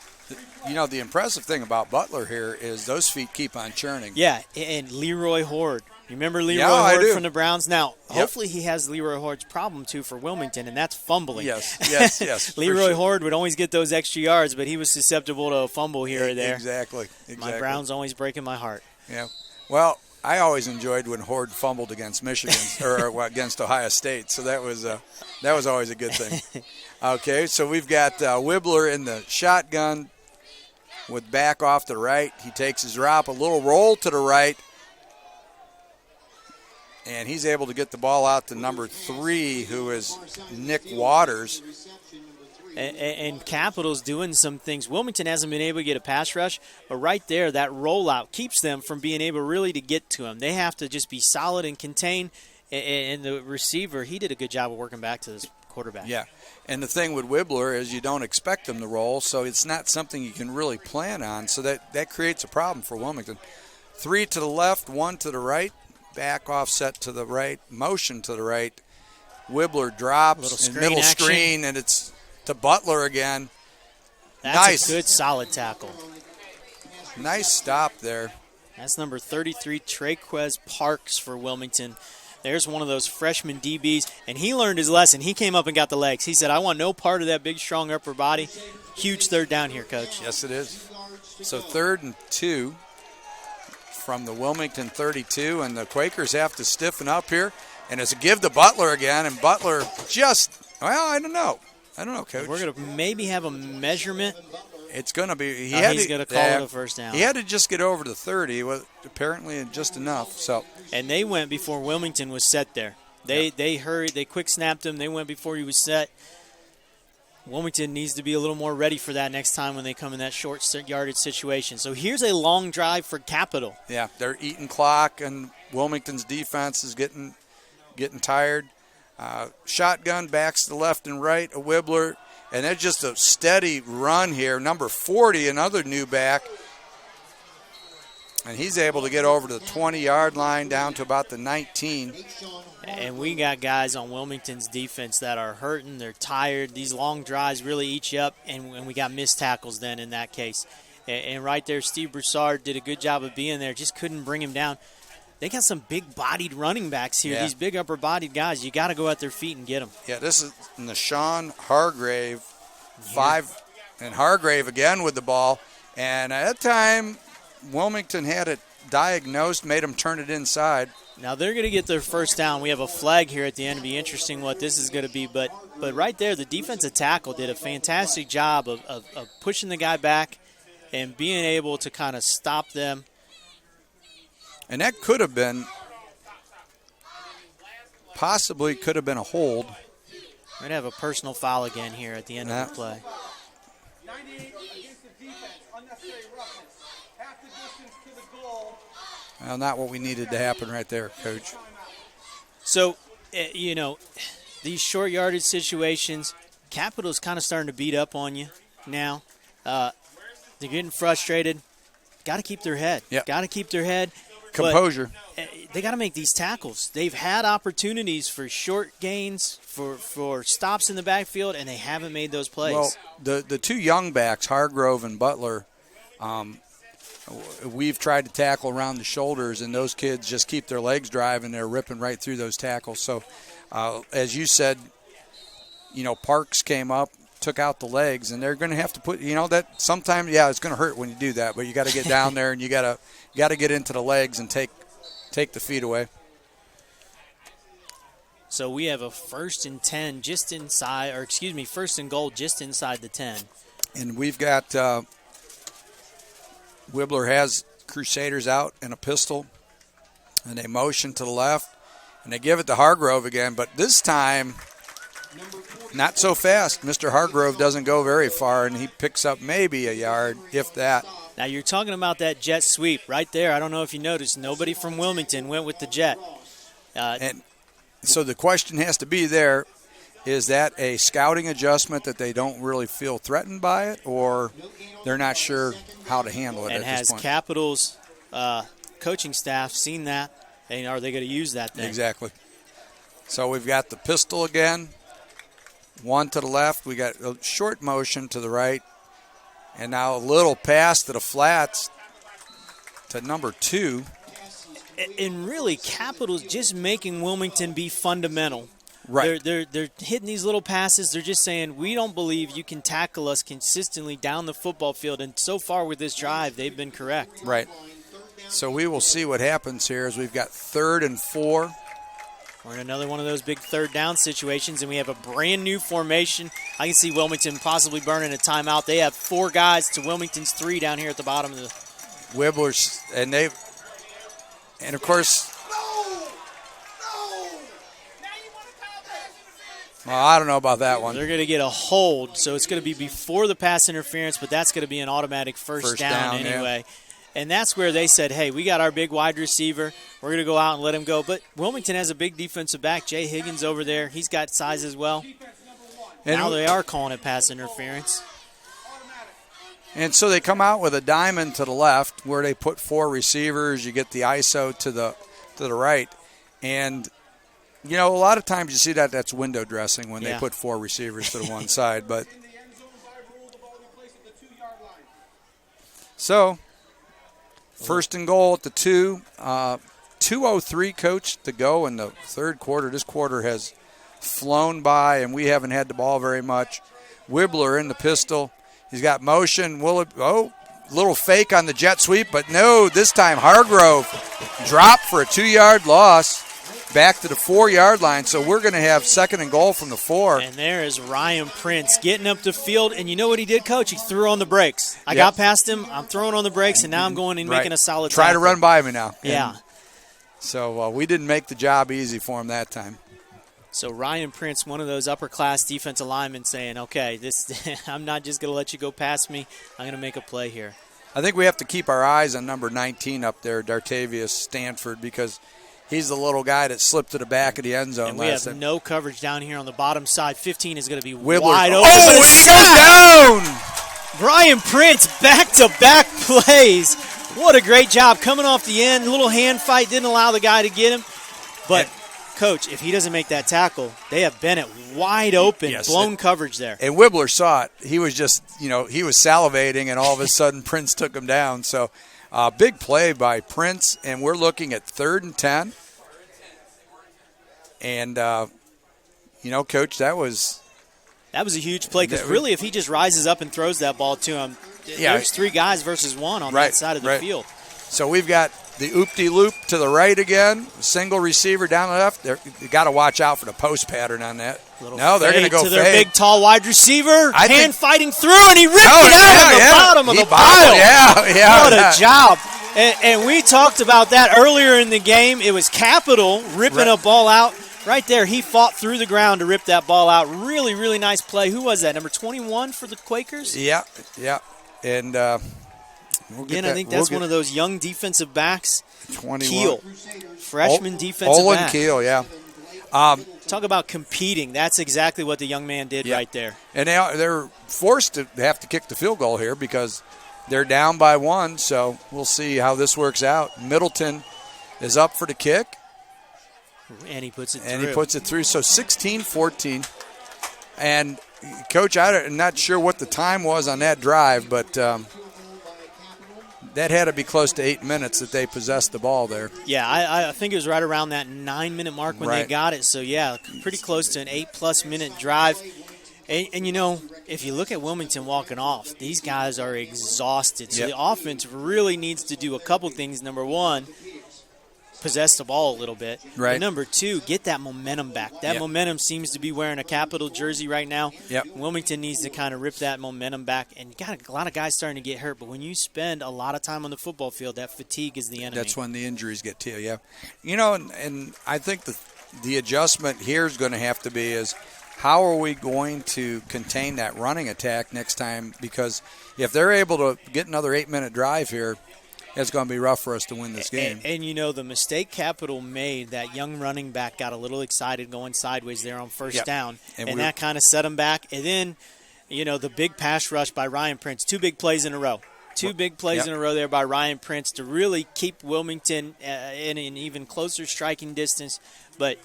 The impressive thing about Butler here is those feet keep on churning. Yeah, and Leroy Horde. You remember Leroy I Horde do. from the Browns? Now, Yep. hopefully he has Leroy Horde's problem, too, for Wilmington, and that's fumbling. Yes. for Leroy sure. Horde would always get those extra yards, but he was susceptible to a fumble here or there. Exactly. My Browns always breaking my heart. Yeah. Well, I always enjoyed when Horde fumbled against Michigan or against Ohio State, so that was always a good thing. Okay, so we've got Wibbler in the shotgun with back off to the right. He takes his drop, a little roll to the right, and he's able to get the ball out to number 3, who is Nick Waters. And Capital's doing some things. Wilmington hasn't been able to get a pass rush, but right there, that rollout keeps them from being able really to get to him. They have to just be solid and contain, and the receiver, he did a good job of working back to this quarterback. Yeah, and the thing with Wibbler is you don't expect them to roll, so it's not something you can really plan on, so that creates a problem for Wilmington. 3 to the left, 1 to the right, back offset to the right, motion to the right. Wibbler drops in middle action. screen, and it's to Butler again. That's Nice. a good, solid tackle. Nice stop there. That's number 33, Traquez Parks for Wilmington. There's one of those freshman DBs, and he learned his lesson. He came up and got the legs. He said, I want no part of that big, strong upper body. Huge third down here, Coach. Yes, it is. So 3rd and 2 from the Wilmington 32, and the Quakers have to stiffen up here. And it's a give to Butler again, and Butler I don't know, Coach. We're going to maybe have a measurement. It's going to be. He's going to call it a first down. He had to just get over to 30. Well, apparently just enough. So. And they went before Wilmington was set there. They hurried. They quick snapped him. They went before he was set. Wilmington needs to be a little more ready for that next time when they come in that short yardage situation. So here's a long drive for Capital. Yeah, they're eating clock, and Wilmington's defense is getting tired. Shotgun backs to the left and right, a Wibbler, and it's just a steady run here. Number 40, another new back, and he's able to get over to the 20-yard line down to about the 19. And we got guys on Wilmington's defense that are hurting. They're tired. These long drives really eat you up, and we got missed tackles then in that case. And right there, Steve Broussard did a good job of being there. Just couldn't bring him down. They got some big-bodied running backs here. Yeah. These big upper-bodied guys. You got to go at their feet and get them. Yeah, this is Nashawn Hargrave, 5, and Hargrave again with the ball. And at that time, Wilmington had it diagnosed, made them turn it inside. Now they're going to get their first down. We have a flag here at the end. It'll be interesting what this is going to be. But right there, the defensive tackle did a fantastic job of pushing the guy back and being able to kind of stop them. And that could have been, possibly could have been a hold. We're going to have a personal foul again here at the end of the play. 98 against the defense, unnecessary roughness. Half the distance to the goal. Well, not what we needed to happen right there, Coach. So, these short yardage situations, Capital's kind of starting to beat up on you now. They're getting frustrated. Got to keep their head. Yep. Got to keep their head. Composure. But they got to make these tackles. They've had opportunities for short gains, for stops in the backfield, and they haven't made those plays. Well, the two young backs, Hargrove and Butler, we've tried to tackle around the shoulders, and those kids just keep their legs driving. They're ripping right through those tackles. So, as you said, Parks came up, took out the legs, and they're going to have to put, that sometimes, it's going to hurt when you do that, but you got to get down there and you got to get into the legs and take the feet away. So we have a 1st and 10 just inside, first and goal just inside the 10. And we've got Wibbler has Crusaders out in a pistol, and they motion to the left, and they give it to Hargrove again, but this time not so fast. Mr. Hargrove doesn't go very far, and he picks up maybe a yard, if that. Now, you're talking about that jet sweep right there. I don't know if you noticed. Nobody from Wilmington went with the jet. And so the question has to be there, is that a scouting adjustment that they don't really feel threatened by it, or they're not sure how to handle it and at has this point? Capital's coaching staff seen that, and are they going to use that thing? Exactly. So we've got the pistol again. One to the left. We got a short motion to the right. And now a little pass to the flats to number 2. And really, Capital's just making Wilmington be fundamental. Right. They're hitting these little passes. They're just saying, we don't believe you can tackle us consistently down the football field. And so far with this drive, they've been correct. Right. So we will see what happens here as we've got 3rd and 4. We're in another one of those big third down situations, and we have a brand-new formation. I can see Wilmington possibly burning a timeout. They have 4 guys to Wilmington's 3 down here at the bottom of the Wibblers, and of course, well, I don't know about that one. They're going to get a hold, so it's going to be before the pass interference, but that's going to be an automatic first down anyway. Yeah. And that's where they said, hey, we got our big wide receiver. We're going to go out and let him go. But Wilmington has a big defensive back, Jay Higgins over there. He's got size as well. And now they are calling it pass interference. And so they come out with a diamond to the left where they put 4 receivers. You get the ISO to the right. And, a lot of times you see that's window dressing when they put 4 receivers to the one side. But so 1st and goal at the 2. 2:03, Coach, to go in the third quarter. This quarter has flown by, and we haven't had the ball very much. Wibbler in the pistol. He's got motion. Little fake on the jet sweep, but no, this time Hargrove dropped for a 2-yard loss back to the 4-yard line. So we're going to have 2nd and goal from the 4. And there is Ryan Prince getting up the field. And you know what he did, Coach? He threw on the brakes. I got past him. I'm throwing on the brakes, and now I'm going and making a solid Try tackle. to run by me now. Yeah. And so we didn't make the job easy for him that time. So Ryan Prince, one of those upper-class defensive linemen saying, okay, I'm not just going to let you go past me. I'm going to make a play here. I think we have to keep our eyes on number 19 up there, Dartavius Stanford, because he's the little guy that slipped to the back of the end zone And we last have time. no coverage down here on the bottom side. 15 is going to be Wibbler. wide open. Oh, and he goes down! Brian Prince, back-to-back plays. What a great job coming off the end. Little hand fight didn't allow the guy to get him. But Coach, if he doesn't make that tackle, they have Bennett wide open, Yes, blown coverage there. And Wibbler saw it. He was just, he was salivating, and all of a sudden Prince took him down. So big play by Prince, and we're looking at 3rd and 10. And, Coach, that was a huge play because really if he just rises up and throws that ball to him, there's 3 guys versus 1 on that side of the field. So we've got the oop-de-loop to the right again, single receiver down the left. You got to watch out for the post pattern on that. No, they're going to go to fade. Their big, tall wide receiver, fighting through, and he ripped it out of the bottom of the pile. Yeah. What a job. And we talked about that earlier in the game. It was Capital ripping a ball out. Right there, he fought through the ground to rip that ball out. Really, really nice play. Who was that, number 21 for the Quakers? Yeah. And I think that's one of those young defensive backs. 21. Keel, freshman defensive Olin back. Keel, yeah. Talk about competing. That's exactly what the young man did right there. And they're forced to have to kick the field goal here because they're down by 1, so we'll see how this works out. Middleton is up for the kick. And he puts it through. So 16-14. And, Coach, I'm not sure what the time was on that drive, but that had to be close to 8 minutes that they possessed the ball there. Yeah, I think it was right around that 9-minute mark when they got it. So, yeah, pretty close to an 8+ minute drive. And if you look at Wilmington walking off, these guys are exhausted. So the offense really needs to do a couple things. Number one, possess the ball a little bit. Right. And number 2, get that momentum back. That momentum seems to be wearing a Capital jersey right now. Yep. Wilmington needs to kind of rip that momentum back. And you got a lot of guys starting to get hurt. But when you spend a lot of time on the football field, that fatigue is the enemy. That's when the injuries get to you, yeah. And I think the adjustment here is going to have to be is how are we going to contain that running attack next time? Because if they're able to get another 8-minute drive here, it's going to be rough for us to win this game. And the mistake Capital made, that young running back got a little excited going sideways there on first down, and that kind of set him back. And then, the big pass rush by Ryan Prince, 2 big plays in a row. 2 big plays in a row there by Ryan Prince to really keep Wilmington in an even closer striking distance. But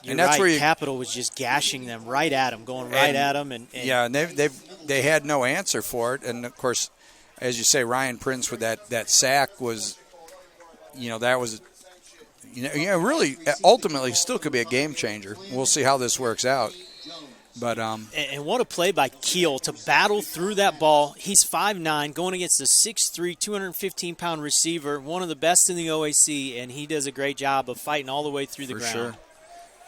you're right, where Capital was just gashing them right at them, going right at them. And they had no answer for it. And, of course, as you say, Ryan Prince with that sack was, that was, really ultimately still could be a game changer. We'll see how this works out. But and what a play by Keel to battle through that ball. He's 5'9", going against a 6'3", 215-pound receiver, one of the best in the OAC, and he does a great job of fighting all the way through the ground. Sure.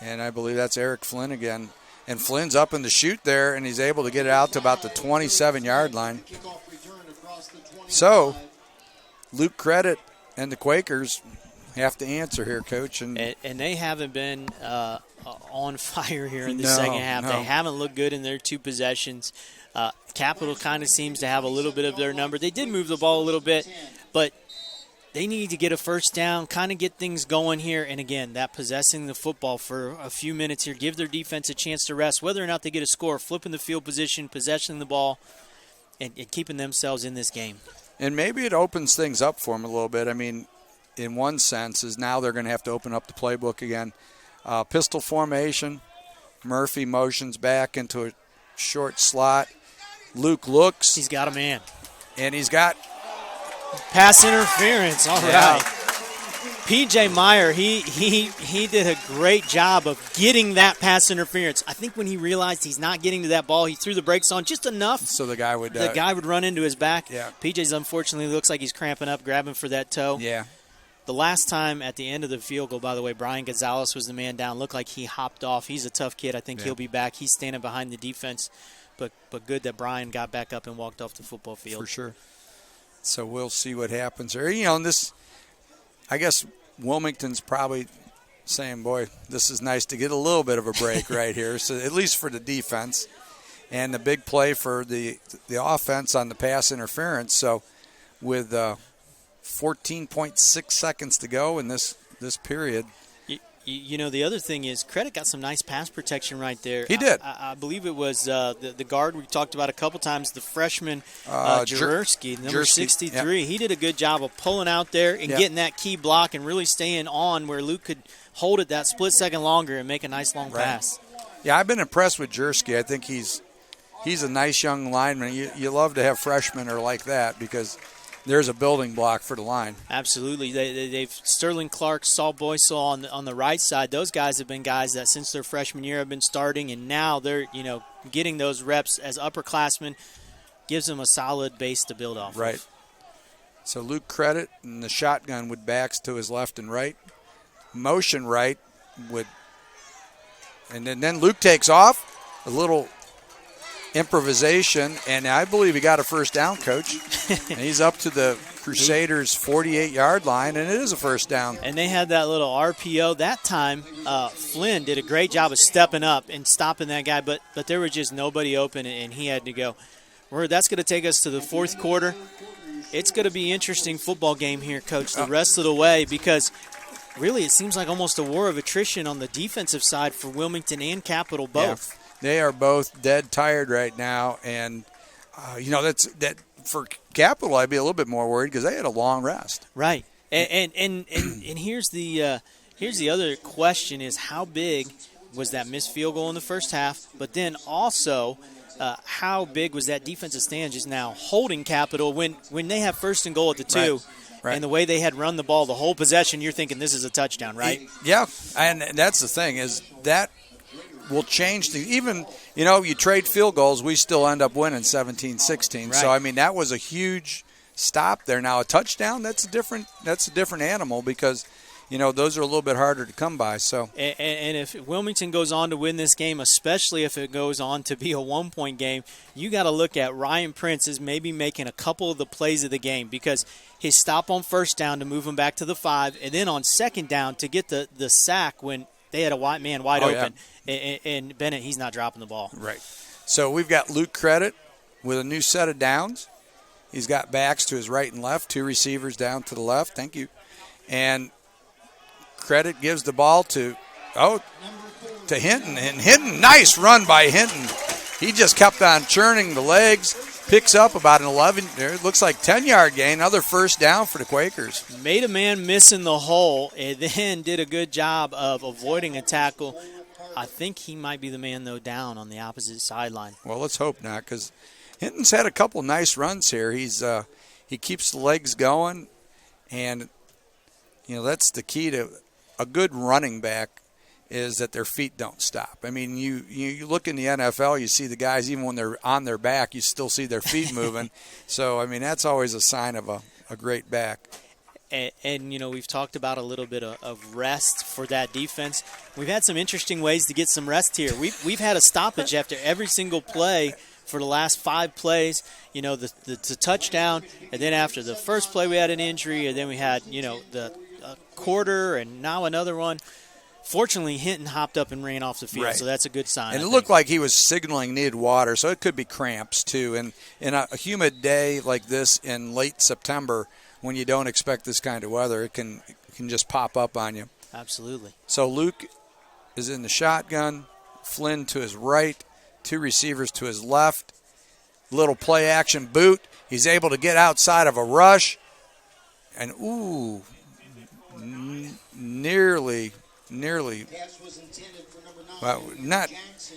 And I believe that's Eric Flynn again. And Flynn's up in the chute there, and he's able to get it out to about the 27-yard line. So, Luke Credit and the Quakers have to answer here, Coach. And they haven't been on fire here in the second half. They haven't looked good in their 2 possessions. Capital kind of seems to have a little bit of their number. They did move the ball a little bit, but they need to get a first down, kind of get things going here. And, again, that possessing the football for a few minutes here, give their defense a chance to rest, whether or not they get a score, flipping the field position, possessing the ball, and keeping themselves in this game. And maybe it opens things up for them a little bit. I mean, in one sense, is now they're going to have to open up the playbook again. Pistol formation. Murphy motions back into a short slot. Luke looks. He's got a man. And he's got pass interference. All right. P.J. Meyer, he did a great job of getting that pass interference. I think when he realized he's not getting to that ball, he threw the brakes on just enough so the guy would run into his back. Yeah. P.J.'s unfortunately looks like he's cramping up, grabbing for that toe. Yeah. The last time at the end of the field goal, by the way, Brian Gonzalez was the man down. Looked like he hopped off. He's a tough kid. I think he'll be back. He's standing behind the defense. But good that Brian got back up and walked off the football field. For sure. So we'll see what happens there. And this, I guess Wilmington's probably saying, boy, this is nice to get a little bit of a break right here, so at least for the defense. And the big play for the offense on the pass interference. So with 14.6 seconds to go in this period, The other thing is Credit got some nice pass protection right there. He did. I believe it was the guard we talked about a couple times, the freshman Jaworski, number Jaworski, 63. yep. He did a good job of pulling out there and getting that key block and really staying on where Luke could hold it that split second longer and make a nice long pass. Yeah, I've been impressed with Jaworski. I think he's a nice young lineman. You love to have freshmen or like that because there's a building block for the line. Absolutely. They've Sterling Clark, Saul Boysall on the right side. Those guys have been guys that since their freshman year have been starting, and now they're getting those reps as upperclassmen. Gives them a solid base to build off. Right. Of. So Luke Credit in the shotgun with backs to his left and right. Motion right with, and then Luke takes off. A little improvisation, and I believe he got a first down, Coach. And he's up to the Crusaders' 48-yard line, and it is a first down. And they had that little RPO. That time, Flynn did a great job of stepping up and stopping that guy, but there was just nobody open, and he had to go. That's going to take us to the fourth quarter. It's going to be an interesting football game here, Coach, the rest of the way, because really it seems like almost a war of attrition on the defensive side for Wilmington and Capital both. Yeah. They are both dead tired right now, and that's for Capital. I'd be a little bit more worried because they had a long rest. Right, and here's the other question: is how big was that missed field goal in the first half? But then also, how big was that defensive stand just now holding Capital when they have first and goal at the 2? Right. And the way they had run the ball the whole possession, you're thinking this is a touchdown, right? Yeah, and that's the thing is that will change even you trade field goals, we still end up winning 17-16. Right. So I mean that was a huge stop there. Now a touchdown, that's a different animal because those are a little bit harder to come by. So and if Wilmington goes on to win this game, especially if it goes on to be a 1-point game, you got to look at Ryan Prince as maybe making a couple of the plays of the game because his stop on first down to move him back to the 5, and then on second down to get the sack when they had a white man wide open. Yeah. And Bennett, he's not dropping the ball. Right. So we've got Luke Credit with a new set of downs. He's got backs to his right and left, 2 receivers down to the left. Thank you. And Credit gives the ball to Hinton. And Hinton, nice run by Hinton. He just kept on churning the legs. Picks up about an 11, it looks like 10-yard gain, another first down for the Quakers. Made a man miss in the hole and then did a good job of avoiding a tackle. I think he might be the man, though, down on the opposite sideline. Well, let's hope not because Hinton's had a couple nice runs here. He keeps the legs going, and, that's the key to a good running back is that their feet don't stop. I mean, you look in the NFL, you see the guys, even when they're on their back, you still see their feet moving. So, I mean, that's always a sign of a great back. And we've talked about a little bit of rest for that defense. We've had some interesting ways to get some rest here. We've had a stoppage after every single play for the last 5 plays. The touchdown, and then after the first play we had an injury, and then we had, the quarter, and now another one. Fortunately, Hinton hopped up and ran off the field, so that's a good sign. And it looked like he was signaling needed water, so it could be cramps too. And in a humid day like this in late September, when you don't expect this kind of weather, it can just pop up on you. Absolutely. So Luke is in the shotgun, Flynn to his right, 2 receivers to his left. Little play action boot. He's able to get outside of a rush, and nearly. Well, not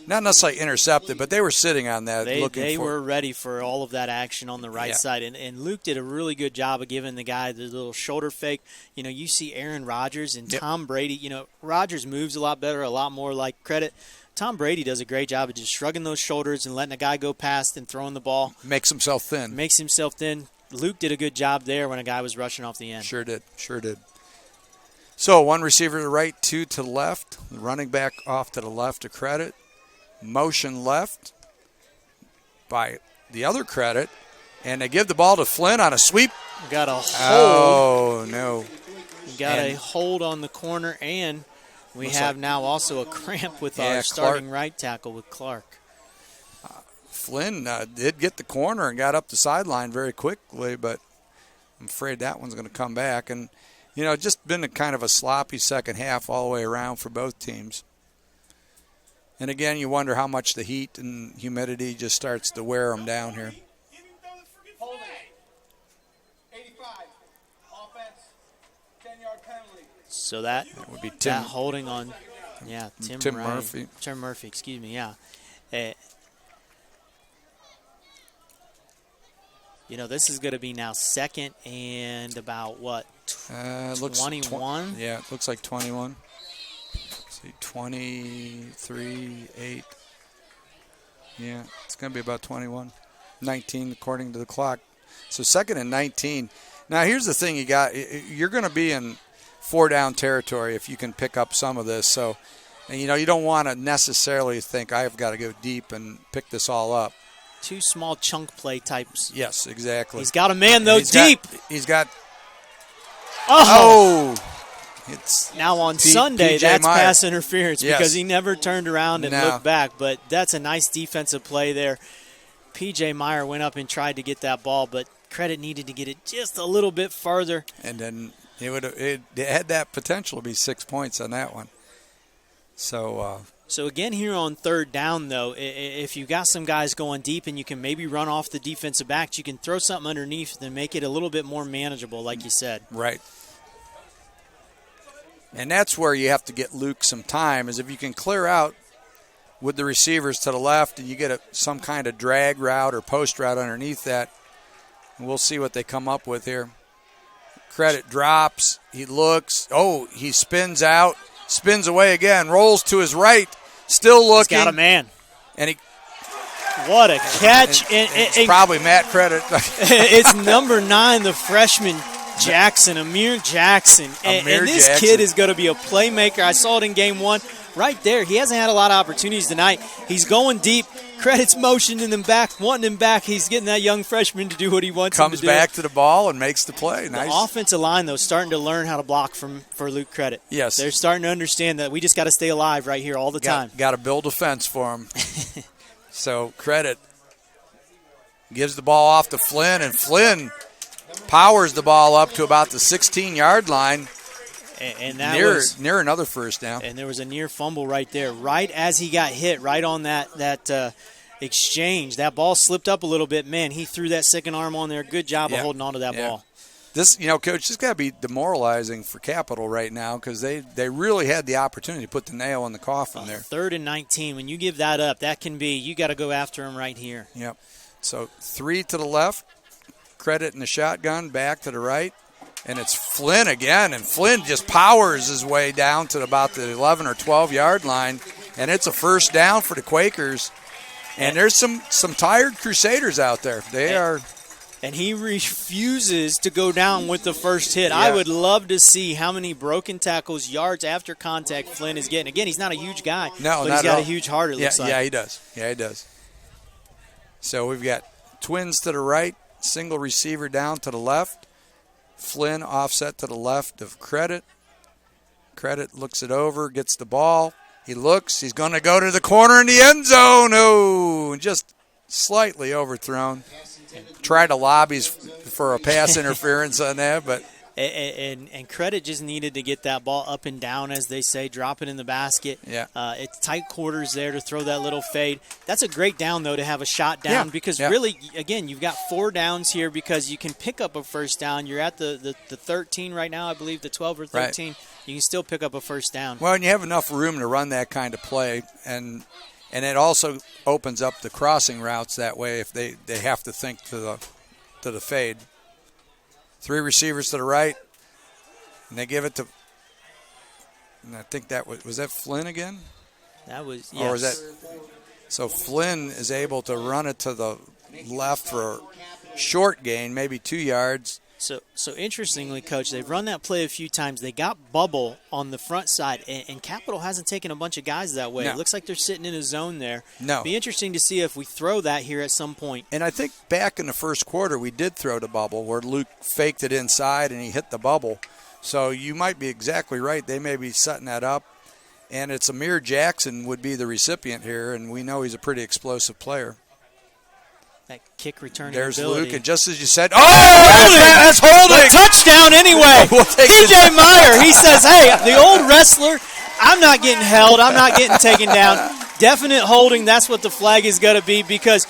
necessarily intercepted, but they were sitting on that. They were ready for all of that action on the right side, and Luke did a really good job of giving the guy the little shoulder fake. You see Aaron Rodgers and Tom Brady. Rodgers moves a lot better, a lot more like Credit. Tom Brady does a great job of just shrugging those shoulders and letting a guy go past and throwing the ball. Makes himself thin. Luke did a good job there when a guy was rushing off the end. Sure did. So 1 receiver to the right, 2 to the left. The running back off to the left to Credit. Motion left by the other Credit. And they give the ball to Flynn on a sweep. Got a hold. Oh, no. Got a hold on the corner, and we have now also a cramp with our starting right tackle with Clark. Flynn did get the corner and got up the sideline very quickly, but I'm afraid that one's going to come back. And just been a kind of a sloppy second half all the way around for both teams. And again, you wonder how much the heat and humidity just starts to wear them down here. Holding. 85. Offense. 10-yard penalty. So that would be that Tim holding on, Tim Ryan. Murphy. Tim Murphy, excuse me, yeah. This is going to be now second and about what? Looks 21? Yeah, it looks like 21. See, 23, 8. Yeah, it's going to be about 21. 19 according to the clock. So second and 19. Now here's the thing you're going to be in 4-down territory if you can pick up some of this. So, and you don't want to necessarily think I've got to go deep and pick this all up. Two small chunk play types. Yes, exactly. He's got a man though deep. He's got. Oh! It's now on Sunday, that's Meyer. pass interference because Yes. he never turned around and looked back. But that's a nice defensive play there. P.J. Meyer went up and tried to get that ball, but Credit needed to get it just a little bit further. And then it had that potential to be 6 points on that one. So again, here on third down, though, if you got some guys going deep and you can maybe run off the defensive backs, you can throw something underneath and make it a little bit more manageable, like you said. Right. And that's where you have to get Luke some time, is if you can clear out with the receivers to the left and you get some kind of drag route or post route underneath that, and we'll see what they come up with here. Credit drops. He looks. Oh, he spins out. Spins away again. Rolls to his right. Still looking. He's got a man. And he. What a catch. It's probably Matt Credit. It's number 9, the freshman Jackson, Amir Jackson. And this kid is going to be a playmaker. I saw it in game 1. Right there. He hasn't had a lot of opportunities tonight. He's going deep. Credit's motioning him back, wanting him back. He's getting that young freshman to do what he wants him to do. Comes back to the ball and makes the play. Nice. The offensive line, though, starting to learn how to block for Luke Credit. Yes. They're starting to understand that we just got to stay alive right here all the time. Got to build a fence for him. So Credit gives the ball off to Flynn, and Flynn powers the ball up to about the 16-yard line. And that was near another first down. And there was a near fumble right there, right as he got hit, right on that exchange. That ball slipped up a little bit. Man, he threw that second arm on there. Good job of holding on to that ball. This, Coach, this got to be demoralizing for Capital right now because they really had the opportunity to put the nail in the coffin there. 3rd and 19. When you give that up, that can be, you got to go after him right here. Yep. So 3 to the left, Credit in the shotgun, back to the right. And it's Flynn again, and Flynn just powers his way down to about the 11 or 12-yard line, and it's a first down for the Quakers. And there's some tired Crusaders out there. And he refuses to go down with the first hit. Yeah. I would love to see how many broken tackles, yards after contact Flynn is getting. Again, he's not a huge guy, but he's got a huge heart, it looks like. Yeah, he does. Yeah, he does. So we've got twins to the right, single receiver down to the left. Flynn offset to the left of Credit. Credit looks it over, gets the ball. He looks. He's going to go to the corner in the end zone. Oh, just slightly overthrown. Tried to lobby for a pass interference on that, but. And Credit just needed to get that ball up and down, as they say, drop it in the basket. Yeah. It's tight quarters there to throw that little fade. That's a great down, though, to have a shot down because really, again, you've got 4 downs here because you can pick up a first down. You're at the 13 right now, I believe, the 12 or 13. Right. You can still pick up a first down. Well, and you have enough room to run that kind of play, and it also opens up the crossing routes that way if they have to think to the fade. 3 receivers to the right, and they give it to, and I think that was that Flynn again? That was, yes. Or was that, so Flynn is able to run it to the left for a short gain, maybe 2 yards. So interestingly, Coach, they've run that play a few times. They got Bubble on the front side, and Capital hasn't taken a bunch of guys that way. No. It looks like they're sitting in a zone there. No. Be interesting to see if we throw that here at some point. And I think back in the first quarter we did throw the bubble where Luke faked it inside and he hit the bubble. So you might be exactly right. They may be setting that up. And it's Amir Jackson would be the recipient here, and we know he's a pretty explosive player. that kick returning There's ability. Luke, and just as you said, that's holding. Touchdown anyway. We'll take TJ Meyer, he says, hey, the old wrestler, I'm not getting held. I'm not getting taken down. Definite holding. That's what the flag is going to be because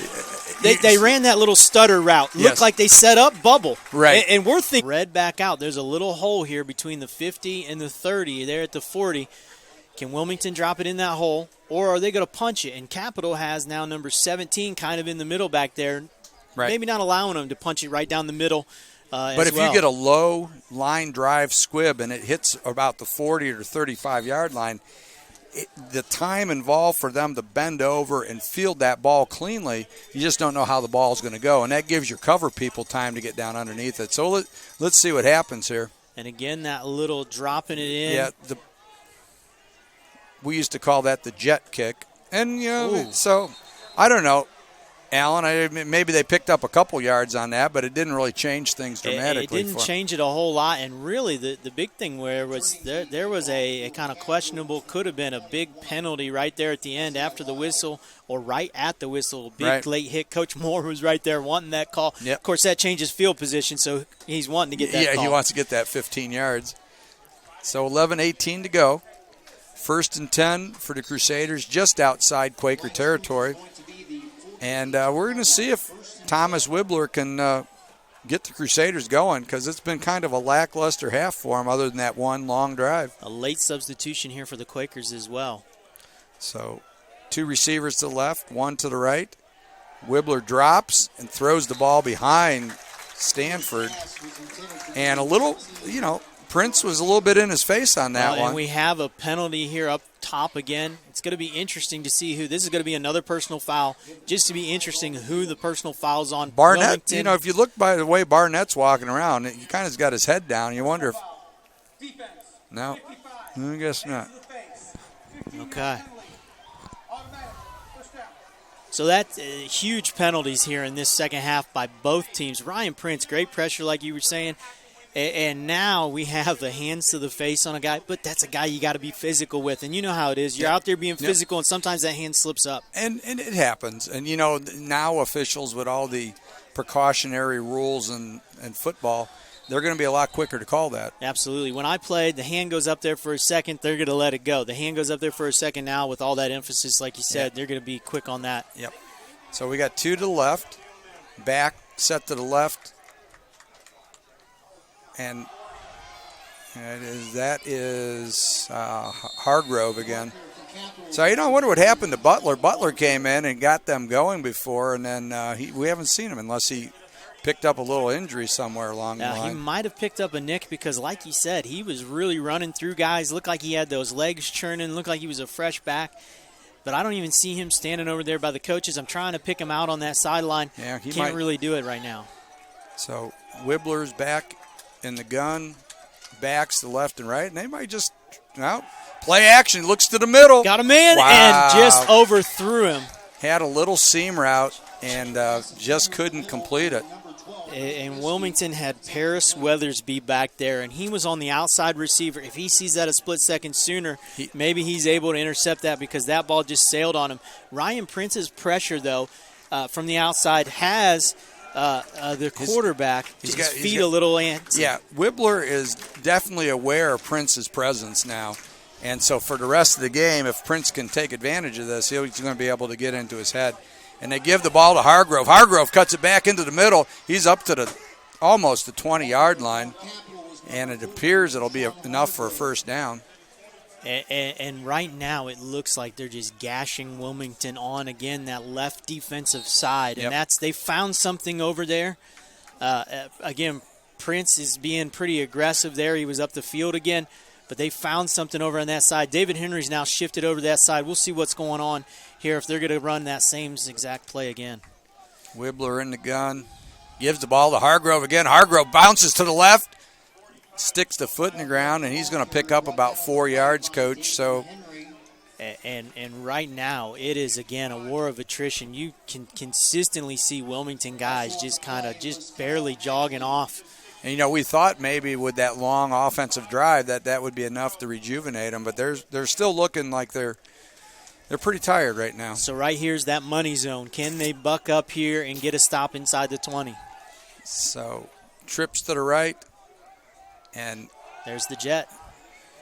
they ran that little stutter route. Looked like they set up bubble. Right. And we're thinking red back out. There's a little hole here between the 50 and the 30 there at the 40. Can Wilmington drop it in that hole, or are they going to punch it? And Capital has now number 17 kind of in the middle back there. Right. Maybe not allowing them to punch it right down the middle. But if you get a low line drive squib and it hits about the 40 or 35-yard line, the time involved for them to bend over and field that ball cleanly, you just don't know how the ball is going to go. And that gives your cover people time to get down underneath it. So let's see what happens here. And again, that little dropping it in. Yeah, we used to call that the jet kick. And, so I don't know. Alan, maybe they picked up a couple yards on that, but it didn't really change things dramatically. It didn't change it a whole lot, and really the big thing was there was a kind of questionable, could have been a big penalty right there at the end after the whistle or right at the whistle. Big late hit. Coach Moore was right there wanting that call. Yep. Of course, that changes field position, so he's wanting to get that call. Yeah, he wants to get that 15 yards. So 11:18 to go. 1st and 10 for the Crusaders, just outside Quaker territory. And we're going to see if Thomas Wibbler can get the Crusaders going because it's been kind of a lackluster half for them other than that one long drive. A late substitution here for the Quakers as well. So 2 receivers to the left, 1 to the right. Wibbler drops and throws the ball behind Stanford. And a little, Prince was a little bit in his face on that one. And we have a penalty here up top again. It's going to be interesting to see who. This is going to be another personal foul. Just to be interesting who the personal foul's on. Barnett, Wilmington. if you look by the way Barnett's walking around, he kind of got his head down. You wonder if. No, I guess not. Okay. So that's huge penalties here in this second half by both teams. Ryan Prince, great pressure like you were saying. And now we have the hands to the face on a guy, but that's a guy you got to be physical with. And you know how it is. You're out there being physical, and sometimes that hand slips up. And it happens. And, now officials with all the precautionary rules in football, they're going to be a lot quicker to call that. Absolutely. When I played, the hand goes up there for a second, they're going to let it go. The hand goes up there for a second now with all that emphasis, like you said, they're going to be quick on that. Yep. So we got 2 to the left, back, set to the left. And that is Hargrove again. So, I wonder what happened to Butler. Butler came in and got them going before, and then we haven't seen him unless he picked up a little injury somewhere along the line. He might have picked up a nick because, like you said, he was really running through guys. Looked like he had those legs churning. Looked like he was a fresh back. But I don't even see him standing over there by the coaches. I'm trying to pick him out on that sideline. Yeah, he can't really do it right now. So, Wibbler's back in the gun, backs to left and right, and they might just play action, looks to the middle. Got a man and just overthrew him. Had a little seam route and just couldn't complete it. And Wilmington had Paris Weathersby back there, and he was on the outside receiver. If he sees that a split second sooner, maybe he's able to intercept that because that ball just sailed on him. Ryan Prince's pressure, though, from the outside has the quarterback his feet a little antsy. Yeah, Wibbler is definitely aware of Prince's presence now. And so for the rest of the game, if Prince can take advantage of this, he's going to be able to get into his head. And they give the ball to Hargrove. Hargrove cuts it back into the middle. He's up to almost the 20-yard line. And it appears it'll be enough for a first down. And right now it looks like they're just gashing Wilmington on, again, that left defensive side. And they found something over there. Again, Prince is being pretty aggressive there. He was up the field again. But they found something over on that side. David Henry's now shifted over to that side. We'll see what's going on here if they're going to run that same exact play again. Wibbler in the gun. Gives the ball to Hargrove again. Hargrove bounces to the left. Sticks the foot in the ground, and he's going to pick up about 4 yards, Coach. So, and right now it is again a war of attrition. You can consistently see Wilmington guys just barely jogging off. And we thought maybe with that long offensive drive that would be enough to rejuvenate them, but they're still looking like they're they're pretty tired right now. So right here's that money zone. Can they buck up here and get a stop inside the 20? So trips to the right, and there's the Jet.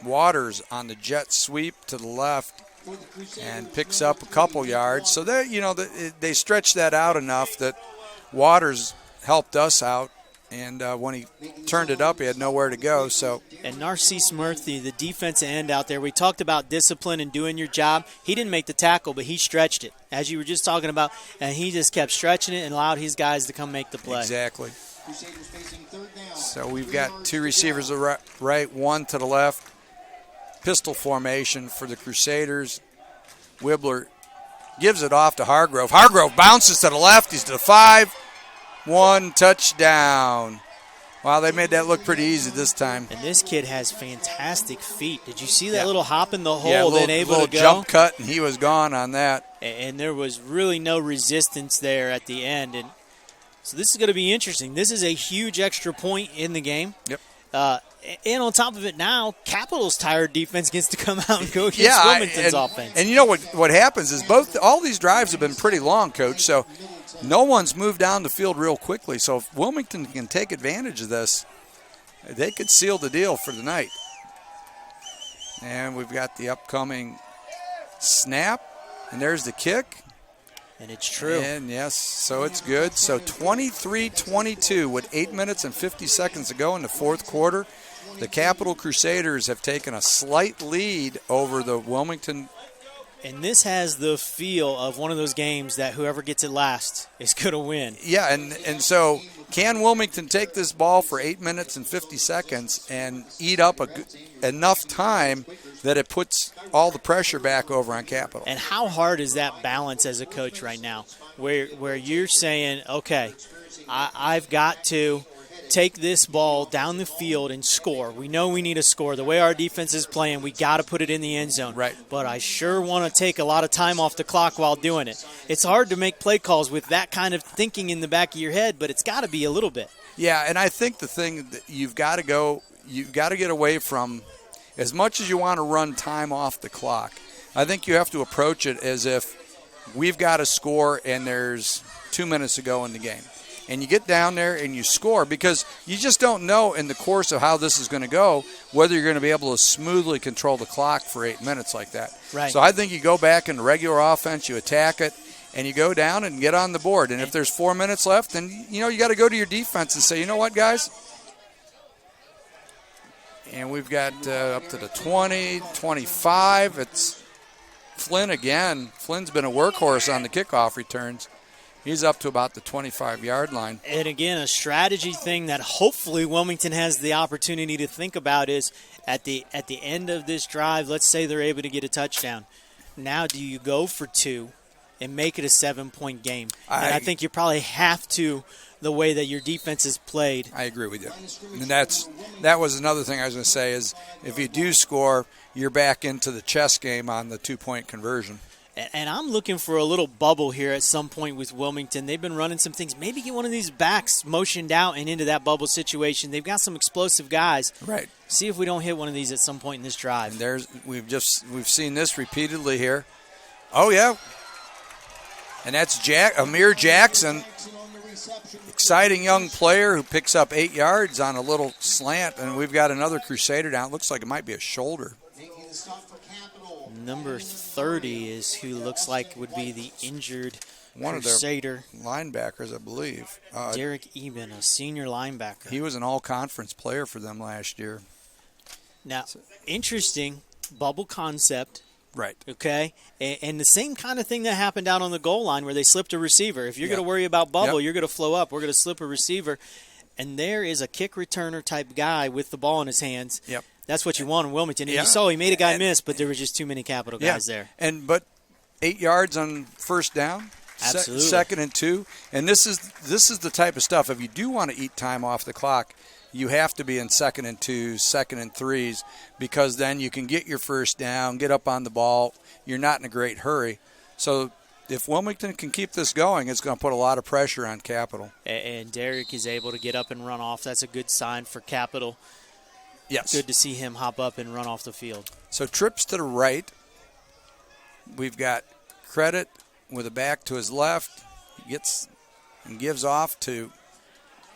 Waters on the jet sweep to the left and picks up a couple yards. So they stretched that out enough that Waters helped us out. And when he turned it up, he had nowhere to go. And Narcisse Murthy, the defensive end out there, we talked about discipline and doing your job. He didn't make the tackle, but he stretched it, as you were just talking about, and he just kept stretching it and allowed his guys to come make the play. Exactly. So we've got two receivers to the right, one to the left. Pistol formation for the Crusaders. Wibbler gives it off to Hargrove. Hargrove bounces to the left. He's to the 5. 1 touchdown. Wow, they made that look pretty easy this time. And this kid has fantastic feet. Did you see that little hop in the hole? Little jump cut, and he was gone on that. And there was really no resistance there at the end. And so this is going to be interesting. This is a huge extra point in the game. Yep. And on top of it now, Capital's tired defense gets to come out and go against Wilmington's offense. And you know what happens is all these drives have been pretty long, Coach, so no one's moved down the field real quickly. So if Wilmington can take advantage of this, they could seal the deal for the night. And we've got the upcoming snap, and there's the kick. And it's true. And yes, so it's good. So 23-22 with 8 minutes and 50 seconds to go in the fourth quarter. The Capital Crusaders have taken a slight lead over the Wilmington. And this has the feel of one of those games that whoever gets it last is going to win. Yeah, and so can Wilmington take this ball for 8 minutes and 50 seconds and eat up enough time that it puts all the pressure back over on Capital? And how hard is that balance as a coach right now where you're saying, okay, I've got to take this ball down the field and score. We know we need a score. The way our defense is playing, we got to put it in the end zone. Right. But I sure want to take a lot of time off the clock while doing it. It's hard to make play calls with that kind of thinking in the back of your head, but it's got to be a little bit. Yeah, and I think the thing that you've got to get away from, as much as you want to run time off the clock, I think you have to approach it as if we've got to score and there's 2 minutes to go in the game. And you get down there and you score because you just don't know in the course of how this is going to go whether you're going to be able to smoothly control the clock for 8 minutes like that. Right. So I think you go back in the regular offense, you attack it, and you go down and get on the board. And if there's 4 minutes left, then you got to go to your defense and say, you know what, guys? And we've got up to the 20, 25. It's Flynn again. Flynn's been a workhorse on the kickoff returns. He's up to about the 25-yard line. And again, a strategy thing that hopefully Wilmington has the opportunity to think about is at the end of this drive, let's say they're able to get a touchdown. Now do you go for 2 and make it a 7-point game? And I think you probably have to, the way that your defense is played. I agree with you. And that was another thing I was going to say is if you do score, you're back into the chess game on the 2-point conversion. And I'm looking for a little bubble here at some point with Wilmington. They've been running some things. Maybe get one of these backs motioned out and into that bubble situation. They've got some explosive guys. Right. See if we don't hit one of these at some point in this drive. And we've seen this repeatedly here. Oh yeah. And that's Amir Jackson, exciting young player who picks up 8 yards on a little slant, and we've got another Crusader down. It looks like it might be a shoulder. Number 30 is who looks like would be the injured one Crusader. Of their linebackers, I believe. Derek Eben, a senior linebacker. He was an all-conference player for them last year. Now, interesting bubble concept. Right. Okay? And the same kind of thing that happened out on the goal line where they slipped a receiver. If you're going to worry about bubble, you're going to flow up. We're going to slip a receiver. And there is a kick returner type guy with the ball in his hands. Yep. That's what you want in Wilmington. And you saw he made a guy miss, but there was just too many Capital guys there. But 8 yards on first down, Absolutely. Second and 2. And this is the type of stuff. If you do want to eat time off the clock, you have to be in 2nd and 2s, 2nd and 3s, because then you can get your first down, get up on the ball. You're not in a great hurry. So if Wilmington can keep this going, it's going to put a lot of pressure on Capital. And Derek is able to get up and run off. That's a good sign for Capital. Yes. Good to see him hop up and run off the field. So trips to the right. we've got Credit with a back to his left. He gets and gives off to,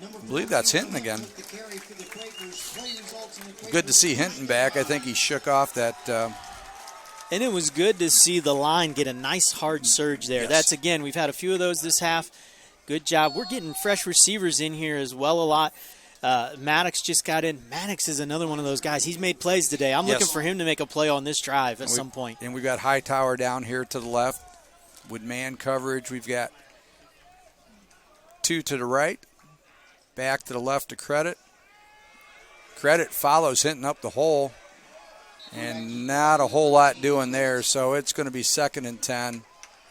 I believe that's Hinton again. Good to see Hinton back. I think he shook off that. And it was good to see the line get a nice hard surge there. Yes. That's, again, we've had a few of those this half. Good job. We're getting fresh receivers in here as well a lot. Maddox just got in. Maddox is another one of those guys. He's made plays today. I'm looking for him to make a play on this drive at some point. And we've got Hightower down here to the left with man coverage. We've got 2 to the right, back to the left to Credit. Credit follows Hinton up the hole, and not a whole lot doing there, so it's going to be 2nd and 10.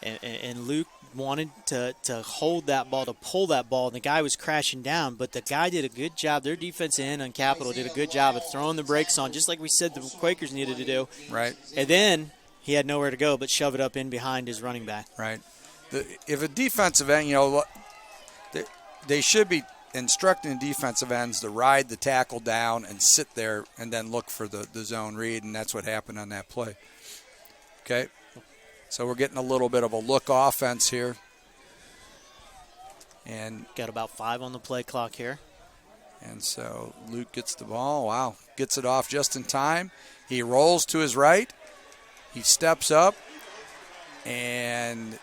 And Luke wanted to hold that ball, to pull that ball, and the guy was crashing down, but the guy did a good job. Their defensive end on Capitol did a good job of throwing the brakes on, just like we said the Quakers needed to do. Right. And then he had nowhere to go but shove it up in behind his running back. Right. If a defensive end, they should be instructing defensive ends to ride the tackle down and sit there and then look for the zone read, and that's what happened on that play. Okay. So we're getting a little bit of a look offense here. And got about 5 on the play clock here. And so Luke gets the ball. Wow. Gets it off just in time. He rolls to his right. He steps up and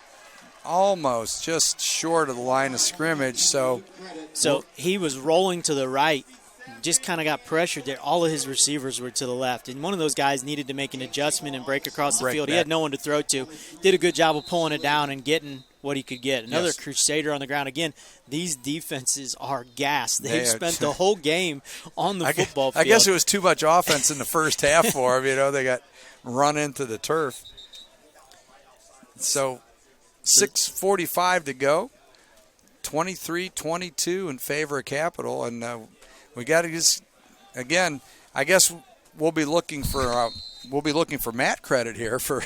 almost just short of the line of scrimmage. So he was rolling to the right, just kind of got pressured there. All of his receivers were to the left, and one of those guys needed to make an adjustment and break across the field. He had no one to throw to. Did a good job of pulling it down and getting what he could get. Another Crusader on the ground. Again, these defenses are gassed. They've spent the whole game on the football field. I guess it was too much offense in the first half for them. They got run into the turf. So 6:45 to go. 23-22 in favor of Capitol, and we got to just, again, I guess we'll be looking for Matt credit here for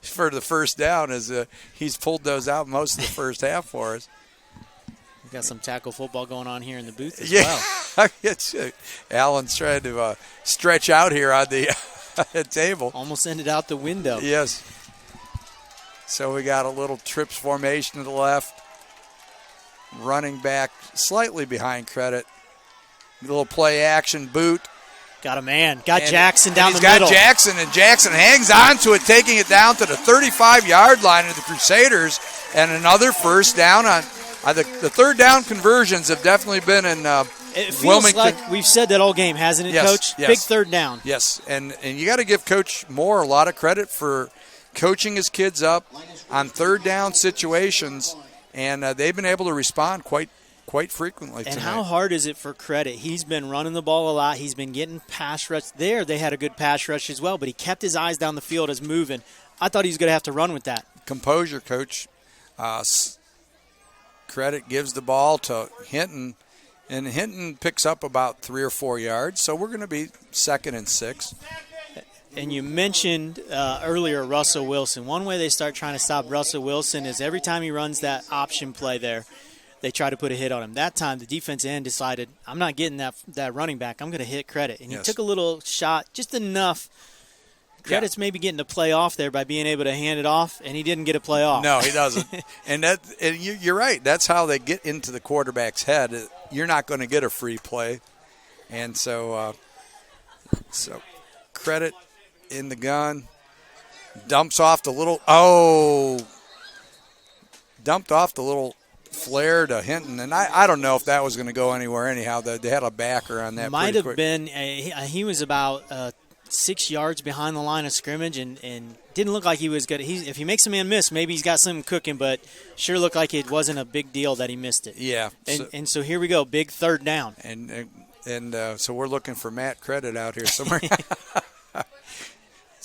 for the first down, as he's pulled those out most of the first half for us. We've got some tackle football going on here in the booth as well. Alan's trying to stretch out here on the table. Almost ended out the window. Yes. So we got a little trips formation to the left. Running back slightly behind Credit. A little play action boot. Got a man. Got Jackson down the middle. He's got Jackson, and Jackson hangs on to it, taking it down to the 35-yard line of the Crusaders. And another first down on the third down conversions have definitely been in it feels Wilmington. Like we've said that all game, hasn't it, Coach? Yes. Big third down. Yes, and you got to give Coach Moore a lot of credit for coaching his kids up on third down situations, and they've been able to respond quite frequently tonight. And how hard is it for Credit? He's been running the ball a lot. He's been getting pass rush. There, they had a good pass rush as well, but he kept his eyes down the field as moving. I thought he was going to have to run with that. Composure, Coach. Credit gives the ball to Hinton, and Hinton picks up about 3 or 4 yards, so we're going to be 2nd and 6. And you mentioned earlier Russell Wilson. One way they start trying to stop Russell Wilson is every time he runs that option play there, they try to put a hit on him. That time, the defensive end decided, I'm not getting that running back. I'm going to hit Credit. And he took a little shot, just enough. Credit's maybe getting to play off there by being able to hand it off, and he didn't get a play off. No, he doesn't. and you're right. That's how they get into the quarterback's head. You're not going to get a free play. And so Credit in the gun. Dumped off the little flare to Hinton, and I don't know if that was going to go anywhere anyhow. They had a backer on that. Might have been. He was about 6 yards behind the line of scrimmage and didn't look like he was good. If he makes a man miss, maybe he's got something cooking, but sure looked like it wasn't a big deal that he missed it. Yeah. And so here we go, big third down. And so we're looking for Matt Credit out here somewhere.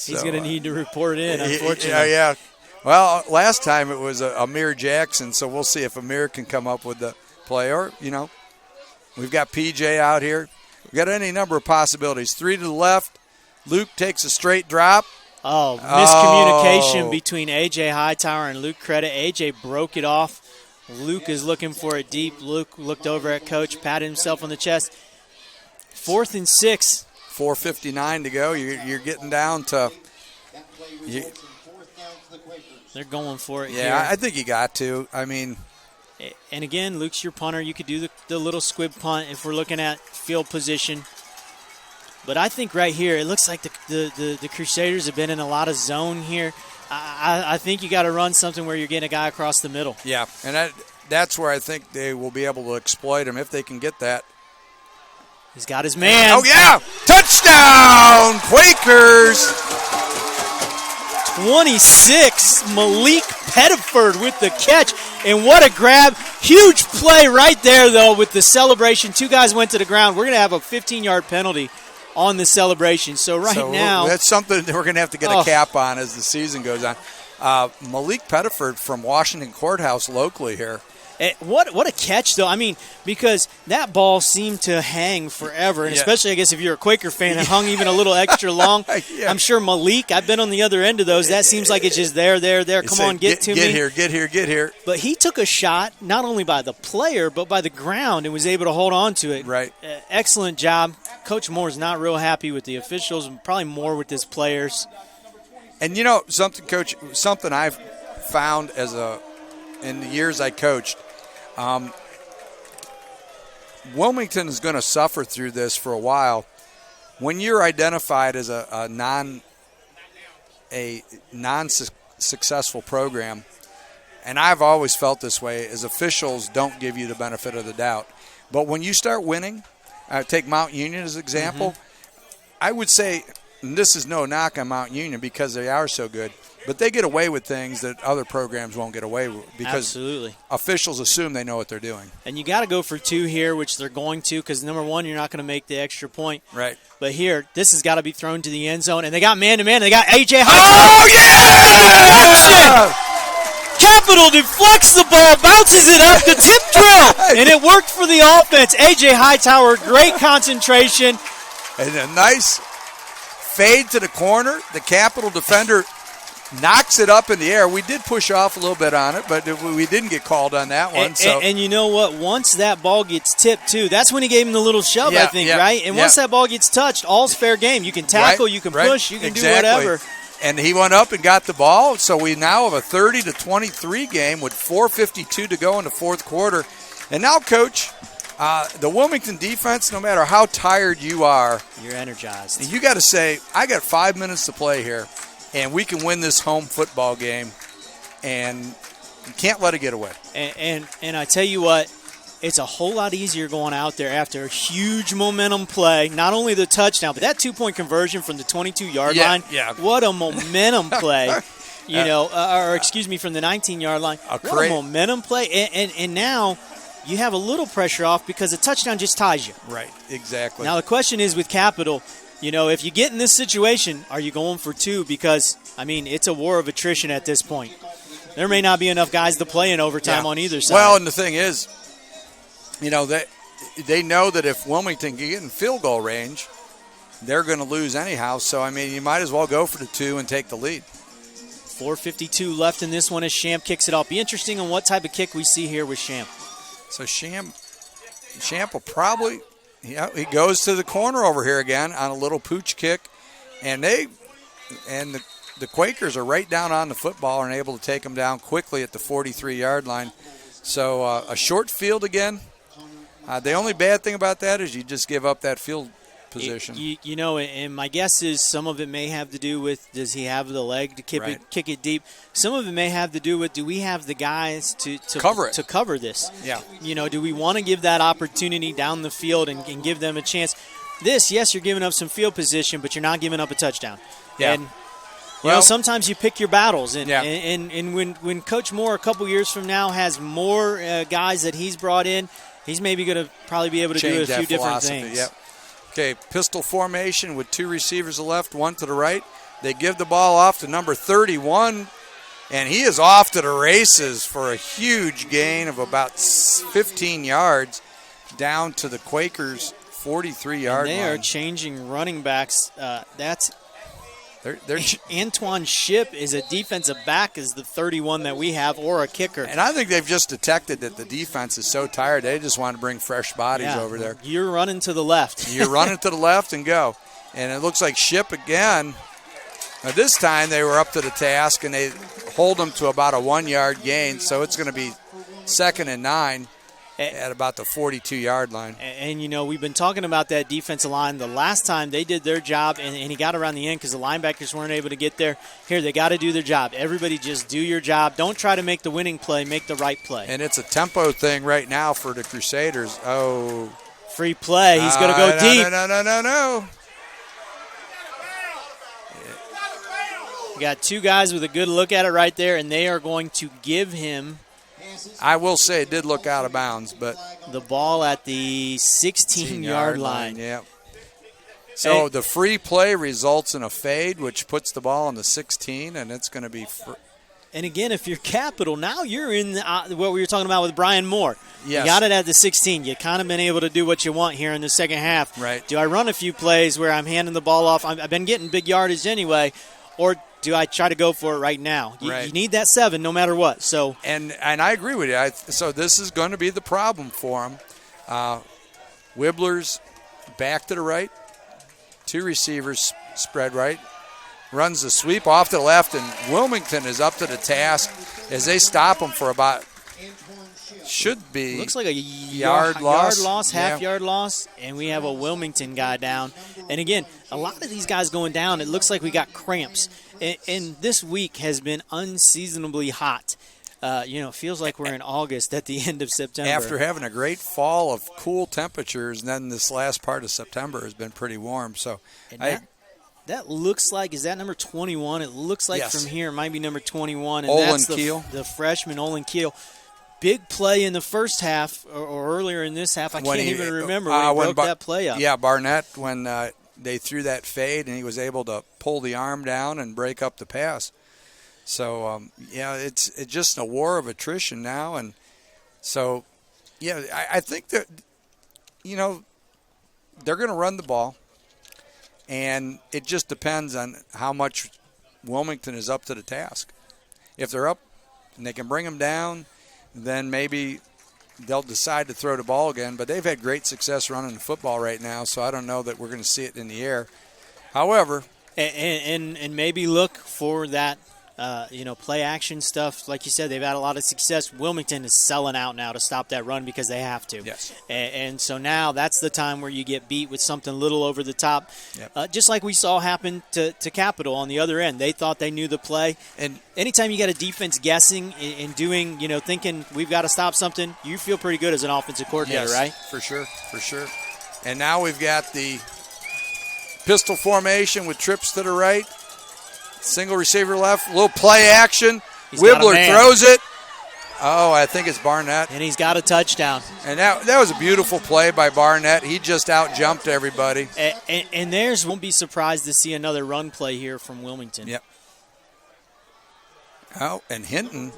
He's going to need to report in, unfortunately. Yeah. Well, last time it was Amir Jackson, so we'll see if Amir can come up with the play. Or, we've got PJ out here. We've got any number of possibilities. 3 to the left. Luke takes a straight drop. Oh, miscommunication between A.J. Hightower and Luke Credit. A.J. broke it off. Luke is looking for it deep. Luke looked over at Coach, patted himself on the chest. 4th and 6. 4:59 to go. You're getting down to results in fourth down to the Quakers. They're going for it Yeah, here. I think you got to. I mean, And again, Luke's your punter. You could do the little squib punt if we're looking at field position. But I think right here, it looks like the Crusaders have been in a lot of zone here. I think you got to run something where you're getting a guy across the middle. yeah, and that's where I think they will be able to exploit him if they can get that. He's got his man. Oh, yeah! Touchdown, Quakers! 26, Malik Pettiford with the catch. And what a grab. Huge play right there, though, with the celebration. Two guys went to the ground. We're going to have a 15-yard penalty on the celebration. So now, that's something that we're going to have to get a cap on as the season goes on. Malik Pettiford from Washington Courthouse locally here. What a catch, though. I mean, because that ball seemed to hang forever, and especially, I guess, if you're a Quaker fan, it hung even a little extra long. Yeah. I'm sure Malik, I've been on the other end of those. That seems like it's just there. Come on, get to me. Get here. But he took a shot, not only by the player, but by the ground, and was able to hold on to it. Right. Excellent job. Coach Moore's not real happy with the officials, and probably more with his players. And you know something, Coach, something I've found in the years I coached, Wilmington is going to suffer through this for a while. When you're identified as a non-successful program, and I've always felt this way, as officials don't give you the benefit of the doubt. But when you start winning, take Mount Union as an example, I would say, and this is no knock on Mount Union because they are so good, but they get away with things that other programs won't get away with because Absolutely. Officials assume they know what they're doing. And you got to go for two here, which they're going to, because number one, you're not going to make the extra point. Right. But here, this has got to be thrown to the end zone, and they got man-to-man. They got A.J. Oh, yeah! Capital deflects the ball, bounces it up, the tip drill, and it worked for the offense. A.J. Hightower, great concentration. And a nice fade to the corner. The Capital defender knocks it up in the air. We did push off a little bit on it, but we didn't get called on that one. And you know what? Once that ball gets tipped, too, that's when he gave him the little shove, I think, right? And once that ball gets touched, all's fair game. You can tackle, you can push, you can do whatever. And he went up and got the ball, so we now have a 30-23 game with 4:52 to go in the fourth quarter. And now, Coach, the Wilmington defense, no matter how tired you are, you're energized. You got to say, I got 5 minutes to play here, and we can win this home football game, and you can't let it get away. And I tell you what, it's a whole lot easier going out there after a huge momentum play. Not only the touchdown, but that 2-point conversion from the 22-yard line. Yeah. What a momentum play. From the 19-yard line. What a momentum play. And now you have a little pressure off because a touchdown just ties you. Right, exactly. Now the question is with Capital, if you get in this situation, are you going for two? Because, it's a war of attrition at this point. There may not be enough guys to play in overtime on either side. Well, and the thing is, they know that if Wilmington can get in field goal range, they're going to lose anyhow. So, you might as well go for the two and take the lead. 4:52 left in this one as Sham kicks it off. Be interesting on what type of kick we see here with Sham. So Sham will probably, he goes to the corner over here again on a little pooch kick, and the Quakers are right down on the football and able to take them down quickly at the 43-yard line. So a short field again. The only bad thing about that is you just give up that field position. And my guess is some of it may have to do with, does he have the leg to kick it deep? Some of it may have to do with, do we have the guys to cover it, to cover this? Yeah. Do we want to give that opportunity down the field and give them a chance? Yes, you're giving up some field position, but you're not giving up a touchdown. Yeah. And sometimes you pick your battles, and when Coach Moore a couple years from now has more guys that he's brought in, he's maybe going to probably be able to do a few different things. Yep. Okay, pistol formation with two receivers to the left, one to the right. They give the ball off to number 31, and he is off to the races for a huge gain of about 15 yards down to the Quakers' 43-yard line. They are changing running backs. They're Antoine Shipp is a defensive back, is the 31 that we have, or a kicker. And I think they've just detected that the defense is so tired, they just want to bring fresh bodies over there. You're running to the left. You're running to the left and go. And it looks like Shipp again Now this time they were up to the task, and they hold them to about a 1-yard gain, so it's going to be 2nd and 9 at about the 42-yard line. And, you know, we've been talking about that defensive line. The last time they did their job, and he got around the end because the linebackers weren't able to get there. Here, they got to do their job. Everybody just do your job. Don't try to make the winning play. Make the right play. And it's a tempo thing right now for the Crusaders. Oh. Free play. He's going to go deep. No. You got two guys with a good look at it right there, and they are going to give him. I will say it did look out of bounds, but the ball at the 16-yard line. Yeah. So the free play results in a fade, which puts the ball on the 16, and it's going to be. And again, if you're Capital, now you're in what we were talking about with Brian Moore. Yes. You got it at the 16. You kind of been able to do what you want here in the second half. Right. Do I run a few plays where I'm handing the ball off? I've been getting big yardage anyway, or do I try to go for it right now? You need that 7 no matter what. So and I agree with you. So this is going to be the problem for him. Wibbler's back to the right, 2 receivers spread right, runs the sweep off to the left, and Wilmington is up to the task as they stop him for about should be looks like a yard loss, half-yard loss, and we have a Wilmington guy down. And again, a lot of these guys going down, it looks like we got cramps. And this week has been unseasonably hot. It feels like we're in August at the end of September. After having a great fall of cool temperatures, and then this last part of September has been pretty warm. So that looks like, is that number 21? It looks like from here it might be number 21. And Olin that's Keel. The freshman, Olin Keel. Big play in the first half or earlier in this half. I can't even remember when he broke that play up. Yeah, Barnett, when they threw that fade and he was able to pull the arm down and break up the pass. So, it's just a war of attrition now. And so, I think that, they're going to run the ball. And it just depends on how much Wilmington is up to the task. If they're up and they can bring them down, then maybe they'll decide to throw the ball again. But they've had great success running the football right now, so I don't know that we're going to see it in the air. However, and maybe look for that, play action stuff. Like you said, they've had a lot of success. Wilmington is selling out now to stop that run because they have to. Yes. And so now that's the time where you get beat with something a little over the top. Yep. Just like we saw happen to Capital on the other end. They thought they knew the play. And anytime you got a defense guessing and doing, thinking we've got to stop something, you feel pretty good as an offensive coordinator, yes, right? For sure. And now we've got the pistol formation with trips to the right. Single receiver left, little play action. Wibbler throws it. Oh, I think it's Barnett. And he's got a touchdown. And that was a beautiful play by Barnett. He just out-jumped everybody. And there's, won't be surprised to see another run play here from Wilmington. Yep. Oh, and Hinton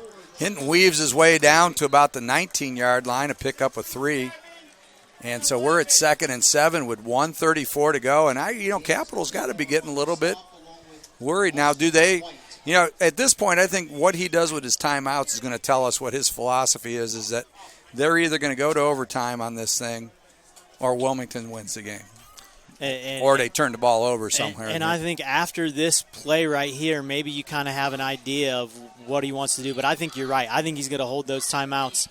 weaves his way down to about the 19-yard line to pick up a 3. And so we're at 2nd and 7 with 1:34 to go. And, Capital's got to be getting a little bit worried now. Do they, at this point, I think what he does with his timeouts is going to tell us what his philosophy is that they're either going to go to overtime on this thing or Wilmington wins the game. Or they turn the ball over somewhere. And I think after this play right here, maybe you kind of have an idea of what he wants to do. But I think you're right. I think he's going to hold those timeouts.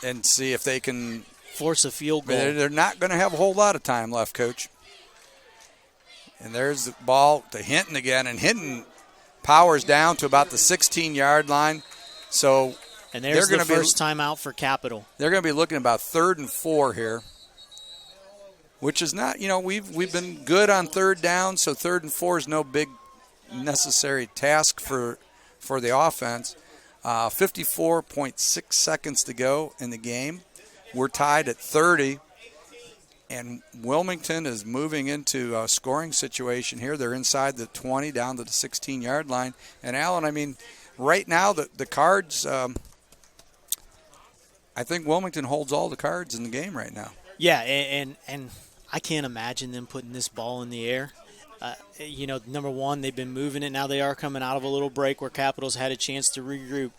And see if they can force a field goal. They're not going to have a whole lot of time left, Coach. And there's the ball to Hinton again, and Hinton powers down to about the 16-yard line. So and there's the first timeout for Capital. They're going to be looking about 3rd and 4 here, which is not, we've been good on 3rd down, so 3rd and 4 is no big necessary task for the offense. 54.6 seconds to go in the game. We're tied at 30. And Wilmington is moving into a scoring situation here. They're inside the 20 down to the 16-yard line. And, Alan, right now the cards, I think Wilmington holds all the cards in the game right now. Yeah, and I can't imagine them putting this ball in the air. Number one, they've been moving it. Now they are coming out of a little break where Capital's had a chance to regroup.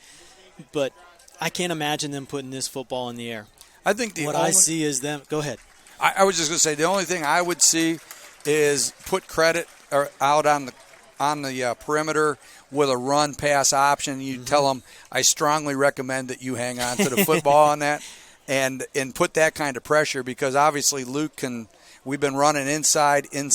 But I can't imagine them putting this football in the air. I think I see is them – go ahead. I was just going to say the only thing I would see is put credit out on the perimeter with a run pass option. You tell them, I strongly recommend that you hang on to the football on that and put that kind of pressure, because obviously Luke can. We've been running inside, and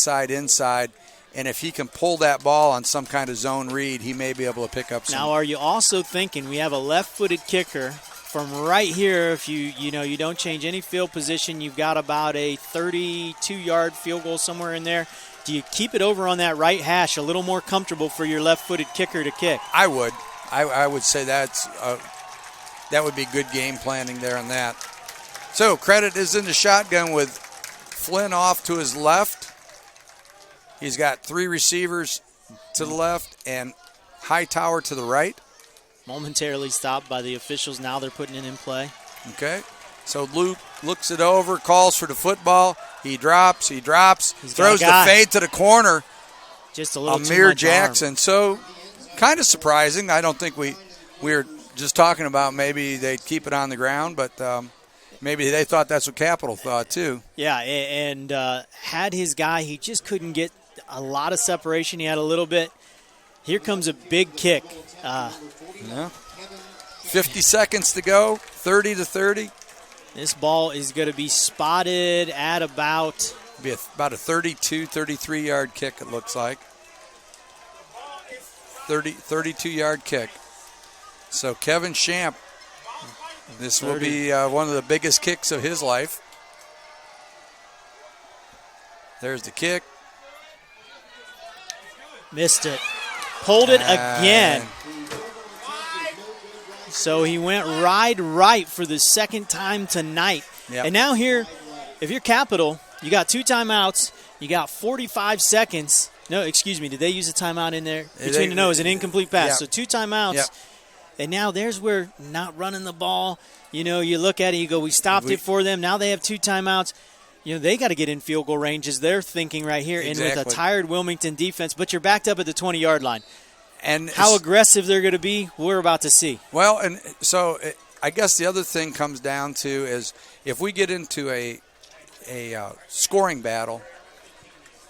if he can pull that ball on some kind of zone read, he may be able to pick up some. Now, are you also thinking we have a left-footed kicker from right here? If you don't change any field position, you've got about a 32-yard field goal somewhere in there. Do you keep it over on that right hash, a little more comfortable for your left-footed kicker to kick? I would. I would say that would be good game planning there on that. So Credit is in the shotgun with Flynn off to his left. He's got 3 receivers to the left and Hightower to the right. Momentarily stopped by the officials. Now they're putting it in play. Okay. So Luke looks it over, calls for the football. He drops, throws the fade to the corner. Just a little too Amir much Jackson. arm. So kind of surprising. I don't think we were just talking about maybe they'd keep it on the ground, but maybe they thought that's what Capital thought too. Yeah, and had his guy, he just couldn't get a lot of separation. He had a little bit. Here comes a big kick. 50 seconds to go, 30-30. This ball is going to be spotted at about a 32, 33-yard kick, it looks like. 32-yard kick. So Kevin Shamp, this will be one of the biggest kicks of his life. There's the kick. Missed it. Pulled it again. So he went right for the second time tonight. Yep. And now here, if you're Capital, you got 2 timeouts. You got 45 seconds. No, excuse me. Did they use a timeout in there? No, it was an incomplete pass. Yeah. So 2 timeouts. Yep. And now there's where not running the ball. You look at it, you go, we stopped it for them. Now they have 2 timeouts. They got to get in field goal range as they're thinking right here. Exactly. And with a tired Wilmington defense, but you're backed up at the 20-yard line. And how aggressive they're going to be, we're about to see. Well, and so I guess the other thing comes down to is if we get into a scoring battle,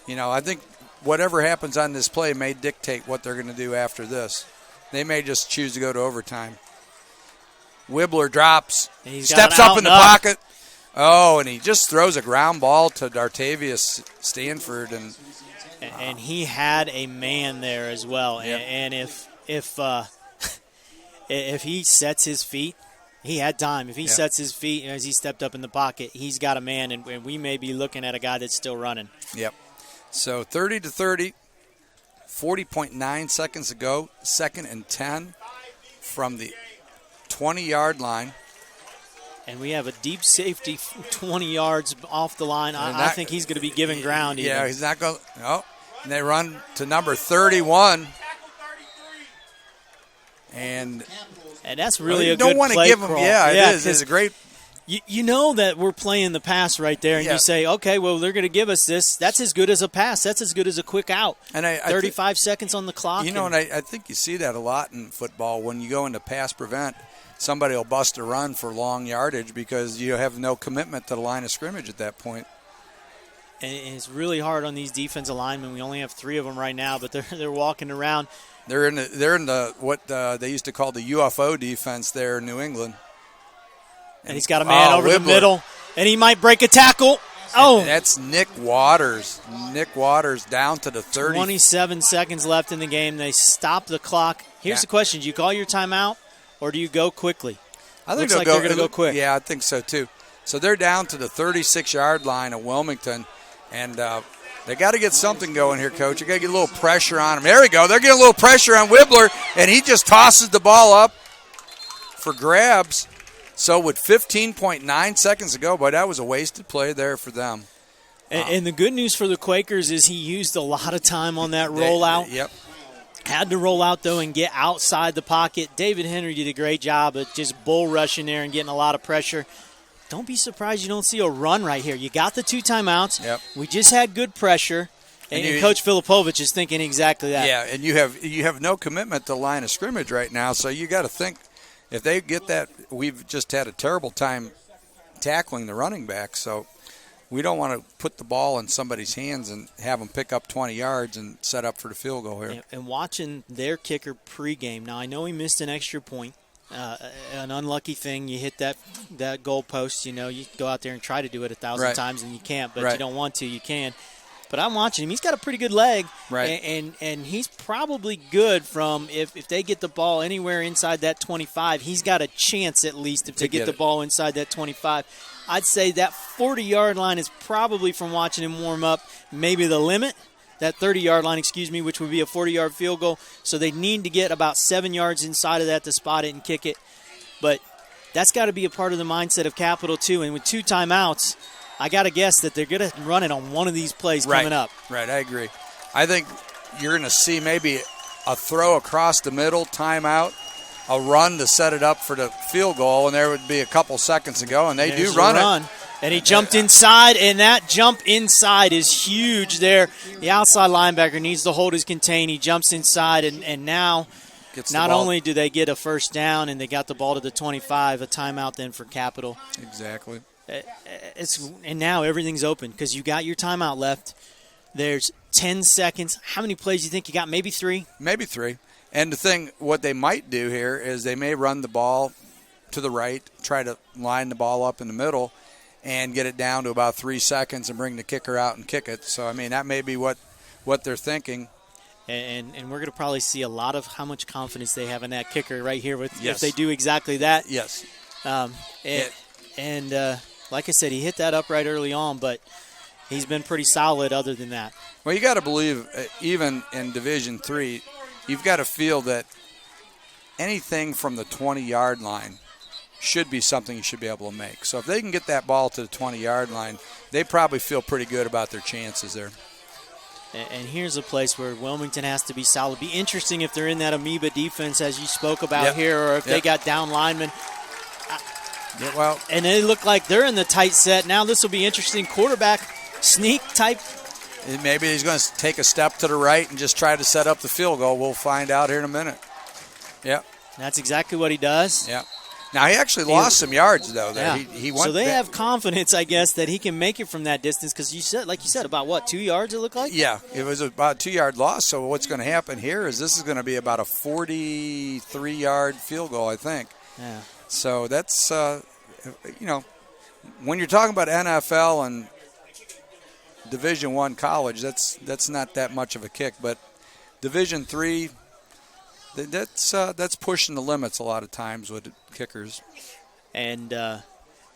I think whatever happens on this play may dictate what they're going to do after this. They may just choose to go to overtime. Wibbler drops, steps up in the pocket. Oh, and he just throws a ground ball to Dartavius Stanford, and he had a man there as well. Yep. And if he sets his feet, he had time. If he sets his feet as he stepped up in the pocket, he's got a man, and we may be looking at a guy that's still running. Yep. So 30-30, 40.9 seconds to go, 2nd and 10 from the 20-yard line. And we have a deep safety 20 yards off the line. I think he's going to be giving ground. Yeah, even. he's not going. No, and they run to number 31. And that's really you a don't good want to play give him. call. Yeah, it is. It's a great. You know that we're playing the pass right there, and you say, okay, well, they're going to give us this. That's as good as a pass. That's as good as a quick out. And 35 seconds on the clock. And I think you see that a lot in football when you go into pass prevent. Somebody will bust a run for long yardage because you have no commitment to the line of scrimmage at that point. And it's really hard on these defensive linemen. We only have 3 of them right now, but they're walking around. They're in the what they used to call the UFO defense there in New England. And he's got a man over Wibbler. the middle, and he might break a tackle. Oh, and that's Nick Waters. Nick Waters down to the 30. 27 seconds left in the game. They stop the clock. Here's the question: do you call your timeout, or do you go quickly? I think they're going to go quick. Yeah, I think so too. So they're down to the 36-yard line of Wilmington, and they got to get something going here, Coach. You got to get a little pressure on them. There we go. They're getting a little pressure on Wibbler, and he just tosses the ball up for grabs. So with 15.9 seconds to go, boy, that was a wasted play there for them. And the good news for the Quakers is he used a lot of time on that rollout. Yep. Had to roll out, though, and get outside the pocket. David Henry did a great job of just bull rushing there and getting a lot of pressure. Don't be surprised you don't see a run right here. You got the 2 timeouts. Yep. We just had good pressure. And Coach Filipovich is thinking exactly that. Yeah, and you have no commitment to the line of scrimmage right now, so you got to think if they get that, we've just had a terrible time tackling the running back. So we don't want to put the ball in somebody's hands and have them pick up 20 yards and set up for the field goal here. And watching their kicker pregame, now I know he missed an extra point. An unlucky thing, you hit that goal post, you go out there and try to do it 1,000 Right. times and you can't, but Right. you don't want to, you can. But I'm watching him. He's got a pretty good leg. Right. And he's probably good from if they get the ball anywhere inside that 25, he's got a chance at least if they get get the it. ball inside that 25. I'd say that 40-yard line is probably, from watching him warm up, maybe the limit. That 30-yard line, which would be a 40-yard field goal. So they need to get about 7 yards inside of that to spot it and kick it. But that's got to be a part of the mindset of Capital, too. And with 2 timeouts, I got to guess that they're going to run it on one of these plays coming up. Right, I agree. I think you're going to see maybe a throw across the middle, timeout, a run to set it up for the field goal, and there would be a couple seconds to go, and they There's do run the it. And he jumped inside, and that jump inside is huge there. The outside linebacker needs to hold his contain. He jumps inside, and now Gets the not ball. only do they get a first down and they got the ball to the 25, a timeout then for Capital. Exactly. And now everything's open because you got your timeout left. There's 10 seconds. How many plays do you think you got? Maybe 3? Maybe 3. And the thing, what they might do here is they may run the ball to the right, try to line the ball up in the middle, and get it down to about 3 seconds and bring the kicker out and kick it. So, I mean, that may be what they're thinking. And we're going to probably see a lot of how much confidence they have in that kicker right here with Yes. if they do exactly that. Yes. Like I said, he hit that upright early on, but he's been pretty solid other than that. Well, you got to believe, even in Division III, you've got to feel that anything from the 20-yard line should be something you should be able to make. So if they can get that ball to the 20-yard line, they probably feel pretty good about their chances there. And here's a place where Wilmington has to be solid. Be interesting if they're in that amoeba defense, as you spoke about here, or if they got down linemen. Yeah, well, And they look like they're in the tight set. Now this will be interesting. Quarterback sneak type. maybe he's going to take a step to the right and just try to set up the field goal. We'll find out here in a minute. Yep. That's exactly what he does. Yep. Now, he actually lost some yards, though. There. Yeah. He went so they back. have confidence, I guess, that he can make it from that distance because like you said, about what, 2 yards it looked like? Yeah, it was about a 2-yard loss. So what's going to happen here is this is going to be about a 43-yard field goal, I think. Yeah. So that's, when you're talking about NFL and Division I college, that's not that much of a kick. But Division III, that's pushing the limits a lot of times with kickers. And,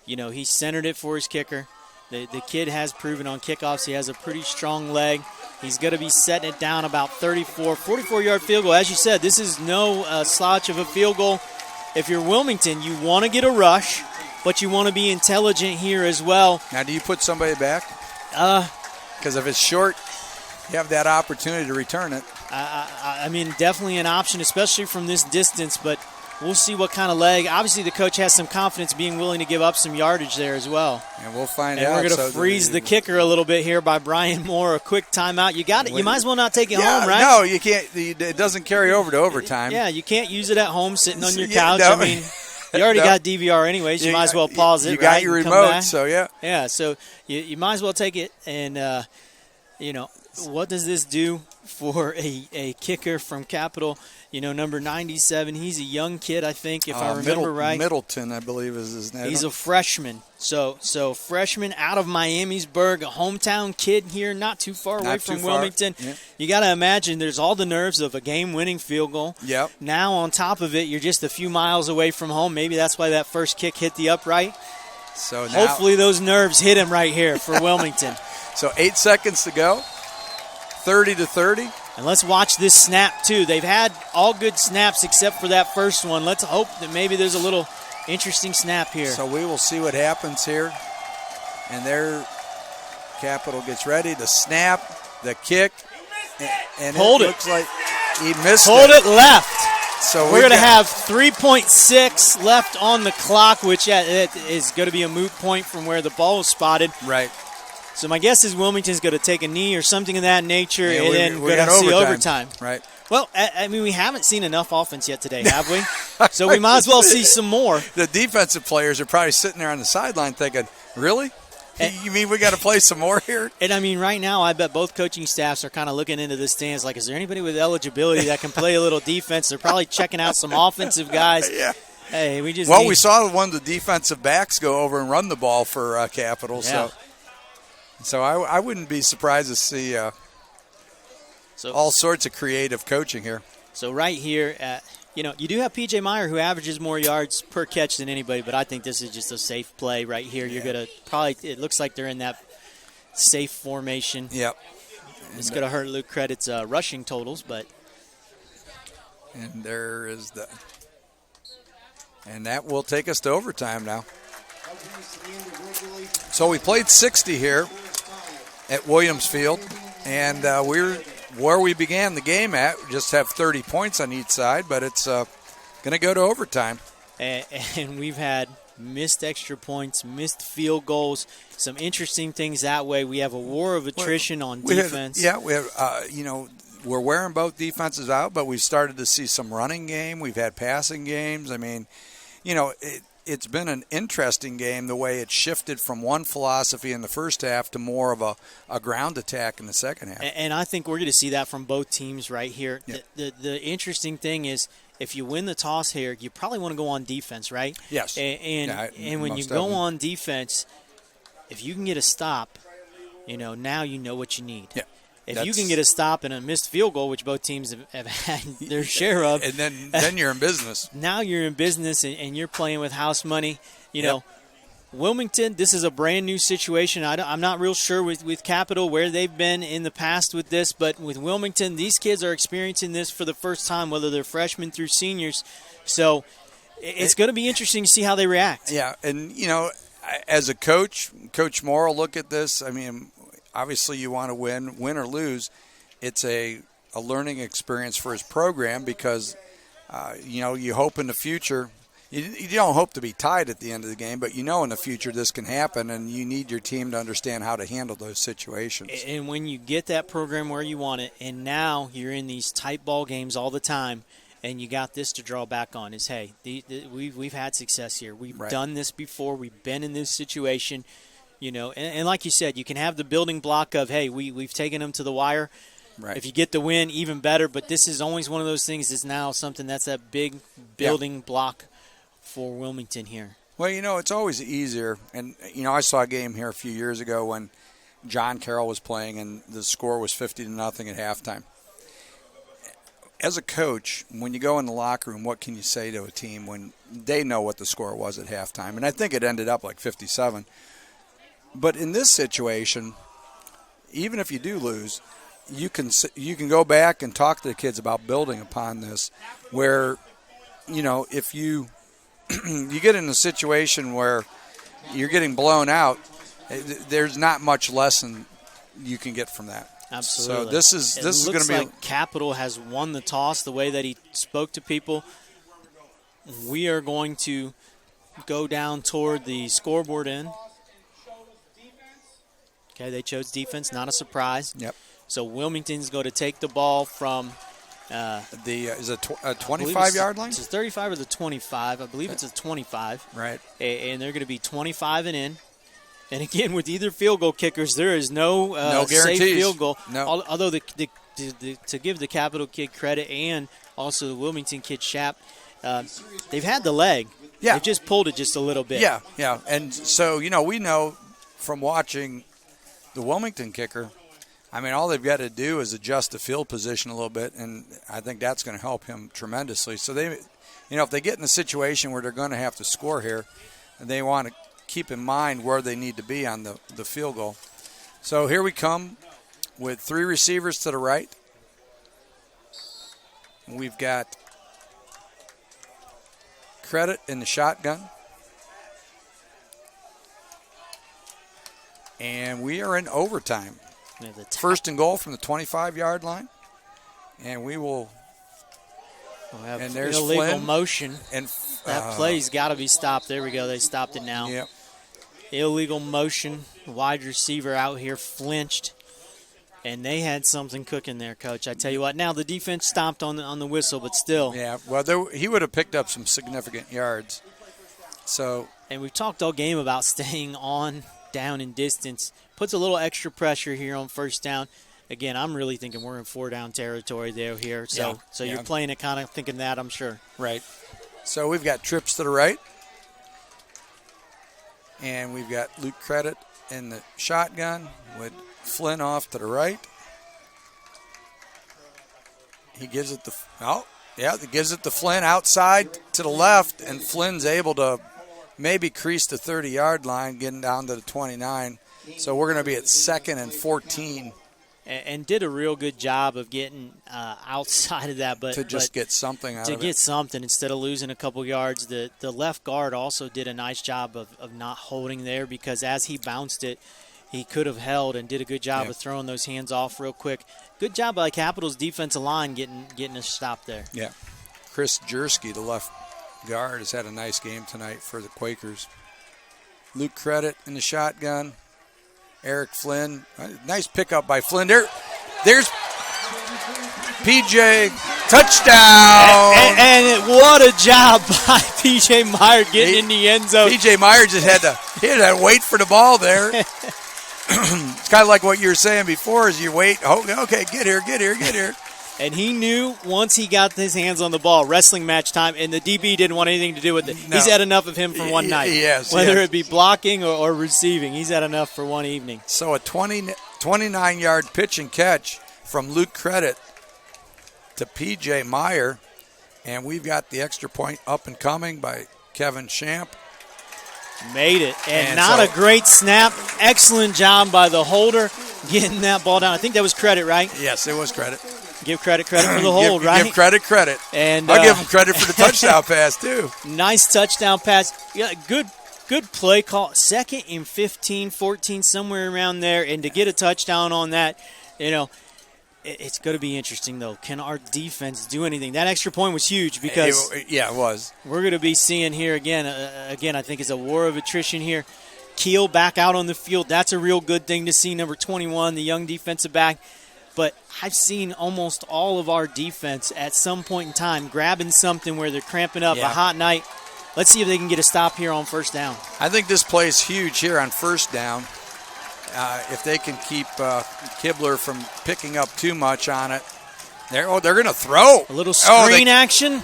he centered it for his kicker. The kid has proven on kickoffs he has a pretty strong leg. He's going to be setting it down about 44-yard field goal. As you said, this is no slouch of a field goal. If you're Wilmington, you want to get a rush, but you want to be intelligent here as well. Now, do you put somebody back? Because if it's short, you have that opportunity to return it. I mean, definitely an option, especially from this distance, but we'll see what kind of leg. Obviously, the coach has some confidence being willing to give up some yardage there as well. And we'll find and out. We're going to freeze the kicker a little bit here by Brian Moore. A quick timeout. You got it. You might as well not take it home, right? No, you can't. It doesn't carry over to overtime. Yeah, you can't use it at home sitting on your Yeah, couch. no. I mean, you already got DVR anyways. You might as well pause it. You got right, your and come remote, back. so yeah. Yeah, so you might as well take it. And, what does this do for a kicker from Capital? Number 97. He's a young kid, I think, if I remember right. Middleton, I believe, is his name. He's a freshman. So freshman out of Miamisburg, a hometown kid here, not too far away from Wilmington. Yeah. You got to imagine there's all the nerves of a game-winning field goal. Yep. Now on top of it, you're just a few miles away from home. Maybe that's why that first kick hit the upright. So now, hopefully those nerves hit him right here for Wilmington. So 8 seconds to go. 30-30. And let's watch this snap, too. They've had all good snaps except for that first one. Let's hope that maybe there's a little interesting snap here. So we will see what happens here. And there, Capital gets ready. The snap, the kick. And Hold it. Looks like he missed Hold it left. So we're going to have 3.6 left on the clock, which is going to be a moot point from where the ball was spotted. Right. So my guess is Wilmington's going to take a knee or something of that nature, Yeah, and then we we're going got to see overtime. Right. Well, I mean, we haven't seen enough offense yet today, have we? So we might as well see some more. The defensive players are probably sitting there on the sideline thinking, really? You mean we got to play some more here? And I mean, right now, I bet both coaching staffs are kind of looking into the stands like, is there anybody with eligibility that can play a little defense? They're probably checking out some offensive guys. Yeah. Hey, we just we saw one of the defensive backs go over and run the ball for Capital. Yeah. So I wouldn't be surprised to see all sorts of creative coaching here. So right here, you do have P.J. Meyer, who averages more yards per catch than anybody, but I think this is just a safe play right here. You're going to it looks like they're in that safe formation. Yep. It's going to hurt Luke Credit's rushing totals, but. And there is and that will take us to overtime now. So we played 60 here at Williams Field, and we're where we began the game at. We just have 30 points on each side, but it's going to go to overtime. And we've had missed extra points, missed field goals, some interesting things that way. We have a war of attrition on defense. We have, we're wearing both defenses out, but we've started to see some running game. We've had passing games. I mean, it's been an interesting game the way it shifted from one philosophy in the first half to more of a ground attack in the second half. And I think we're going to see that from both teams right here. Yep. The interesting thing is if you win the toss here, you probably want to go on defense, right? Yes. And when you go on defense, if you can get a stop, now you know what you need. Yeah. If you can get a stop and a missed field goal, which both teams have had their share of. And then you're in business. Now you're in business and you're playing with house money. Wilmington, this is a brand new situation. I'm not real sure with Capital where they've been in the past with this, but with Wilmington, these kids are experiencing this for the first time, whether they're freshmen through seniors. So it's going to be interesting to see how they react. Yeah, and, as a coach, Coach Moore will look at this. I mean, obviously you want to win or lose. It's a learning experience for his program because, you hope in the future – you don't hope to be tied at the end of the game, but in the future this can happen, and you need your team to understand how to handle those situations. And when you get that program where you want it, and now you're in these tight ball games all the time, and you got this to draw back on is, hey, we've had success here. We've done this before. We've been in this situation. And like you said, you can have the building block of, hey, we've taken them to the wire. Right. If you get the win, even better. But this is always one of those things that's now something that's that big building block for Wilmington here. Well, it's always easier. And, I saw a game here a few years ago when John Carroll was playing and the score was 50-0 at halftime. As a coach, when you go in the locker room, what can you say to a team when they know what the score was at halftime? And I think it ended up like 57. But in this situation, even if you do lose, you can go back and talk to the kids about building upon this where, if you get in a situation where you're getting blown out, there's not much lesson you can get from that. Absolutely. So this is going to be like Capital has won the toss the way that he spoke to people. We are going to go down toward the scoreboard end. Okay, they chose defense, not a surprise. Yep. So Wilmington's going to take the ball from is it a 25-yard line? It's a 35 or the 25. I believe it's a 25. Right. And they're going to be 25 and in. And again, with either field goal kickers, there is no safe field goal. No. Although to give the Capital kid credit and also the Wilmington kid Shap, they've had the leg. Yeah. They've just pulled it just a little bit. Yeah. And so, we know from watching the Wilmington kicker, I mean, all they've got to do is adjust the field position a little bit, and I think that's going to help him tremendously. So they, if they get in a situation where they're going to have to score here, they want to keep in mind where they need to be on the field goal. So here we come with three receivers to the right. We've got Credit in the shotgun. And we are in overtime. First and goal from the 25-yard line. And we will. We'll have and there's illegal Flynn. motion. And that play's got to be stopped. There we go. They stopped it now. Yep. Illegal motion. Wide receiver out here flinched. And they had something cooking there, Coach. I tell you what. Now the defense stomped on the whistle, but still. Yeah, well, he would have picked up some significant yards. So. And we've talked all game about staying on down in distance. Puts a little extra pressure here on first down. Again, I'm really thinking we're in 4-down territory there here. So you're playing it kind of thinking that, I'm sure. Right. So we've got trips to the right. And we've got Luke Credit in the shotgun with Flynn off to the right. He gives it he gives it to Flynn outside to the left, and Flynn's able to maybe crease the 30-yard line, getting down to the 29. So we're going to be at 2nd and 14. And did a real good job of getting outside of that, but to just get something out of it. To get something instead of losing a couple yards. The left guard also did a nice job of not holding there, because as he bounced it, he could have held and did a good job of throwing those hands off real quick. Good job by Capital's defensive line getting a stop there. Yeah. Chris Jersky, the left guard, has had a nice game tonight for the Quakers. Luke Credit in the shotgun. Eric Flynn. Nice pickup by Flynn. There's PJ. Touchdown. And what a job by PJ Meyer getting in the end zone. PJ Meyer just had to wait for the ball there. It's kind of like what you were saying before, is you wait. Oh, okay, get here. And he knew once he got his hands on the ball, wrestling match time, and the DB didn't want anything to do with it. No. He's had enough of him for one night. Yes. Whether it be blocking or receiving, he's had enough for one evening. So a 29-yard pitch and catch from Luke Credit to P.J. Meyer, and we've got the extra point up and coming by Kevin Champ. Made it, and not a great snap. Excellent job by the holder getting that ball down. I think that was Credit, right? Yes, it was Credit. Give credit for the hold, right? Give credit. And I'll give him credit for the touchdown pass, too. Nice touchdown pass. Yeah, good play call. 2nd and 15, 14, somewhere around there. And to get a touchdown on that, it's going to be interesting, though. Can our defense do anything? That extra point was huge because it was. We're going to be seeing here again, I think it's a war of attrition here. Keel back out on the field. That's a real good thing to see. Number 21, the young defensive back. But I've seen almost all of our defense at some point in time grabbing something where they're cramping up. A hot night. Let's see if they can get a stop here on first down. I think this play is huge here on first down. If they can keep Kibler from picking up too much on it. They're going to throw. A little screen action.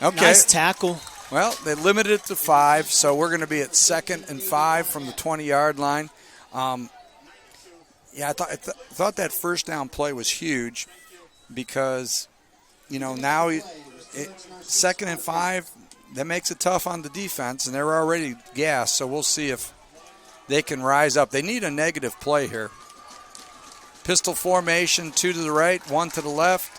Okay. Nice tackle. Well, they limited it to 5, so we're going to be at 2nd and 5 from the 20-yard line. I thought that first down play was huge because, now 2nd and 5, that makes it tough on the defense, and they're already gassed, so we'll see if they can rise up. They need a negative play here. Pistol formation, 2 to the right, 1 to the left.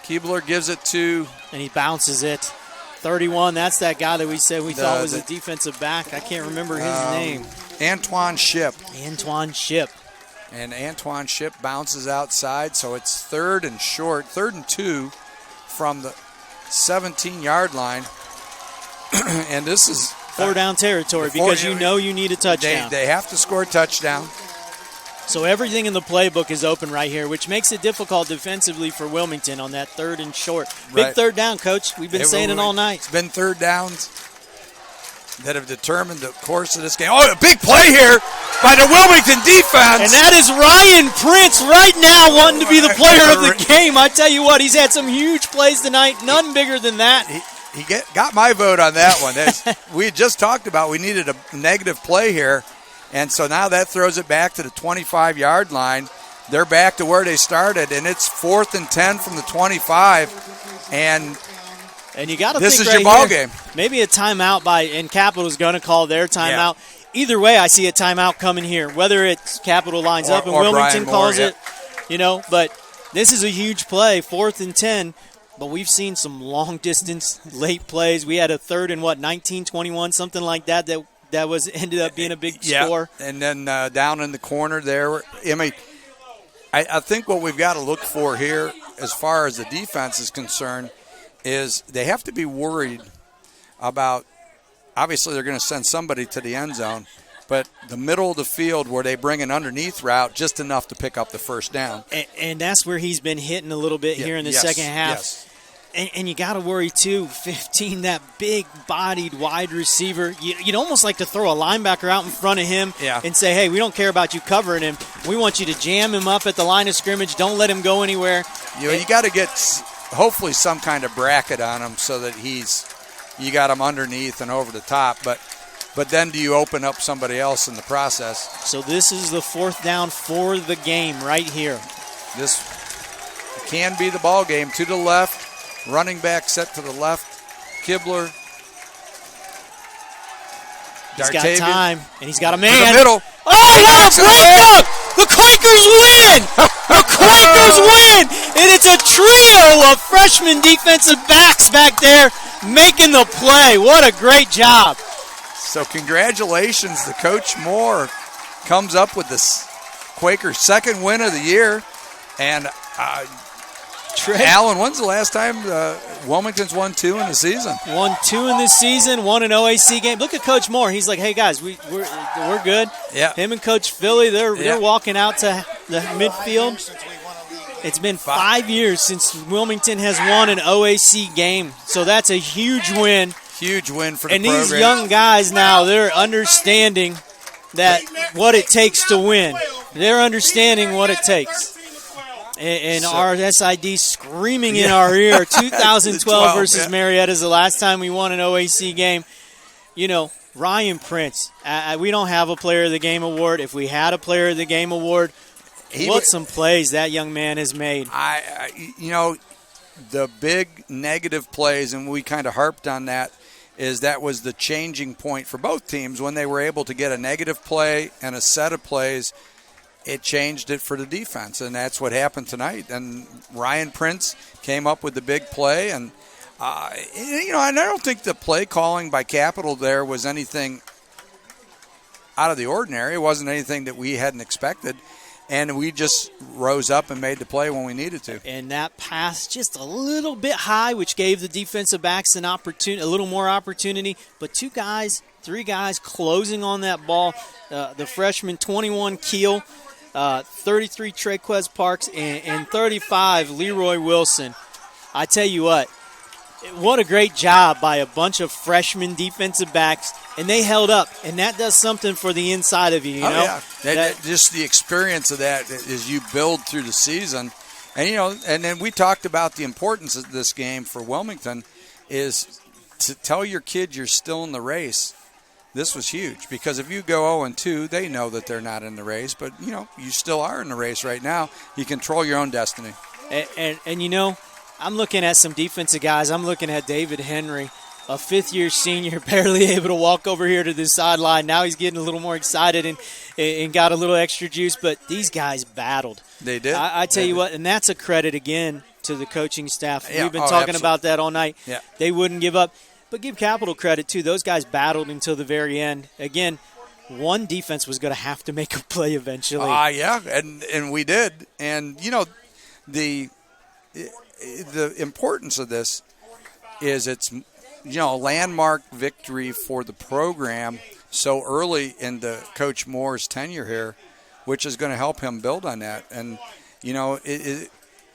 Keebler gives it to... And he bounces it. 31, that's that guy that we said we thought was a defensive back. I can't remember his name. Antoine Ship. And Antoine Ship bounces outside, so it's 3rd and short, 3rd and 2 from the 17-yard line. And this is 4-down territory because you need a touchdown. They have to score a touchdown. So everything in the playbook is open right here, which makes it difficult defensively for Wilmington on that 3rd and short. Big 3rd down, Coach. We've been saying it all night. It's been 3rd downs that have determined the course of this game. Oh, a big play here by the Wilmington defense. And that is Ryan Prince right now wanting to be the player of the game. I tell you what, he's had some huge plays tonight, none bigger than that. He got my vote on that one. We had just talked about we needed a negative play here, and so now that throws it back to the 25-yard line. They're back to where they started, and it's 4th and 10 from the 25, and you got to this think is right your ball here, game. Maybe a timeout and Capital's going to call their timeout. Yeah. Either way, I see a timeout coming here. Whether it's Capital lines up and Wilmington calls it, but this is a huge play, 4th and 10. But we've seen some long distance late plays. We had a 3rd and 19-21, something like that was ended up being a big score. And then down in the corner there, I think what we've got to look for here as far as the defense is concerned is they have to be worried about, obviously they're going to send somebody to the end zone, but the middle of the field where they bring an underneath route just enough to pick up the first down. And that's where he's been hitting a little bit here in the second half. Yes. And you got to worry, too, 15, that big-bodied wide receiver. You'd almost like to throw a linebacker out in front of him and say, hey, we don't care about you covering him. We want you to jam him up at the line of scrimmage. Don't let him go anywhere. You got to get hopefully some kind of bracket on him so that you got him underneath and over the top. But then do you open up somebody else in the process? So this is the 4th down for the game right here. This can be the ball game. To the left. Running back set to the left. Kibler. He's got time, and he's got a man. In the middle. Oh, he got a breakup! The Quakers win! The Quakers win! And it's a trio of freshman defensive backs back there making the play. What a great job. So congratulations to Coach Moore. Comes up with this Quakers' second win of the year. And Alan, when's the last time Wilmington's won 2 in the season? Won 2 in this season, won an OAC game. Look at Coach Moore. He's like, hey, guys, we're good. Yeah. Him and Coach Philly, they're walking out to the midfield. It's been 5 years since Wilmington has won an OAC game, so that's a huge win. Huge win for the program. program. And these young guys now, they're understanding that what it takes to win. They're understanding what it takes. And our SID screaming in our ear. 2012 versus Marietta is the last time we won an OAC game. You know, Ryan Prince, we don't have a Player of the Game award. If we had a Player of the Game award, some plays that young man has made. The big negative plays, and we kind of harped on that, is that was the changing point for both teams. When they were able to get a negative play and a set of plays, it changed it for the defense, and that's what happened tonight. And Ryan Prince came up with the big play, and I don't think the play calling by Capital there was anything out of the ordinary. It wasn't anything that we hadn't expected, and we just rose up and made the play when we needed to. And that pass just a little bit high, which gave the defensive backs a little more opportunity. But 3 guys closing on that ball. The freshman 21 Keel. 33 Trequez Parks, and 35 Leroy Wilson. I tell you what a great job by a bunch of freshman defensive backs, and they held up, and that does something for the inside of you, you know? Yeah. Just the experience of that as you build through the season. And, and then we talked about the importance of this game for Wilmington is to tell your kid you're still in the race. This was huge because if you go 0-2, they know that they're not in the race. But, you still are in the race right now. You control your own destiny. And I'm looking at some defensive guys. I'm looking at David Henry, a fifth-year senior, barely able to walk over here to the sideline. Now he's getting a little more excited and got a little extra juice. But these guys battled. They did. I tell you what, and that's a credit, again, to the coaching staff. Yeah. We've been talking about that all night. Yeah. They wouldn't give up. But give Capital credit, too. Those guys battled until the very end. Again, one defense was going to have to make a play eventually. Yeah, and we did. And, the importance of this is it's, a landmark victory for the program so early into Coach Moore's tenure here, which is going to help him build on that. And,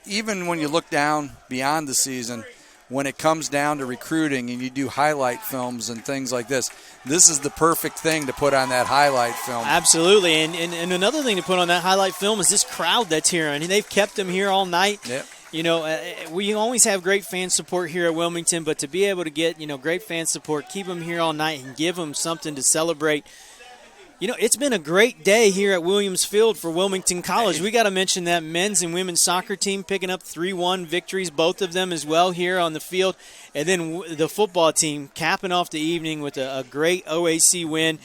even when you look down beyond the season, when it comes down to recruiting and you do highlight films and things like this is the perfect thing to put on that highlight film. Absolutely. And another thing to put on that highlight film is this crowd that's here. I mean, they've kept them here all night. Yep. We always have great fan support here at Wilmington, but to be able to get, great fan support, keep them here all night and give them something to celebrate. It's been a great day here at Williams Field for Wilmington College. We got to mention that men's and women's soccer team picking up 3-1 victories, both of them as well here on the field. And then the football team capping off the evening with a great OAC win.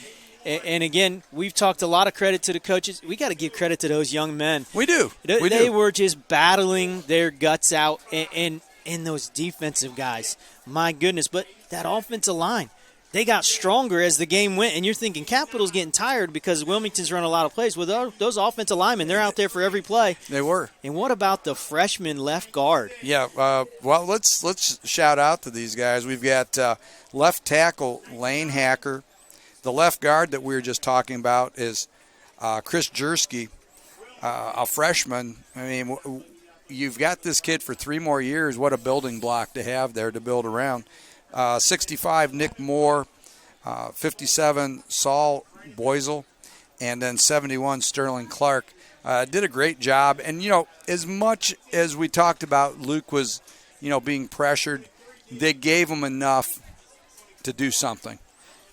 And again, we've talked a lot of credit to the coaches. We got to give credit to those young men. We do. They were just battling their guts out, and those defensive guys, my goodness. But that offensive line, they got stronger as the game went, and you're thinking Capital's getting tired because Wilmington's run a lot of plays. Well, those offensive linemen, they're out there for every play. They were. And what about the freshman left guard? Yeah, well, let's shout out to these guys. We've got left tackle Lane Hacker. The left guard that we were just talking about is Chris Jersky, a freshman. I mean, you've got this kid for 3 more years. What a building block to have there to build around. 65, Nick Moore. 57, Saul Boisel. And then 71, Sterling Clark. Did a great job. And, as much as we talked about Luke was, being pressured, they gave him enough to do something.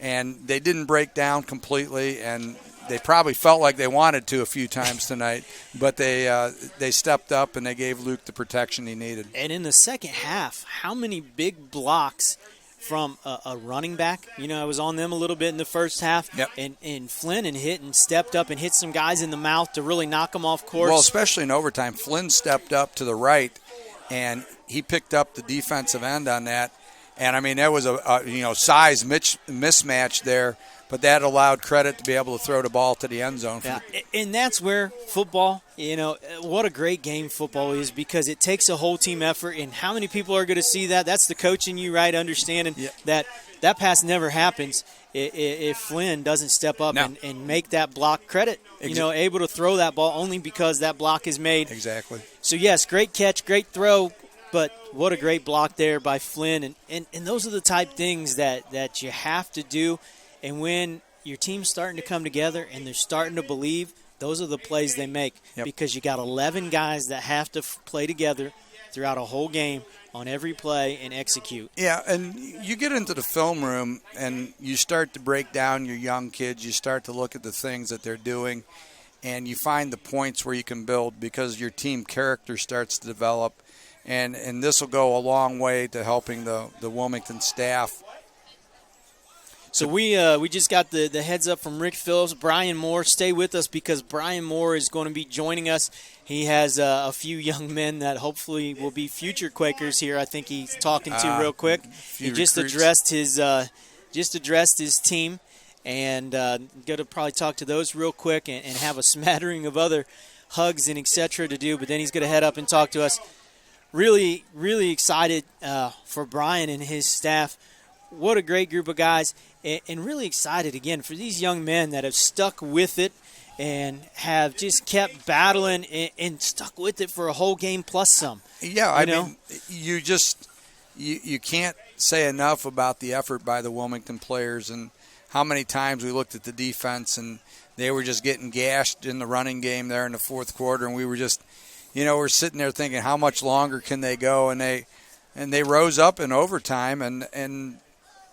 And they didn't break down completely, and they probably felt like they wanted to a few times tonight, but they stepped up and they gave Luke the protection he needed. And in the second half, how many big blocks from a running back? I was on them a little bit in the first half. Yep. And Flynn and stepped up and hit some guys in the mouth to really knock them off course. Well, especially in overtime, Flynn stepped up to the right, and he picked up the defensive end on that. And, I mean, there was a size mismatch there, but that allowed credit to be able to throw the ball to the end zone. And that's where football, what a great game football is, because it takes a whole team effort. And how many people are going to see that? That's the coach in you, right, understanding that pass never happens if Flynn doesn't step up and make that block. Credit, able to throw that ball only because that block is made. Exactly. So, yes, great catch, great throw. But what a great block there by Flynn. And those are the type things that you have to do. And when your team's starting to come together and they're starting to believe, those are the plays they make. Yep. Because you got 11 guys that have to play together throughout a whole game on every play and execute. Yeah, and you get into the film room and you start to break down your young kids. You start to look at the things that they're doing, and you find the points where you can build because your team character starts to develop. And this will go a long way to helping the Wilmington staff. So we just got the heads up from Rick Phillips. Brian Moore, stay with us because Brian Moore is going to be joining us. He has a few young men that hopefully will be future Quakers here. I think he's talking to real quick. He just addressed his team, and going to probably talk to those real quick and have a smattering of other hugs and etc. to do. But then he's going to head up and talk to us. Really, really excited for Brian and his staff. What a great group of guys. And really excited, again, for these young men that have stuck with it and have just kept battling and stuck with it for a whole game plus some. Yeah, I mean, you can't say enough about the effort by the Wilmington players and how many times we looked at the defense and they were just getting gashed in the running game there in the fourth quarter, and we were just – we're sitting there thinking, how much longer can they go? And they rose up in overtime, and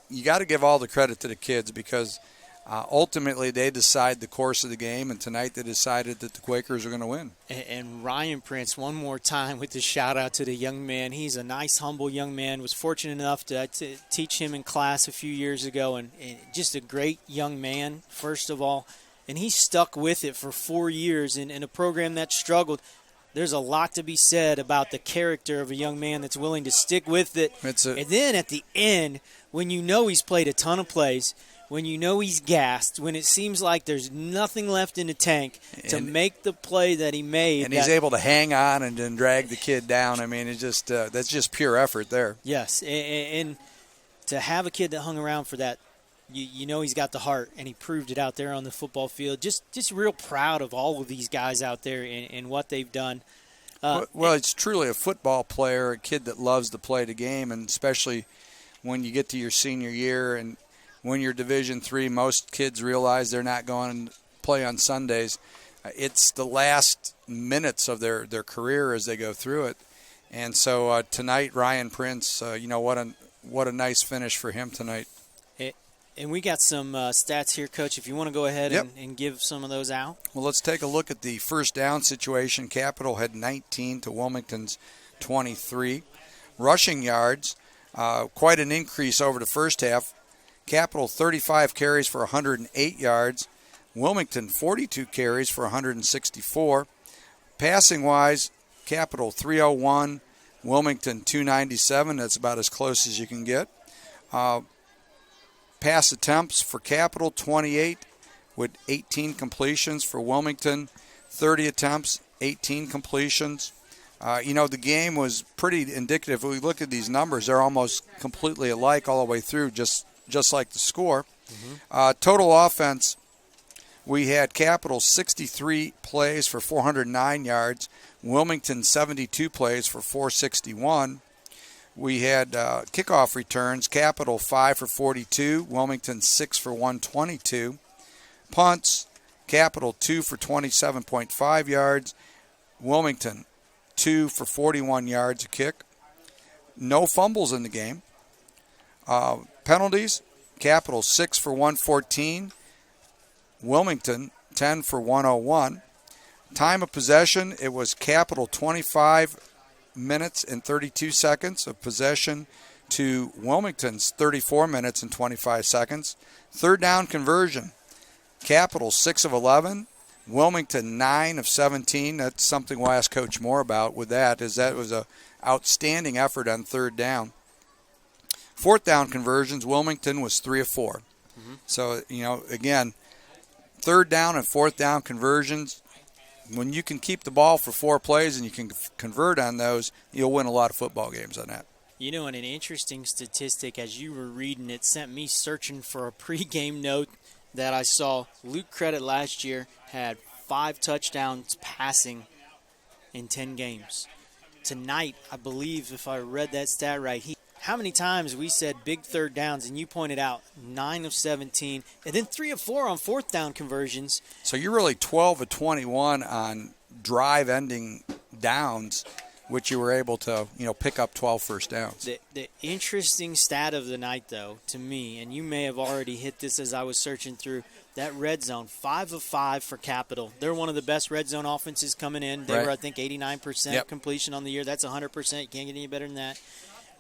you got to give all the credit to the kids because ultimately they decide the course of the game, and tonight they decided that the Quakers are going to win. And Ryan Prince, one more time with the shout-out to the young man. He's a nice, humble young man. Was fortunate enough to teach him in class a few years ago, and just a great young man, first of all. And he stuck with it for 4 years in a program that struggled. There's a lot to be said about the character of a young man that's willing to stick with it. And then at the end, when he's played a ton of plays, when he's gassed, when it seems like there's nothing left in the tank to make the play that he made. And he's able to hang on and then drag the kid down. I mean, it's just that's just pure effort there. Yes, and to have a kid that hung around for that, he's got the heart, and he proved it out there on the football field. Just real proud of all of these guys out there and what they've done. Well, it's truly a football player, a kid that loves to play the game, and especially when you get to your senior year and when you're Division III, most kids realize they're not going to play on Sundays. It's the last minutes of their career as they go through it. And so tonight, Ryan Prince, what a nice finish for him tonight. And we got some stats here, Coach, if you want to go ahead and give some of those out. Well, let's take a look at the first down situation. Capital had 19 to Wilmington's 23. Rushing yards, quite an increase over the first half. Capital 35 carries for 108 yards. Wilmington 42 carries for 164. Passing-wise, Capital 301, Wilmington 297. That's about as close as you can get. Pass attempts for Capital, 28, with 18 completions. For Wilmington, 30 attempts, 18 completions. The game was pretty indicative. If we look at these numbers, they're almost completely alike all the way through, just like the score. Mm-hmm. Total offense, we had Capital 63 plays for 409 yards. Wilmington 72 plays for 461. We had kickoff returns. Capital 5 for 42. Wilmington 6 for 122. Punts. Capital 2 for 27.5 yards. Wilmington 2 for 41 yards a kick. No fumbles in the game. Penalties. Capital 6 for 114. Wilmington 10 for 101. Time of possession, it was Capital 25 minutes and 32 seconds of possession to Wilmington's 34 minutes and 25 seconds. Third down conversion, Capital 6 of 11, Wilmington 9 of 17. That's something we'll ask Coach Moore about with that, is that was an outstanding effort on third down. Fourth down conversions, Wilmington was 3 of 4. So, again, third down and fourth down conversions, when you can keep the ball for 4 plays and you can convert on those, you'll win a lot of football games on that. And an interesting statistic, as you were reading, it sent me searching for a pregame note that I saw. Luke Credit last year had 5 touchdowns passing in 10 games. Tonight, I believe, if I read that stat right, how many times we said big third downs, and you pointed out 9 of 17, and then 3 of 4 on fourth down conversions. So you're really 12 of 21 on drive-ending downs, which you were able to, pick up 12 first downs. The interesting stat of the night, though, to me, and you may have already hit this as I was searching through, that red zone, 5 of 5 for Capital. They're one of the best red zone offenses coming in. They were, I think, 89% completion on the year. That's 100%. You can't get any better than that.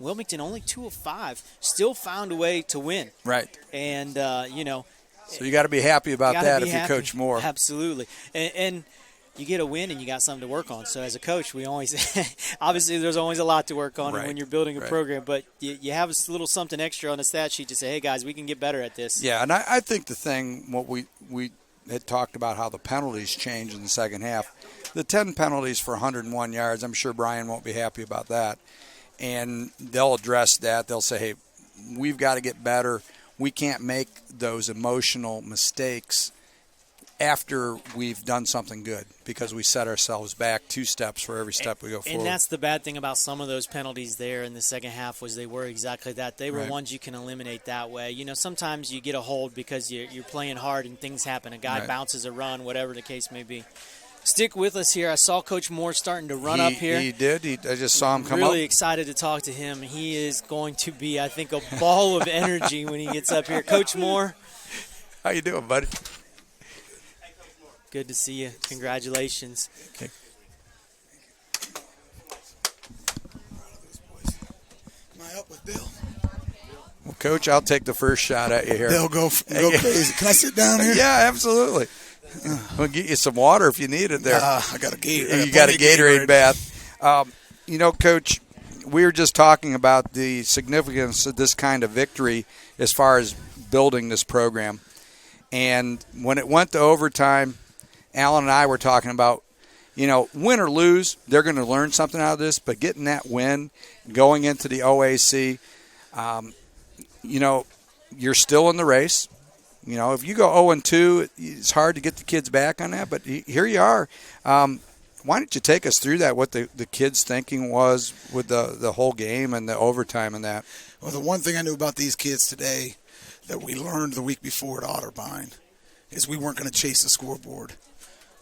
Wilmington only 2 of 5, still found a way to win. Right. And, So you got to be happy about that if you coach more. Absolutely. And you get a win and you got something to work on. So as a coach, we always – obviously there's always a lot to work on when you're building a program. But you have a little something extra on the stat sheet to say, hey, guys, we can get better at this. Yeah, and I think the thing, what we had talked about how the penalties changed in the second half. The 10 penalties for 101 yards, I'm sure Brian won't be happy about that. And they'll address that. They'll say, hey, we've got to get better. We can't make those emotional mistakes after we've done something good because we set ourselves back 2 steps for every step we go forward. And that's the bad thing about some of those penalties there in the second half was they were exactly that. They were ones you can eliminate that way. Sometimes you get a hold because you're playing hard and things happen. A guy bounces a run, whatever the case may be. Stick with us here. I saw Coach Moore starting to run up here. He did. I just saw him come up. Really excited to talk to him. He is going to be, I think, a ball of energy when he gets up here. Coach Moore. How you doing, buddy? Good to see you. Congratulations. Okay. Am I up with Bill? Well, Coach, I'll take the first shot at you here. Bill, go crazy. Can I sit down here? Yeah, absolutely. We'll get you some water if you need it there. I got a Gatorade. You got a Gatorade bath. Coach, we were just talking about the significance of this kind of victory as far as building this program. And when it went to overtime, Alan and I were talking about, win or lose, they're going to learn something out of this. But getting that win, going into the OAC, you're still in the race. If you go 0-2, it's hard to get the kids back on that. But here you are. Why don't you take us through that, what the kids' thinking was with the whole game and the overtime and that? Well, the one thing I knew about these kids today that we learned the week before at Otterbein is we weren't going to chase the scoreboard.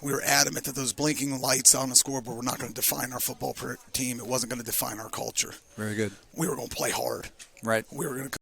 We were adamant that those blinking lights on the scoreboard were not going to define our football team. It wasn't going to define our culture. Very good. We were going to play hard. Right. We were going to